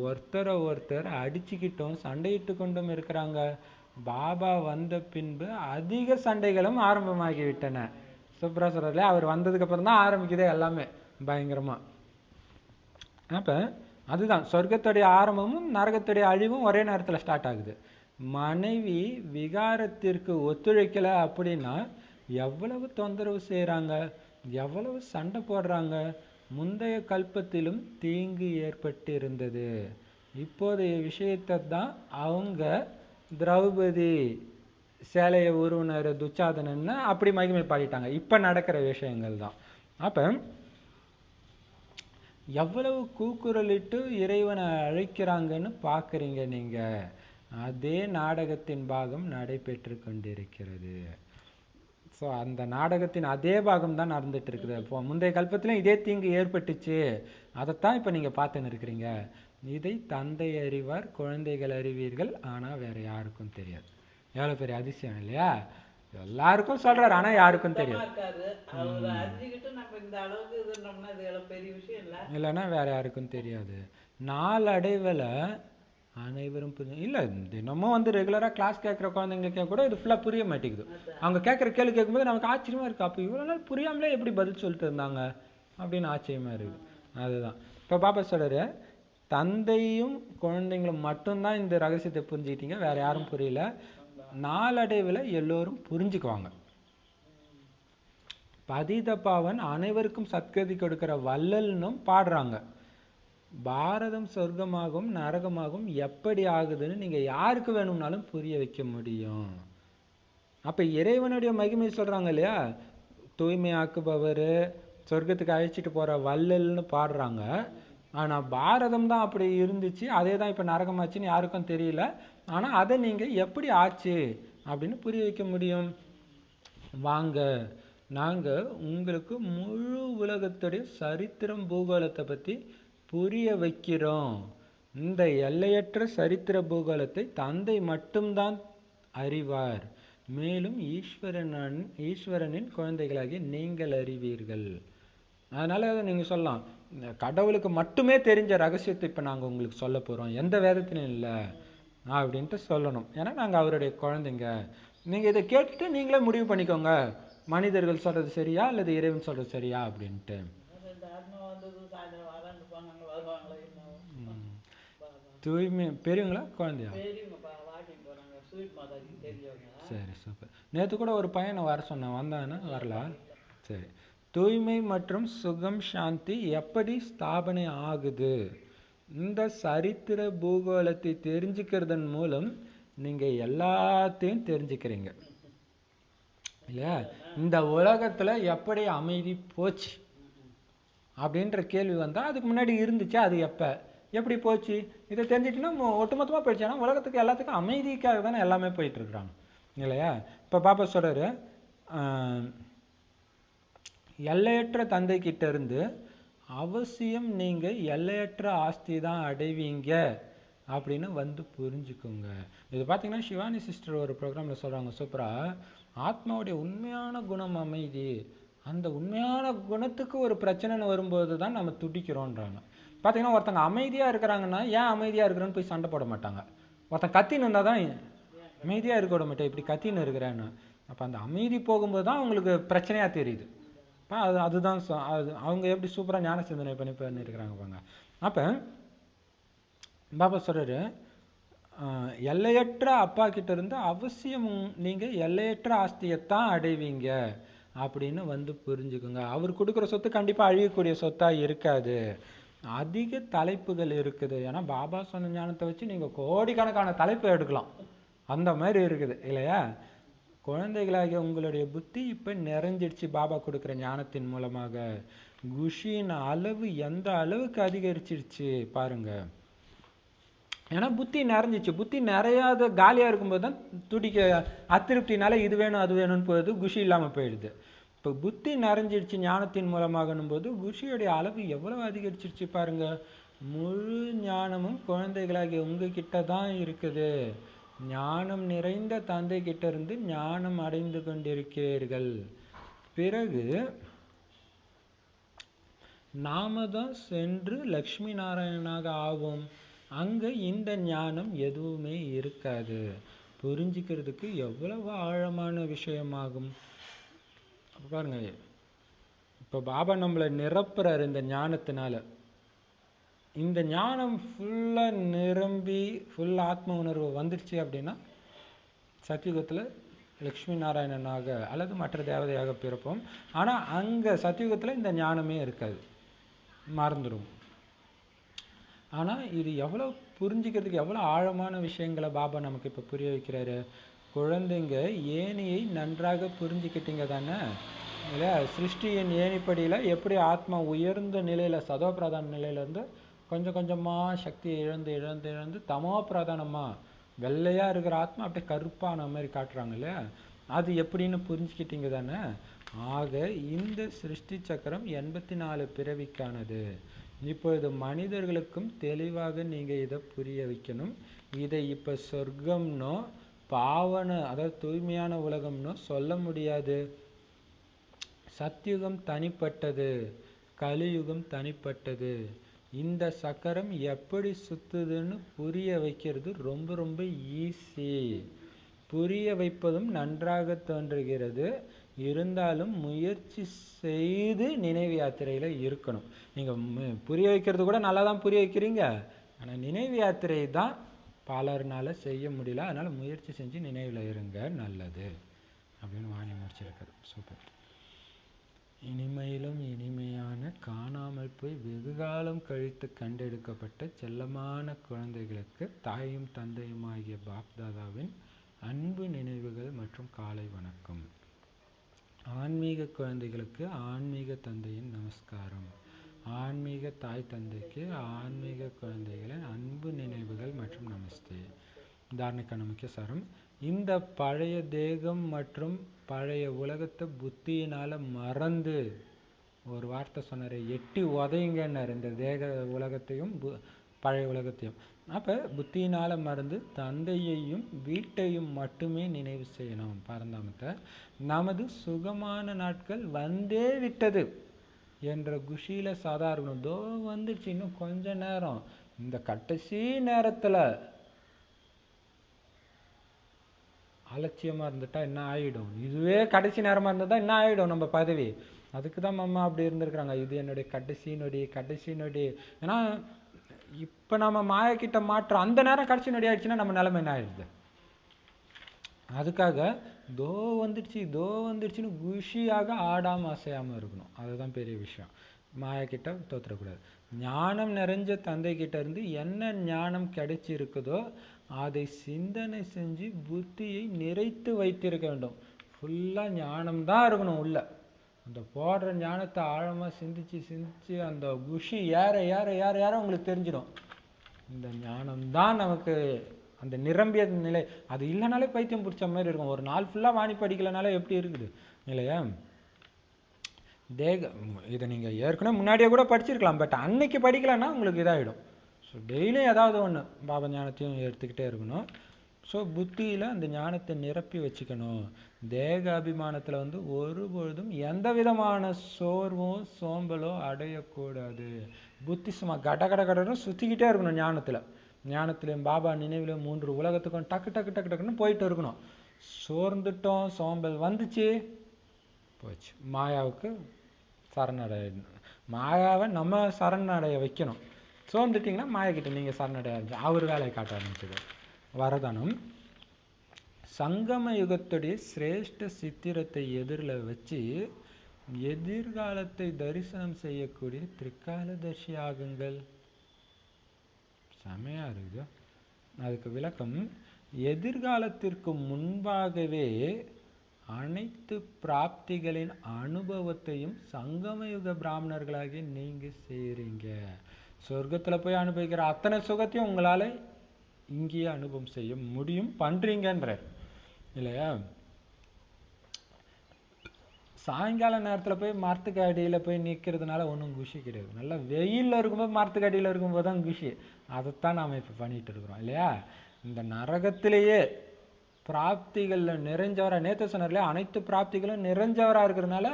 ஒருத்தரை ஒருத்தர் அடிச்சுக்கிட்டும் சண்டையிட்டு கொண்டும் இருக்கிறாங்க. பாபா வந்த பின்பு அதிக சண்டைகளும் ஆரம்பமாகிவிட்டன. சூப்பரா சொல்றாரு, அவர் வந்ததுக்கு அப்புறம் தான் ஆரம்பிக்குதே எல்லாமே பயங்கரமா. அப்ப அதுதான் சொர்க்கத்துடைய ஆரம்பமும் நரகத்துடைய அழிவும் ஒரே நேரத்துல ஸ்டார்ட் ஆகுது. மனைவி விகாரத்திற்கு ஒத்துழைக்கல அப்படின்னா எவ்வளவு தொந்தரவு செய்யறாங்க, எவ்வளவு சண்டை போடுறாங்க. முந்தைய கல்பத்திலும் தீங்கு ஏற்பட்டு இருந்தது. இப்போதைய விஷயத்தை தான் அவங்க திரௌபதி சேலையை உருவினர் துச்சாதனன்னு அப்படி மகிமை பாடிட்டாங்க. இப்ப நடக்கிற விஷயங்கள் தான். அப்ப எவ்வளவு கூக்குரலிட்டு இறைவனை அழைக்கிறாங்கன்னு பாக்குறீங்க நீங்க. அதே நாடகத்தின் பாகம் நடைபெற்று கொண்டிருக்கிறது. ஸோ அந்த நாடகத்தின் அதே பாகம் தான் நடந்துட்டு இருக்குது. இப்போ முந்தைய கல்பத்திலும் இதே தீங்கு ஏற்பட்டுச்சு, அதைத்தான் இப்ப நீங்க பார்த்துன்னு இருக்கிறீங்க. இதை தந்தை அறிவார், குழந்தைகள் அறிவீர்கள், ஆனா வேற யாருக்கும் தெரியாது. எவ்வளவு பெரிய அதிசயம் இல்லையா? எல்லாருக்கும் சொல்றாரு, ஆனா யாருக்கும் தெரியாது. இல்லைன்னா வேற யாருக்கும் தெரியாது. நாளடைவுல அனைவரும் இல்ல, தினமும் ரெகுலரா கிளாஸ் கேட்கிற குழந்தைங்களுக்கே கூட இது ஃபுல்லா புரிய மாட்டேங்குது. அவங்க கேட்கிற கேள்வி கேட்கும்போது நமக்கு ஆச்சரியமா இருக்கு. அப்ப இவ்வளவு நாள் புரியாமலே எப்படி பதில் சொல்லிட்டு இருந்தாங்க அப்படின்னு ஆச்சரியமா இருக்கு. அதுதான் இப்ப பாப்பா சொல்றாரு, தந்தையும் குழந்தைங்களும் மட்டும்தான் இந்த ரகசியத்தை புரிஞ்சுக்கிட்டீங்க, வேற யாரும் புரியல. நாளடைவுல எல்லோரும் புரிஞ்சுக்குவாங்க. பதித பாவன் அனைவருக்கும் சத்கதி கொடுக்கிற வள்ளல்னும் பாடுறாங்க. பாரதம் சொர்க்கமாகவும் நரகமாகவும் எப்படி ஆகுதுன்னு நீங்க யாருக்கு வேணும்னாலும் புரிய வைக்க முடியும். அப்ப இறைவனுடைய மகிமை சொல்றாங்க இல்லையா? தூய்மையாக்குபவர், சொர்க்கத்துக்கு அழைச்சிட்டு போற வள்ளல்னு பாடுறாங்க. ஆனா பாரதம் தான் அப்படி இருந்துச்சு, அதே தான் இப்ப நரகமாச்சுன்னு யாருக்கும் தெரியல. ஆனா அதை நீங்க எப்படி ஆச்சு அப்படின்னு புரிய வைக்க முடியும். வாங்க, நாங்க உங்களுக்கு முழு உலகத்துடைய சரித்திரம் பூகோளத்தை பத்தி புரிய வைக்கிறோம். இந்த எல்லையற்ற சரித்திர பூகோளத்தை தந்தை மட்டும்தான் அறிவார். மேலும் ஈஸ்வரனின் குழந்தைகளாகிய நீங்கள் அறிவீர்கள். அதனால நீங்க சொல்லலாம், கடவுளுக்கு மட்டுமே தெரிஞ்ச ரகசியத்தை இப்ப நாங்க உங்களுக்கு சொல்ல போறோம், எந்த வேதத்திலும் இல்லை அப்படின்ட்டு சொல்லணும். ஏன்னா நாங்க அவருடைய குழந்தைங்க. நீங்க இதை கேட்டுட்டு நீங்களே முடிவு பண்ணிக்கோங்க, மனிதர்கள் சொல்றது சரியா அல்லது இறைவன் சொல்றது சரியா அப்படின்ட்டு. தூய்மை பெரியவங்களா குழந்தையா? சரி, சூப்பர். நேற்று கூட ஒரு பையனை வர சொன்னேன், வந்தானா? வரல. சரி. தூய்மை மற்றும் சுகம் சாந்தி எப்படி ஸ்தாபனை ஆகுது? இந்த சரித்திர பூகோளத்தை தெரிஞ்சுக்கிறதன் மூலம் நீங்க எல்லாத்தையும் தெரிஞ்சுக்கிறீங்க இல்லையா? இந்த உலகத்துல எப்படி அமைதி போச்சு அப்படின்ற கேள்வி வந்தா அதுக்கு முன்னாடி இருந்துச்சு, அது எப்படி போச்சு இதை தெரிஞ்சுட்டுன்னா ஒட்டுமொத்தமா போயிடுச்சு. ஏன்னா உலகத்துக்கு எல்லாத்துக்கும் அமைதிக்காக தானே எல்லாமே போயிட்டு இருக்கிறாங்க. இல்லையா? இப்போ பாப்பா சொல்றாரு, எல்லையற்ற தந்தை கிட்ட இருந்து அவசியம் நீங்க எல்லையற்ற ஆஸ்தி தான் அடைவீங்க அப்படின்னு வந்து புரிஞ்சுக்கோங்க. இது பார்த்தீங்கன்னா சிவானி சிஸ்டர் ஒரு ப்ரோக்ராமில் சொல்கிறாங்க சூப்பரா, ஆத்மாவுடைய உண்மையான குணம் அமைதி. அந்த உண்மையான குணத்துக்கு ஒரு பிரச்சனைன்னு வரும்போது தான் நம்ம துடிக்கிறோன்றாங்க. பார்த்தீங்கன்னா ஒருத்தங்க அமைதியாக இருக்கிறாங்கன்னா ஏன் அமைதியாக இருக்கிறேன்னு போய் சண்டை போட மாட்டாங்க. ஒருத்தன் கத்தின்னு இருந்தால் தான் அமைதியாக இருக்க விட மாட்டேன், இப்படி கத்தின்னு இருக்கிறேன்னு. அப்போ அந்த அமைதி போகும்போது தான் அவங்களுக்கு பிரச்சனையாக தெரியுது. அதுதான் அது அவங்க எப்படி சூப்பராக ஞான சிந்தனை பண்ணிருக்கிறாங்க பாங்க. அப்போ பாபா சொல்றாரு, எல்லையற்ற அப்பா கிட்ட இருந்து அவசியம் நீங்க எல்லையற்ற ஆஸ்தியத்தான் அடைவீங்க அப்படின்னு வந்து புரிஞ்சுக்குங்க. அவர் கொடுக்குற சொத்து கண்டிப்பா அழியக்கூடிய சொத்தா இருக்காது, அதிக தலைப்புகள் இருக்குது. ஏன்னா பாபா சொன்ன ஞானத்தை வச்சு நீங்க கோடிக்கணக்கான தலைப்பு எடுக்கலாம், அந்த மாதிரி இருக்குது இல்லையா? குழந்தைகளாகிய உங்களுடைய புத்தி இப்ப நிறைஞ்சிடுச்சு பாபா கொடுக்குற ஞானத்தின் மூலமாக. குஷியின் அளவு எந்த அளவுக்கு அதிகரிச்சிருச்சு பாருங்க. ஏன்னா புத்தி நிறைஞ்சிச்சு. புத்தி நிறையாத காலியா இருக்கும்போது தான் துடிக்க, அதிருப்தினால இது வேணும் அது வேணும்னு போகுது, குஷி இல்லாம போயிடுது. இப்போ புத்தி நிறைஞ்சிடுச்சு ஞானத்தின் மூலமாகணும் போது குஷியுடைய அளவு எவ்வளவு அதிகரிச்சிருச்சு பாருங்க. முழு ஞானமும் குழந்தைகளாகிய உங்ககிட்ட தான் இருக்குது. ஞானம் நிறைந்த தந்தை கிட்ட இருந்து ஞானம் அடைந்து கொண்டிருக்கிறீர்கள். பிறகு நாம தான் சென்று லக்ஷ்மி நாராயணனாக ஆவோம். அங்க இந்த ஞானம் எதுவுமே இருக்காது. புரிஞ்சுக்கிறதுக்கு எவ்வளவு ஆழமான விஷயமாகும் பாருங்க. இப்ப பாபா நம்மளை நிரப்புறாரு இந்த ஞானத்தினால. இந்த ஞானம் ஃபுல்லா நிரம்பி ஃபுல் ஆத்ம உணர்வு வந்துடுச்சு அப்படின்னா சத்தியுகத்துல லக்ஷ்மி நாராயணனாக அல்லது மற்ற தேவதையாக பிறப்போம். ஆனா அங்க சத்தியுகத்துல இந்த ஞானமே இருக்காது, மறந்துடும். ஆனா இது எவ்வளவு புரிஞ்சுக்கிறதுக்கு எவ்வளவு ஆழமான விஷயங்களை பாபா நமக்கு இப்ப புரிய வைக்கிறாரு. குழந்தைங்க ஏணியை நன்றாக புரிஞ்சுக்கிட்டீங்க தானே இல்லையா? சிருஷ்டியின் ஏணிப்படியில எப்படி ஆத்மா உயர்ந்த நிலையில சதோ பிரதான நிலையில இருந்து கொஞ்சம் கொஞ்சமா சக்தியை இழந்து இழந்து இழந்து தமோ பிரதானமா வெள்ளையா இருக்கிற ஆத்மா அப்படியே கருப்பான மாதிரி காட்டுறாங்க இல்லையா? அது எப்படின்னு புரிஞ்சுக்கிட்டீங்க தானே? ஆக இந்த சிருஷ்டி சக்கரம் 84 பிறவிக்கானது. இப்பொழுது மனிதர்களுக்கும் தெளிவாக நீங்க இதை புரிய வைக்கணும். இதை இப்ப சொர்க்கம்னோ பாவன அதாவது தூய்மையான உலகம்னோ சொல்ல முடியாது. சத்தியுகம் தனிப்பட்டது, கலியுகம் தனிப்பட்டது. இந்த சக்கரம் எப்படி சுத்துதுன்னு புரிய வைக்கிறது ரொம்ப ரொம்ப ஈஸி. புரிய வைப்பதும் நன்றாக தோன்றுகிறது. இருந்தாலும் முயற்சி செய்து நினைவு யாத்திரையில இருக்கணும். நீங்க புரிய வைக்கிறது கூட நல்லா தான் புரிய வைக்கிறீங்க, ஆனா நினைவு யாத்திரை தான் பலர்னால செய்ய முடியல. அதனால முயற்சி செஞ்சு நினைவுல இருங்க, நல்லது அப்படின்னு வாணி முடிச்சிருக்காரு. சூப்பர். இனிமையிலும் இனிமையான காணாமல் போய் வெகுகாலம் கழித்து கண்டெடுக்கப்பட்ட செல்லமான குழந்தைகளுக்கு தாயும் தந்தையுமாகிய பாப்தாதாவின் அன்பு நினைவுகள் மற்றும் காலை வணக்கம். ஆன்மீக குழந்தைகளுக்கு ஆன்மீக தந்தையின் நமஸ்காரம். ஆன்மீக தாய் தந்தைக்கு ஆன்மீக குழந்தைகளின் அன்பு நினைவுகள் மற்றும் நமஸ்தே. தாரணைக்கான முக்கிய சாரம்: இந்த பழைய தேகம் மற்றும் பழைய உலகத்தை புத்தியினால மறந்து, ஒரு வார்த்தை சொன்னாரு, எட்டி உதையுங்கன்னாரு இந்த தேக உலகத்தையும் பழைய உலகத்தையும். அப்ப புத்தியினால மறந்து தந்தையையும் வீட்டையும் மட்டுமே நினைவு செய்யணும். பரந்தாமத்தை நமது சுகமான நாட்கள் வந்தே விட்டது என்ற குஷியில சதா இருக்கணும். தோ வந்துச்சு, இன்னும் கொஞ்ச நேரம். இந்த கடைசி நேரத்துல அலட்சியமா இருந்துட்டா என்ன ஆயிடும்? இதுவே கடைசி நேரமா இருந்ததா என்ன ஆயிடும் நம்ம பதவி? அதுக்கு தான் மாமா அப்படி இருந்திருக்கிறாங்க. இது என்னுடைய கடைசி நொடி, கடைசி நொடி. ஏன்னா இப்ப நம்ம மாயா கிட்ட மாற்ற அந்த நேரம் கடைசி நொடி ஆயிடுச்சுன்னா நம்ம நிலைமை என்ன ஆயிடுது? அதுக்காக தோ வந்துடுச்சு தோ வந்துடுச்சுன்னு குஷியாக ஆடாம அசையாம இருக்கணும். அதுதான் பெரிய விஷயம். மாயா கிட்ட தோத்துறக்கூடாது. ஞானம் நிறைஞ்ச தந்தை கிட்ட இருந்து என்ன ஞானம் கிடைச்சி இருக்குதோ அதை சிந்தனை செஞ்சு புத்தியை நிறைத்து வைத்திருக்க வேண்டும். ஃபுல்லா ஞானம் தான் இருக்கணும் உள்ள. அந்த போடுற ஞானத்தை ஆழமா சிந்திச்சு சிந்திச்சு அந்த குஷி ஏற ஏற ஏற ஏற உங்களுக்கு தெரிஞ்சிடும், இந்த ஞானம் தான் நமக்கு அந்த நிரம்பிய நிலை. அது இல்லைனாலே பைத்தியம் பிடிச்ச மாதிரி இருக்கும். ஒரு நாள் ஃபுல்லாக வாணி படிக்கலைனாலே எப்படி இருக்குது இல்லையா? இதை நீங்கள் ஏற்கனவே முன்னாடியே கூட படிச்சிருக்கலாம், பட் அன்னைக்கு படிக்கலைன்னா உங்களுக்கு இதாகிடும். ஸோ டெய்லியும் ஏதாவது ஒன்று பாப ஞானத்தையும் எடுத்துக்கிட்டே இருக்கணும். ஸோ புத்தியில் அந்த ஞானத்தை நிரப்பி வச்சுக்கணும். தேக அபிமானத்தில் ஒருபொழுதும் எந்த விதமான சோர்வும் சோம்பலோ அடையக்கூடாது. புத்தி சும்மா கட கட கடன்னு சுற்றிக்கிட்டே இருக்கணும். ஞானத்திலையும் பாபா நினைவிலையும் 3 உலகத்துக்கும் டக்கு டக்கு டக்கு டக்குன்னு போயிட்டு இருக்கணும். சோர்ந்துட்டோம், சோம்பல் வந்துச்சு, போச்சு. மாயாவுக்கு சரணடைய, மாயாவை நம்ம சரணடைய வைக்கணும். சோர்ந்துட்டிங்கன்னா மாயக்கிட்ட நீங்கள் சரணடைய ஆரம்பிச்சு அவர் வேலையை காட்ட ஆரம்பிச்சது. வரதானம் சங்கம யுகத்துடைய சிரேஷ்ட சித்திரத்தை எதிரில் வச்சு எதிர்காலத்தை தரிசனம் செய்யக்கூடிய திரிகாலதர்ஷி ஆகுங்கள். செமையா இருக்குது. அதுக்கு விளக்கம், எதிர்காலத்திற்கு முன்பாகவே அனைத்து பிராப்திகளின் அனுபவத்தையும் சங்கமயுக பிராமணர்களாகி நீங்க செய்றீங்க. சொர்க்கத்துல போய் அனுபவிக்கிற அத்தனை சுகத்தையும் உங்களால இங்கேயே அனுபவம் செய்ய முடியும், பண்றீங்கன்ற இல்லையா? சாயங்கால நேரத்தில் போய் மரத்துக்கு அடியில் போய் நிற்கிறதுனால ஒன்றும் குஷி கிடையாது. நல்லா வெயிலில் இருக்கும்போது மரத்துக்கு அடியில் இருக்கும்போது தான் குஷி. அதைத்தான் நாம் இப்போ பண்ணிட்டு இருக்கிறோம் இல்லையா? இந்த நரகத்திலேயே பிராப்திகளில் நிறைஞ்சவராக, நேற்று சொன்னார்ல, அனைத்து பிராப்திகளும் நிறைஞ்சவராக இருக்கிறதுனால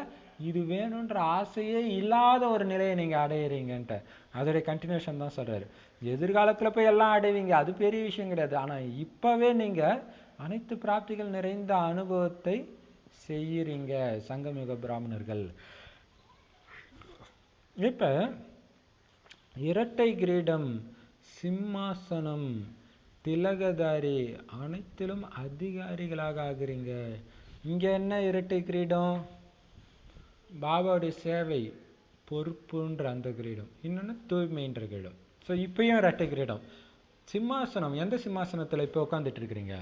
இது வேணுன்ற ஆசையே இல்லாத ஒரு நிலையை நீங்கள் அடையிறீங்கன்ட்டு அதோடைய கண்டினியூஷன் தான் சொல்கிறாரு. எதிர்காலத்தில் போய் எல்லாம் அடைவீங்க, அது பெரிய விஷயம் கிடையாது. ஆனால் இப்போவே நீங்கள் அனைத்து பிராப்திகள் நிறைந்த அனுபவத்தை செய்யறீங்க சங்கமயுக பிராமணர்கள். இப்ப இரட்டை கிரீடம், சிம்மாசனம், திலகதாரி அனைத்திலும் அதிகாரிகளாக ஆகுறீங்க. இங்க என்ன இரட்டை கிரீடம்? பாபாவுடைய சேவை, பொறுப்புன்ற அந்த கிரீடம். இன்னொன்று தூய்மைன்ற கிரீடம். ஸோ இப்பயும் இரட்டை கிரீடம். சிம்மாசனம், எந்த சிம்மாசனத்தில் இப்போ உட்காந்துட்டு இருக்கிறீங்க?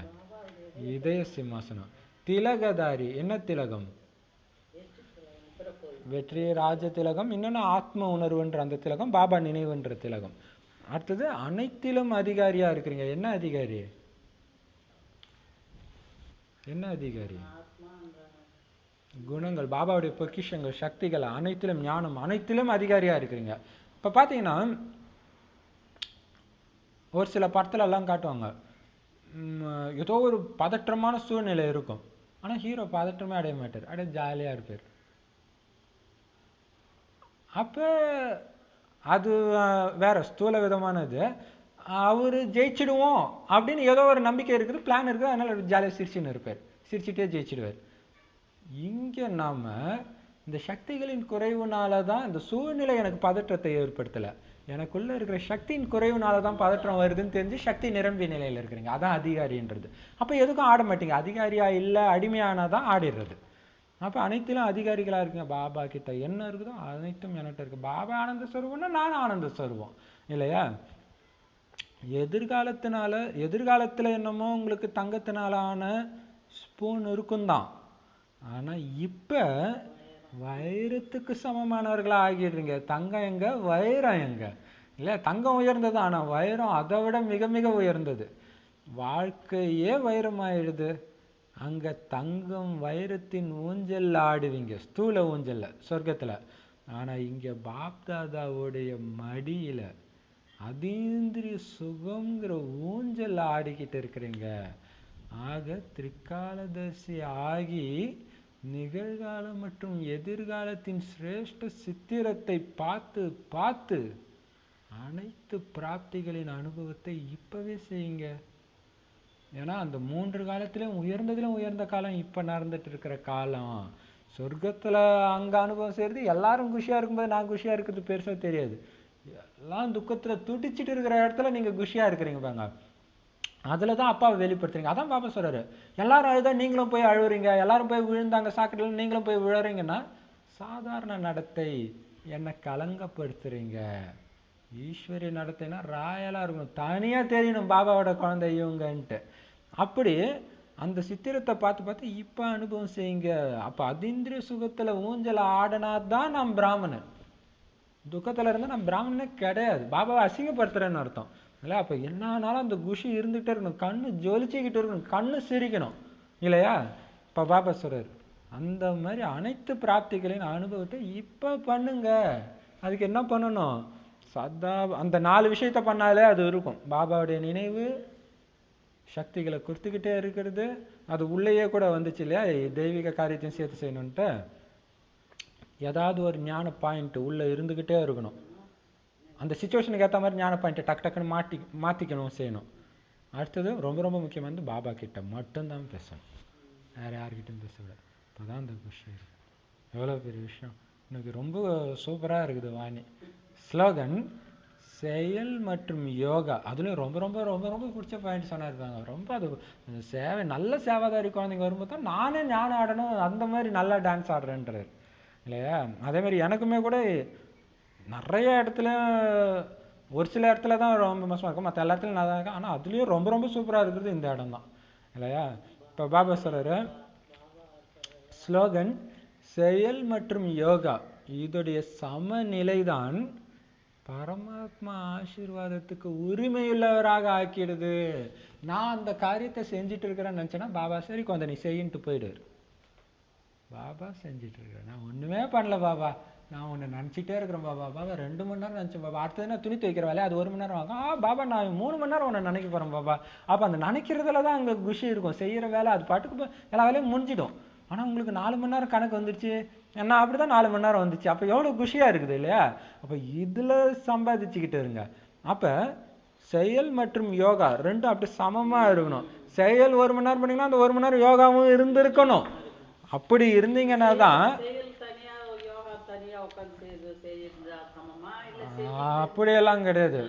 இதய சிம்மாசனம். திலகதாரி, என்ன திலகம்? வெற்றி ராஜ திலகம். இன்னொன்று ஆத்ம உணர்வுன்ற அந்த திலகம், பாபா நினைவுன்ற திலகம். அடுத்தது அனைத்திலும் அதிகாரியா இருக்கிறீங்க. என்ன அதிகாரி? என்ன அதிகாரி? குணங்கள், பாபாவுடைய பொக்கிஷங்கள், சக்திகள், அனைத்திலும் ஞானம், அனைத்திலும் அதிகாரியா இருக்கிறீங்க. இப்ப பாத்தீங்கன்னா ஒரு சில படத்துல எல்லாம் காட்டுவாங்க, ஏதோ ஒரு பதற்றமான சூழ்நிலை இருக்கும், ஆனா ஹீரோ பதற்றமே அடைய மாட்டார், அப்படியே ஜாலியா இருப்பார். அப்ப அது வேற ஸ்தூல விதமானது. அவரு ஜெயிச்சிடுவோம் அப்படின்னு ஏதோ ஒரு நம்பிக்கை இருக்குது, பிளான் இருக்குது, அதனால ஜாலியாக சிரிச்சுன்னு இருப்பார், சிரிச்சுட்டே ஜெயிச்சிடுவார். இங்க நாம இந்த சக்திகளின் குறைவுனால தான் இந்த சூழ்நிலை எனக்கு பதற்றத்தை ஏற்படுத்தலை, எனக்குள்ள இருக்கிற சக்தியின் குறைவுனால தான் பதற்றம் வருதுன்னு தெரிஞ்சு சக்தி நிரம்பிய நிலையில் இருக்கிறீங்க. அதான் அதிகாரின்றது. அப்ப எதுக்கும் ஆட மாட்டீங்க. அதிகாரியா இல்லை, அடிமையானாதான் ஆடிடுறது. அப்ப அனைத்திலும் அதிகாரிகளா இருக்குங்க. பாபா கிட்ட என்ன இருக்குதோ அனைத்தும் என்கிட்ட இருக்கு. பாபா ஆனந்த ஸ்வரூபம்னா நானும் ஆனந்த ஸ்வரூபம் இல்லையா? எதிர்காலத்துல என்னமோ உங்களுக்கு தங்கத்தினால ஆன ஸ்பூன் இருக்கும் தான், ஆனா இப்ப வைரத்துக்கு சமமானவர்களா ஆகிடுறீங்க. தங்கம் எங்க, வைரம் எங்க இல்ல? தங்கம் உயர்ந்தது, ஆனா வைரம் அதை விட மிக மிக உயர்ந்தது. வாழ்க்கையே வைரம் ஆயிடுது. அங்க தங்கம் வைரத்தின் ஊஞ்சல் ஆடுவீங்க, ஸ்தூல ஊஞ்சல்ல சொர்க்கத்துல. ஆனா இங்க பாப்தாதாவுடைய மடியில அதீந்திரிய சுகம்ங்கிற ஊஞ்சல் ஆடிக்கிட்டு இருக்கிறீங்க. ஆக திரிகாலதர்சி ஆகி நிகழ்காலம் மற்றும் எதிர்காலத்தின் சிரேஷ்ட சித்திரத்தை பார்த்து பார்த்து அனைத்து பிராப்திகளின் அனுபவத்தை இப்பவே செய்யுங்க. ஏன்னா அந்த 3 காலத்திலும் உயர்ந்ததிலும் உயர்ந்த காலம் இப்ப நடந்துட்டு இருக்கிற காலம். சொர்க்கத்துல அங்க அனுபவம் செய்யறது, எல்லாரும் குஷியா இருக்கும்போது நான் குஷியா இருக்கிறது பெருசா தெரியாது. எல்லாம் துக்கத்துல துடிச்சிட்டு இருக்கிற இடத்துல நீங்க குஷியா இருக்கிறீங்க பாருங்க, அதுலதான் அப்பாவை வெளிப்படுத்துறீங்க. அதான் பாப்பா சொல்றாரு, எல்லாரும் அழுதா நீங்களும் போய் அழுவுறீங்க, எல்லாரும் போய் விழுந்தாங்க சாக்கடையில நீங்களும் போய் விழுறீங்கன்னா சாதாரண நடத்தை, என்னை கலங்கப்படுத்துறீங்க. ஈஸ்வரிய நடத்தைனா ராயலா இருக்கணும், தனியா தெரியணும் பாபாவோட குழந்தை இவங்கன்ட்டு. அப்படி அந்த சித்திரத்தை பார்த்து பார்த்து இப்ப அனுபவம் செய்யுங்க. அப்ப அதீந்திரிய சுகத்துல ஊஞ்சல ஆடினாதான் நாம் பிராமணன். துக்கத்துல இருந்தா நம்ம பிராமணனே கிடையாது. பாபாவை அசிங்கப்படுத்துறேன்னு அர்த்தம். இல்லை அப்போ என்னானாலும் அந்த குஷி இருந்துகிட்டே இருக்கணும், கண்ணு ஜொலிச்சுக்கிட்டு இருக்கணும், கண்ணு சிரிக்கணும் இல்லையா. இப்போ பாபா சொல்றாரு அந்த மாதிரி அனைத்து பிராப்திகளின் அனுபவத்தை இப்போ பண்ணுங்க. அதுக்கு என்ன பண்ணணும்? சதா அந்த 4 விஷயத்த பண்ணாலே அது இருக்கும். பாபாவுடைய நினைவு, சக்திகளை கொடுத்துக்கிட்டே இருக்கிறது, அது உள்ளேயே கூட வந்துச்சு இல்லையா, தெய்வீக காரியத்தையும் சேர்த்து செய்யணுன்ட்டு. ஏதாவது ஒரு ஞான பாயிண்ட் உள்ள இருந்துக்கிட்டே இருக்கணும். அந்த சுச்சுவேஷனுக்கு ஏற்ற மாதிரி ஞான பாயிண்ட்டை டக்கு டக்குன்னு மாற்றிக்கணும், செய்யணும். அடுத்தது ரொம்ப ரொம்ப முக்கியமானது, பாபா கிட்ட மட்டும்தான் பேசணும், வேறு யார்கிட்டையும் பேசக்கூடாது. இப்போ தான் அந்த குஷி இருக்கு. எவ்வளோ பெரிய விஷயம். எனக்கு ரொம்ப சூப்பராக இருக்குது வாணி. ஸ்லோகன் செயல் மற்றும் யோகா. அதுலேயும் ரொம்ப ரொம்ப ரொம்ப ரொம்ப பிடிச்ச பாயிண்ட் சொன்னாருப்பாங்க. ரொம்ப அது சேவை, நல்ல சேவாதாரி குழந்தைங்க வரும்போது தான் நானே ஞானம் ஆடணும், அந்த மாதிரி நல்லா டான்ஸ் ஆடுறேன்றாரு இல்லையா. அதே மாதிரி எனக்குமே கூட நிறைய இடத்துல, ஒரு சில இடத்துல தான் ரொம்ப மோசமாக இருக்கும், மற்ற எல்லா இடத்துலையும் நல்லா இருக்கும். ஆனால் அதுலேயும் ரொம்ப ரொம்ப சூப்பராக இருக்கிறது இந்த இடம் தான் இல்லையா. இப்போ பாபா சொல்கிறாரு ஸ்லோகன் செயல் மற்றும் யோகா இதோடைய சமநிலைதான் பரமாத்மா ஆசீர்வாதத்துக்கு உரிமையுள்ளவராக ஆக்கிடுது. நான் அந்த காரியத்தை செஞ்சுட்டு இருக்கிறேன்னு நினச்சேன்னா பாபா சரி கொஞ்சம் நீ செய்யின்ட்டு போயிடுவார். பாபா செஞ்சுட்டு இருக்கிறேன், நான் ஒன்றுமே பண்ணல பாபா, நான் ஒன்று நினச்சிட்டே இருக்கிறேன் பாபா. பாபா 2 மணி நேரம் நினச்சேன் பாபா, அடுத்தது நான் துணி துவைக்கிற வேலையை அது 1 மணி நேரம் ஆகும். பாபா நான் 3 மணி நேரம் உன்னை நினைக்க போகிறேன் பாபா. அப்போ அந்த நினைக்கிறதுல தான் அங்கே குஷி இருக்கும். செய்கிற வேலை அது பாட்டுக்கு எல்லா வேலையும் முடிஞ்சிடும். ஆனால் உங்களுக்கு 4 மணி நேரம் கணக்கு வந்துடுச்சு, என்ன அப்படி தான் 4 மணி நேரம் வந்துச்சு. அப்போ எவ்வளோ குஷியாக இருக்குது இல்லையா. அப்போ இதில் சம்பாதிச்சுக்கிட்டு இருங்க. அப்போ செயல் மற்றும் யோகா ரெண்டும் அப்படி சமமாக இருக்கணும். செயல் 1 மணி நேரம் பண்ணிங்கன்னா அந்த 1 மணி நேரம் யோகாவும் இருந்திருக்கணும். அப்படி இருந்தீங்கன்னா தான். அப்படியெல்லாம் கிடையாது.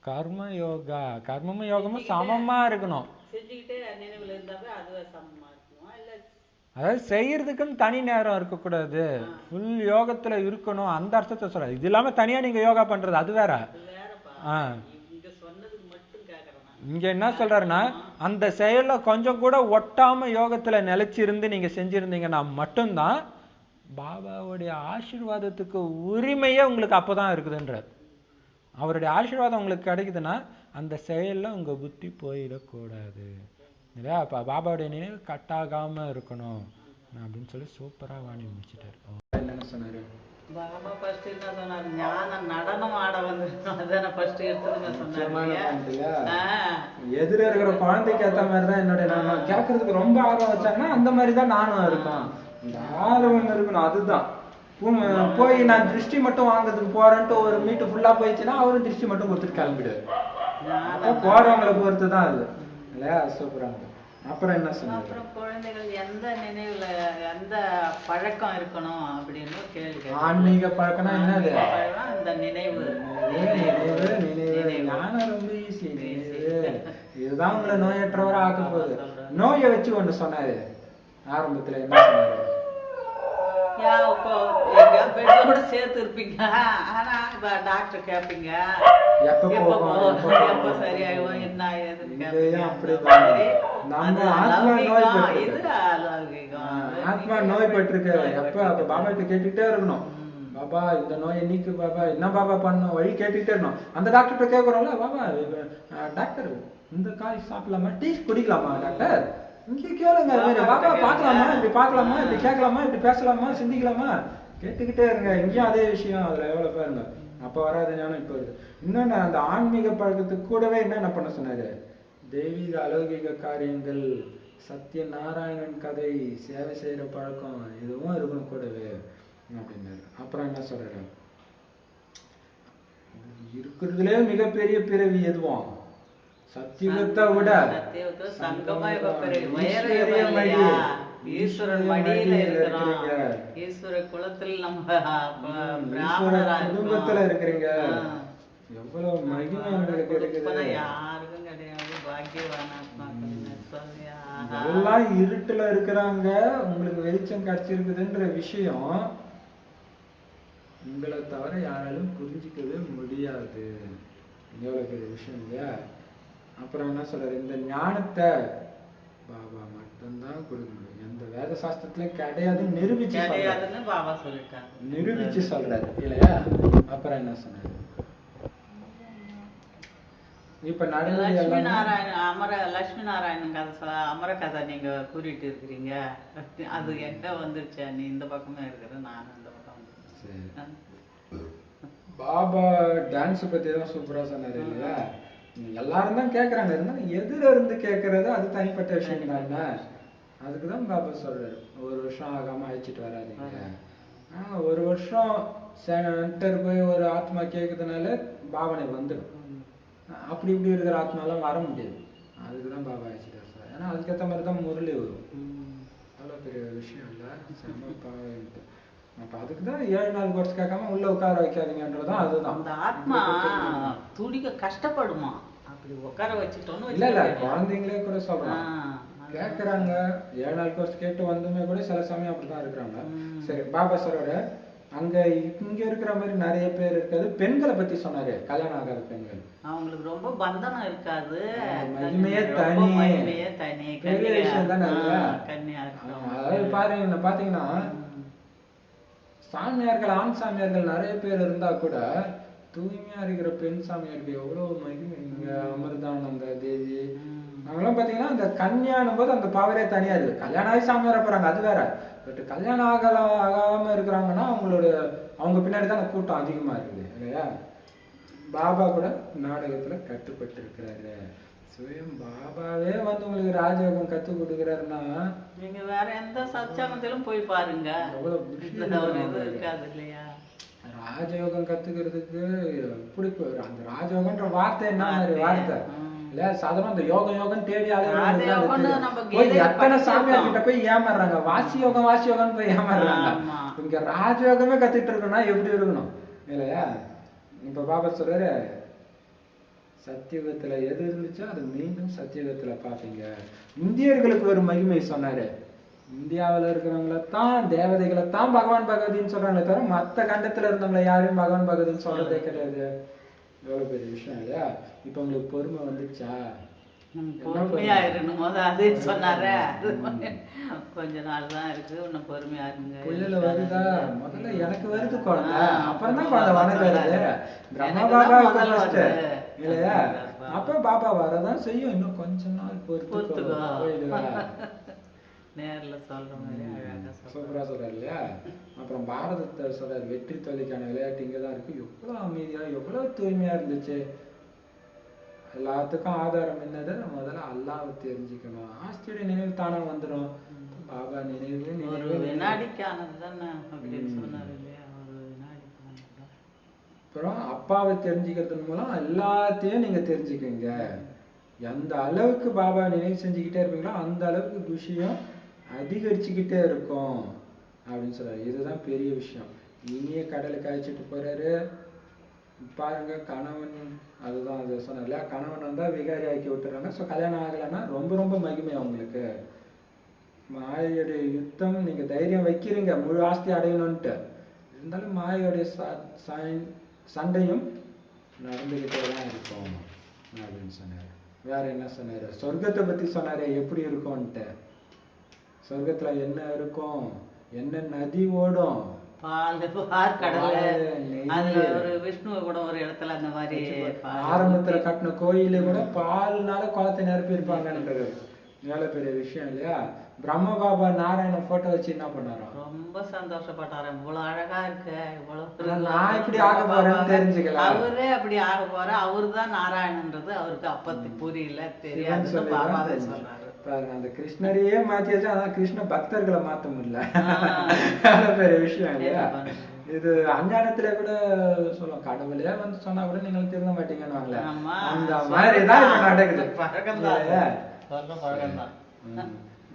கர்ம யோகா, கர்மமும் யோகமும் சமமா இருக்கணும். அதாவது செய்யறதுக்குன்னு தனி நேரம் இருக்கக்கூடாது, ஃபுல் யோகத்துல இருக்கணும், அந்த அர்த்தத்தை சொல்ற. இது இல்லாம தனியா நீங்க யோகா பண்றது அது வேற. இங்க என்ன சொல்றாருன்னா அந்த செயல கொஞ்சம் கூட ஒட்டாம யோகத்துல நிலைச்சிருந்து நீங்க செஞ்சிருந்தீங்கன்னா மட்டும்தான் பாபாவுடைய ஆசீர்வாதத்துக்கு உரிமையே உங்களுக்கு அப்பதான் இருக்குதுன்றார். அவருடைய ஆசீர்வாதம் உங்களுக்கு கிடைக்குதுன்னா அந்த செயல்ல உங்க புத்தி போயிடக்கூடாது இல்லையா. அப்ப பாபாவுடைய நினைவு கட்டாகாம இருக்கணும் அப்படின்னு சொல்லி சூப்பரா வாணி முடிச்சிட்டாரு. என்னென்ன சொன்னாரு பாபா? ஃபர்ஸ்ட் என்ன சொன்னார்? ஞான நடனம் ஆட வந்து அதான ஃபர்ஸ்ட் எடுத்துங்க சொன்னாரு. எதிர இருக்கிற குழந்தைக்கு ஏற்ற மாதிரி தான் என்னுடைய நான் கேட்கறதுக்கு ரொம்ப ஆர்வம் வச்சாங்கன்னா அந்த மாதிரி தான் நானும் இருக்கும். இந்த ஆர்வம் இருக்கணும். அதுதான் போய் நான் திருஷ்டி மட்டும் வாங்குறதுக்கு போறேன்ட்டு ஒரு மீட்டு ஃபுல்லா போயிடுச்சுன்னா அவரும் திருஷ்டி மட்டும் கொடுத்துட்டு கிளம்பிடுவாரு. போறவங்களை பொறுத்து தான் அது இல்லையா. சூப்பராக. அப்புறம் என்ன சொன்னாங்க? அப்புறம் குழந்தைகள் எந்த நினைவுல எந்த பழக்கம் இருக்கணும் அப்படின்னு கேள்வி. ஆன்மீக பழக்கம்னா என்னது? அந்த நினைவு. ஞானம் ரொம்ப ஈஸி. இதுதான் உங்களை நோயற்றவராக ஆக்க போகுது. நோயை வச்சு ஒண்ணு சொன்னாரு ஆரம்பத்துல. என்ன சொன்னாரு? பெட்டோட சேர்த்து இருப்பீங்க, ஆனா டாக்டர் கேப்பீங்க எப்ப சரியாகும் என்ன ஏதுன்னு. ஆத்மா நோய் பட்டிருக்கு எப்ப அப்ப பாபா கிட்ட கேட்டுட்டே இருக்கணும். பாபா இந்த நோயை நீக்கு பாபா, என்ன பாபா பண்ணும் வழி கேட்டுக்கிட்டே இருக்கணும். அந்த டாக்டர்கிட்ட கேட்கறோம்ல, பாபா டாக்டர் இந்த காய் சாப்பிடலாமா, டீ குடிக்கலாமா டாக்டர், இங்க கேளுங்க பாபா, பார்க்கலாமா இப்படி பார்க்கலாமா இப்படி கேட்கலாமா இப்படி பேசலாமா சிந்திக்கலாமா, கேட்டுக்கிட்டே இருங்க. இங்கேயும் அதே விஷயம். அதுல எவ்வளவு பேருங்க அப்ப வராது ஞானம் இப்ப வருது. இன்னொன்னு அந்த ஆன்மீக பழக்கத்துக்கு கூடவே என்னென்ன பண்ண சொன்னாரு? தெய்வீக அலௌகிக காரியங்கள், சத்திய நாராயணன் கதை, சேவை செய்யற பழக்கம், இதுவும் இருக்கணும் கூடவே அப்படின்னாரு. அப்புறம் என்ன சொல்றாரு? இருக்கிறதுலே மிகப்பெரிய பிறவி எதுவும்? சத்தியத்தை விட ஈஸ்வரன் மடியில இருக்கிறோம், ஈஸ்வர குலத்தில் நம்ம குடும்பத்துல இருக்கிறீங்க. எவ்வளவு மகிமை உங்களுக்கு இருக்குது. யாருக்கும் கிடையாது. பாக்கியவான எல்லாம் இருட்டுல இருக்கிறாங்க, உங்களுக்கு வெளிச்சம் கிடைச்சிருக்குதுன்ற விஷயம் உங்களை தவிர யாராலும் புரிஞ்சிக்கவே முடியாது. எவ்வளவு பெரிய விஷயம் இல்லையா. அப்புறம் என்ன சொல்றாரு? இந்த ஞானத்தை பாபா மட்டும்தான் கொடுக்க முடியும், எந்த வேத சாஸ்திரத்திலும் கிடையாதுன்னு நிரூபிச்சு சொல்றாரு இல்லையா. அப்புறம் என்ன சொன்னாரு? இப்ப நடந்தது லட்சுமி எல்லாமே நாராயணன் லட்சுமி நாராயணன் கதை அமர கதை நீங்க கூறிட்டு இருக்கிறீங்க. அது எங்க வந்துடுச்சா? நீ இந்த பக்கமே இருக்கிற, நானும் இந்த பக்கம் சரி. வந்துட்டேன். பாபா டான்ஸ் பத்தி தான் சூப்பரா சொன்னாரு இல்லையா? எல்லாரும் தான் கேக்குறாங்க, இருந்தாலும் எதுல இருந்து கேக்குறது அது தனிப்பட்ட விஷயம் தானே. அதுக்குதான் பாபா சொல்றாரு, ஒரு வருஷம் ஆகாம அழைச்சிட்டு வராதீங்க. ஒரு வருஷம் சென்டர் போய் ஒரு ஆத்மா கேக்குறதுனால பாவனை வந்துடும். அப்படி இப்படி இருக்கிற ஆத்மாலாம் வர முடியாது. அதுக்குதான் பாபா அழைச்சிட்டு வர சொல்றாரு. ஏன்னா அதுக்கேற்ற மாதிரி தான் முரளி வரும். அவ்வளோ பெரிய விஷயம் இல்லை, செமப்பா. அப்ப அதுக்குதான் 7 நாள் கோர்ஸ் கேட்காம உள்ள உட்கார வைக்காதீங்கன்றதும் அதுதான். அந்த ஆத்மா துடிக்க கஷ்டப்படுமா அப்படி உட்கார வச்சுட்டோன்னு? இல்ல இல்ல, குழந்தைங்களே கூட சொல்றாங்க, கேக்குறாங்க. 7 நாள் கோர்ஸ் கேட்டு வந்துமே கூட சில சமயம் அப்படிதான் இருக்கிறாங்க. சரி, பாபா சொல்றாரு அங்க இங்க இருக்கிற மாதிரி நிறைய பேர் இருக்காது. பெண்களை பத்தி சொன்னாரு, கல்யாணம் ஆகாத பெண்கள், அவங்களுக்கு ரொம்ப பந்தனம் இருக்காது, மகிமையே தனி, பெரிய விஷயம் தானே. அதாவது பாருங்க, பாத்தீங்கன்னா சாமியார்கள், ஆண் சாமியார்கள் நிறைய பேர் இருந்தா கூட தூய்மையா இருக்கிற பெண் சாமியாருக்கு எவ்வளவு மகிமை. இங்க அமிர்தானந்த தேவி அவங்களாம் பாத்தீங்கன்னா அந்த கன்னியானும் போது அந்த பவரே தனியா இருக்கு. கல்யாணம் ஆகி சாமியார போறாங்க, அது வேற. பட் கல்யாணம் ஆகாம இருக்கிறாங்கன்னா அவங்க பின்னாடி தான் கூட்டம் அதிகமா இருக்குது இல்லையா? பாபா கூட நாடகத்துல கட்டுப்பட்டு இருக்கிறாரு. சுயம் பாபாவே வந்து உங்களுக்கு ராஜயோகம் கத்து கொடுக்குறாருன்னா, நீங்க வேற எந்த சத்சங்கத்திலும் போய் பாருங்க, எவ்வளவு இருக்காது இல்லையா? ராஜயோகம் கத்துக்கிறதுக்கு எப்படி அந்த ராஜயோகம்ன்ற வார்த்தை என்ன மாதிரி வார்த்தை இல்ல? சாதாரண அந்த யோகம் யோகம் தேடி போய் எத்தனை சாமியார் கிட்ட போய் ஏமாறுறாங்க, வாசி யோகம் வாசி யோகம் போய் ஏமாறுறாங்க. இங்க ராஜயோகமே கத்துட்டு இருக்கணும்னா எப்படி இருக்கணும் இல்லையா? இப்ப பாபா சொல்றாரு, சத்தியுகத்துல எது இருந்துச்சோ அது மீண்டும் சத்தியுகத்துல பாப்பீங்க. இந்தியர்களுக்கு ஒரு மகிமை சொன்னாரு. இந்தியாவில் இருக்கிறவங்களைத்தான் தேவதைகளைத்தான் பகவான் பகவதின்னு சொல்றாங்களே தவிர மற்ற கண்டத்துல இருந்தவங்களை யாரையும் பகவான் பகவதின்னு சொல்றதே கிடையாது. எவ்வளவு பெரிய விஷயம் இல்லையா? இப்ப உங்களுக்கு பொறுமை வந்துச்சா? பொறுமையா இருக்கணும், அதே சொன்னார. கொஞ்ச நாள் தான் இருக்கு, இன்னும் பொறுமையா இருங்க. புயல வருதா? முதல்ல எனக்கு வருது குழந்தை, அப்புறம் தான் குழந்தை வணக்கம் வருது. பிரம்மா பாபா இல்லையா? அப்ப பாபா வரதான் செய்யும். இன்னும் கொஞ்ச நாள் பொறுத்துக்கோ, நேர்ல சொல்ற மாதிரி அழகா சூப்பரா சொல்றாரு இல்லையா? அப்புறம் பாரதத்தை சொல்றாரு, வெற்றி தோல்விக்கான விளையாட்டு இங்கதான் இருக்கு. எவ்வளவு அமைதியா, எவ்வளவு தூய்மையா இருந்துச்சு. எல்லாத்துக்கும் ஆதாரம் என்னது? முதல்ல அல்லாஹ்வை தெரிஞ்சுக்கணும். ஆஸ்தியுடைய நினைவு தானா வந்துடும். பாபா நினைவு ஒரு வினாடிக்கானது தானே அப்படின்னு சொன்னாரு இல்லையா? ஒரு வினாடிக்கானது. அப்புறம் அப்பாவை தெரிஞ்சுக்கிறதன் மூலம் எல்லாத்தையும் நீங்க தெரிஞ்சுக்குவீங்க. எந்த அளவுக்கு பாபா நினைவு செஞ்சுக்கிட்டே இருப்பீங்களோ அந்த அளவுக்கு குஷியும் அதிகரிச்சுக்கிட்டே இருக்கும் அப்படின்னு சொல்றாரு. இதுதான் பெரிய விஷயம். இனிய கடலுக்கு அழைச்சிட்டு போறாரு. பாருங்க, கணவன், அதுதான் அது சொன்னார் இல்லையா? கணவன் வந்தா விகாரி ஆக்கி விட்டுறாங்க. ஸோ கல்யாணம் ஆகலைன்னா ரொம்ப ரொம்ப மகிமை அவங்களுக்கு. மாயையுடைய யுத்தம், நீங்க தைரியம் வைக்கிறீங்க முழு ஆஸ்தி அடையணும்ட்டு, இருந்தாலும் மாயையுடைய சண்டையும் நடந்துகிட்டே தான் இருக்கும் அப்படின்னு சொன்னாரு. வேற என்ன சொன்னாரு? சொர்க்கத்தை பத்தி சொன்னாரு, எப்படி இருக்கும்ட்டு. சொர்க்கத்துல என்ன இருக்கும்? என்ன நதி ஓடும்? விஷ்ணு கூட ஒரு இடத்துல அந்த மாதிரி ஆரம்பத்துல கட்டின கோயில கூட பால்னால குளத்தை நிரப்பி இருப்பாங்கன்றது எவ்வளவு பெரிய விஷயம் இல்லையா? பிரம்ம பாபா நாராயண போட்டோ வச்சு என்ன பண்ணாரோ? ரொம்ப சந்தோஷப்பட்டாரு. இவ்வளவு அழகா இருக்கு, இவ்வளவு நான் இப்படி ஆக போறேன்னு தெரிஞ்சுக்கல. அவரே அப்படி ஆக போற, அவரு தான் நாராயணன்றது அவருக்கு அப்பத்தி புரியல, தெரியாது. பாபாவே சொல்றாரு பாருங்க, அந்த கிருஷ்ணரையே மாத்தியாச்சு, ஆனா கிருஷ்ண பக்தர்களை மாத்த முடியல. அவ்வளவு பெரிய விஷயம் இல்லையா? இது அஞ்ஞானத்துல கூட சொல்லுவோம், கடவுளே வந்து சொன்னா கூட நீங்க திருந்த மாட்டீங்கன்னு. அந்த மாதிரிதான் இப்ப நடக்குது.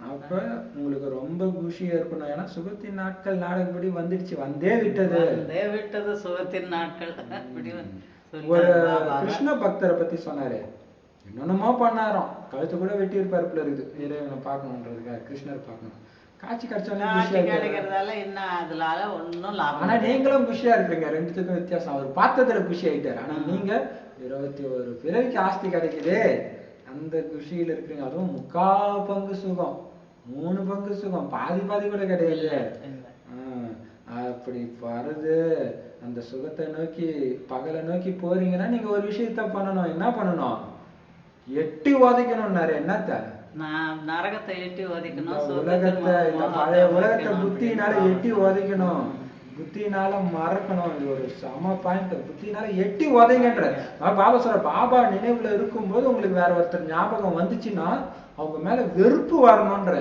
அப்ப உங்களுக்கு ரொம்ப குஷியா இருக்கணும். ஏன்னா சுகத்தின் நாட்கள் நாடகப்படி வந்துடுச்சு, வந்தே விட்டது சுகத்தின் நாட்கள். ஒரு கிருஷ்ண பக்தரை பத்தி சொன்னாரு, என்னென்னமோ பண்ணாராம், கழுத்து கூட வெட்டி இருப்பாரு போல இருக்குது, இறைவனை பார்க்கணுன்றதுக்காக, கிருஷ்ணர் பார்க்கணும். காட்சி கிடைக்கிறதால என்ன அதனால ஒன்னும் லாபம். ஆனா நீங்களும் குஷியா இருக்கிறீங்க, ரெண்டுத்துக்கும் வித்தியாசம். அவர் பார்த்ததுல குஷி ஆயிட்டாரு, ஆனா நீங்க 21 பிறவிக்கு ஆஸ்தி கிடைக்குது, அந்த குஷியில இருக்கிறீங்க. அதுவும் 3/4 பங்கு சுகம், 3 பங்கு சுகம், பாதி பாதி கூட கிடையாது. அப்படி வருது. அந்த சுகத்தை நோக்கி, பகலை நோக்கி போறீங்கன்னா நீங்க ஒரு விஷயத்த பண்ணணும். என்ன பண்ணணும்? எட்டி உதைக்கணும்னாரு. என்னத்த நான் நரகத்தை எட்டி இந்த உதைக்கணும், உலகத்தை, இந்த பழைய உலகத்தை புத்தினால எட்டி உதைக்கணும், ம். புத்தினால மறக்கணும். இது ஒரு சம பாயிண்ட். புத்தினால எட்டி உதைங்கன்ற பாபா சொல்ற, பாபா நினைவுல இருக்கும்போது உங்களுக்கு வேற ஒருத்தர் ஞாபகம் வந்துச்சுன்னா அவங்க மேல வெறுப்பு வரணும்ன்ற.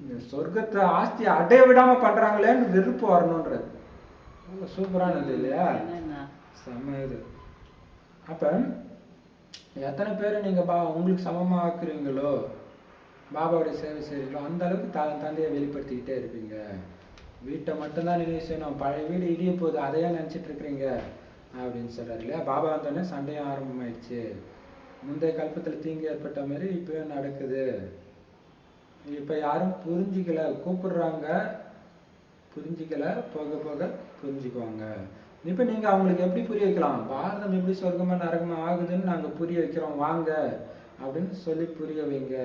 இந்த சொர்க்கத்தை ஆஸ்தி அடைய விடாம பண்றாங்களேன்னு வெறுப்பு வரணும்ன்ற. சூப்பரானது இல்லையா? என்னென்ன? செம்ம இது. அப்ப எத்தனை பேர் நீங்க உங்களுக்கு சமமா ஆக்குறீங்களோ, பாபாவுடைய சேவை செய்றீங்களோ, அந்த அளவுக்கு தந்தையை வெளிப்படுத்திக்கிட்டே இருப்பீங்க. வீட்டை மட்டும்தான் நினைவு செய்யணும், பழைய வீடு இடிய போகுது அதையே நினைச்சிட்டு இருக்கிறீங்க அப்படின்னு சொல்றாரு இல்லையா? பாபா வந்தோடனே சண்டையும் ஆரம்பமாயிடுச்சு. முந்தைய கல்பத்துல தீங்கு ஏற்பட்ட மாதிரி இப்பயும் நடக்குது. இப்ப யாரும் புரிஞ்சிக்கல, கூப்பிடுறாங்க புரிஞ்சிக்கல, போக போக புரிஞ்சுக்குவாங்க. இப்ப நீங்க அவங்களுக்கு எப்படி புரிய வைக்கலாம்? பாரதம் எப்படி சொர்க்கமா நரகமா ஆகுதுன்னு நாங்க புரிய வைக்கிறோம் வாங்க அப்படின்னு சொல்லி புரிய வைங்க.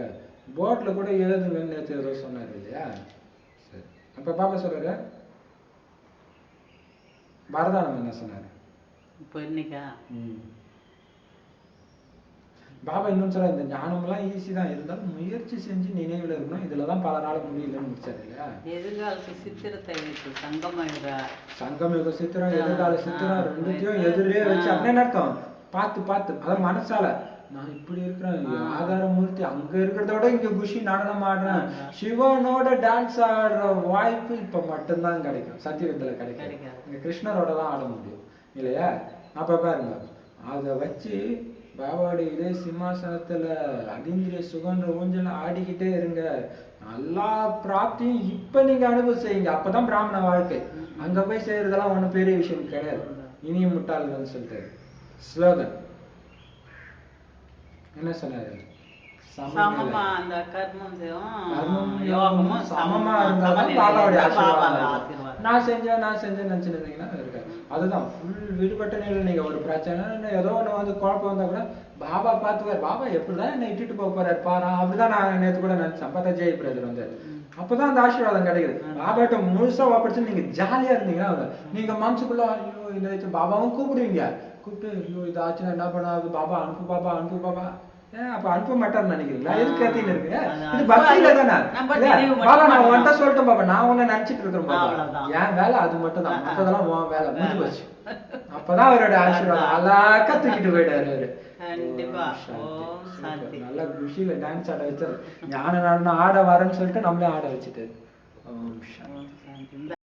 போர்ட்ல கூட எழுதுங்கன்னு நேற்று ஏதோ சொன்னாரு இல்லையா? சரி, அப்ப பாப்பா சொல்றாரு, பரதானம் என்ன சொன்னாரு இப்போ இன்னைக்கா? பாபா இன்னும் சொல்ல, இந்த ஞானம்லாம் ஈஸி தான், இருந்தாலும் முயற்சி செஞ்சு நினைவில் இருக்கணும். இதுலதான் பல நாள் முடியலன்னு முடிச்சாரு இல்லையா? எதிர்காலத்து சித்திரத்தை வைத்து சங்கமயுக சங்கமயுக சித்திரம், எதிர்கால சித்திரம் ரெண்டுத்தையும் எதிரே வச்சு அப்படின்னு அர்த்தம். பார்த்து பார்த்து அதான் மனசால நான் இப்படி இருக்கிறேன், ஆதாரமூர்த்தி அங்க இருக்கிறத விட இங்க குஷி நடனம் ஆடுறேன், சிவனோட டான்ஸ் ஆடுற வாய்ப்பு இப்ப மட்டும்தான் கிடைக்கும், சத்தியத்துல கிடைக்கும். இங்க கிருஷ்ணரோட தான் ஆட முடியும் இல்லையா? அப்ப பாருங்க, அதை வச்சு பாபாவுடைய இதே சிம்மாசனத்துல அதீந்திரிய சுகன்ற ஊஞ்சல ஆடிக்கிட்டே இருங்க. எல்லா பிராப்தியும் இப்ப நீங்க அனுபவம் செய்யுங்க. அப்பதான் பிராமண வாழ்க்கை. அங்க போய் செய்யறதெல்லாம் ஒண்ணும் பெரிய விஷயம் கிடையாது. இனியும் முட்டாள்கள் சொல்லிட்டு ஸ்லோகன் என்ன சொன்னாரு? சமமா அந்த கர்மம் யோகமும் சமமா இருந்தாதான் பாபாவுடைய ஆசீர்வாதம். நான் செஞ்சேன் நினைச்சுட்டு இருந்தீங்கன்னா இருக்காது. அதுதான் ஃபுல் விடுபட்ட நிலையில். நீங்க ஒரு பிரச்சனை ஏதோ ஒண்ணு வந்து குழப்பம் வந்தா கூட பாபா பார்த்துவார். பாபா எப்படிதான் என்னை இட்டுட்டு போக போறாரு பாரா, அப்படிதான் நான் நேற்று கூட நினைச்சேன். பார்த்தா ஜெய் பிரதர் வந்து அப்பதான் அந்த ஆசீர்வாதம் கிடைக்குது. பாபாட்ட முழுசா வாப்பிடுச்சு நீங்க ஜாலியா இருந்தீங்கன்னா நீங்க மனசுக்குள்ள ஐயோ இந்த பாபாவும் கூப்பிடுவீங்க. கூப்பிட்டு ஐயோ இது ஆச்சுன்னா என்ன பண்ணாது, பாபா அனுப்பு பாபா அனுப்பு பாபா. அப்ப அனுப்ப மாட்டார்னு நினைக்கிறீங்களா? எதுக்கு கத்தின்னு இருக்கு? இது பக்தியில தானே. பாபா நான் உன்கிட்ட சொல்லிட்டேன் பாபா, நான் உன்ன நினைச்சிட்டு இருக்கிறேன் பாபா, என் வேலை அது மட்டும் தான், மற்றதெல்லாம் உன் வேலை முடிஞ்சு போச்சு. அப்பதான் அவரோட ஆசீர்வாதம் அழகா தூக்கிட்டு போயிட்டாரு அவரு. நல்லா குஷியில டான்ஸ் ஆட வச்சாரு. ஞான நடனம் ஆட வரேன்னு சொல்லிட்டு நம்மளே ஆட வச்சுட்டாரு. ஓம் சாந்தி.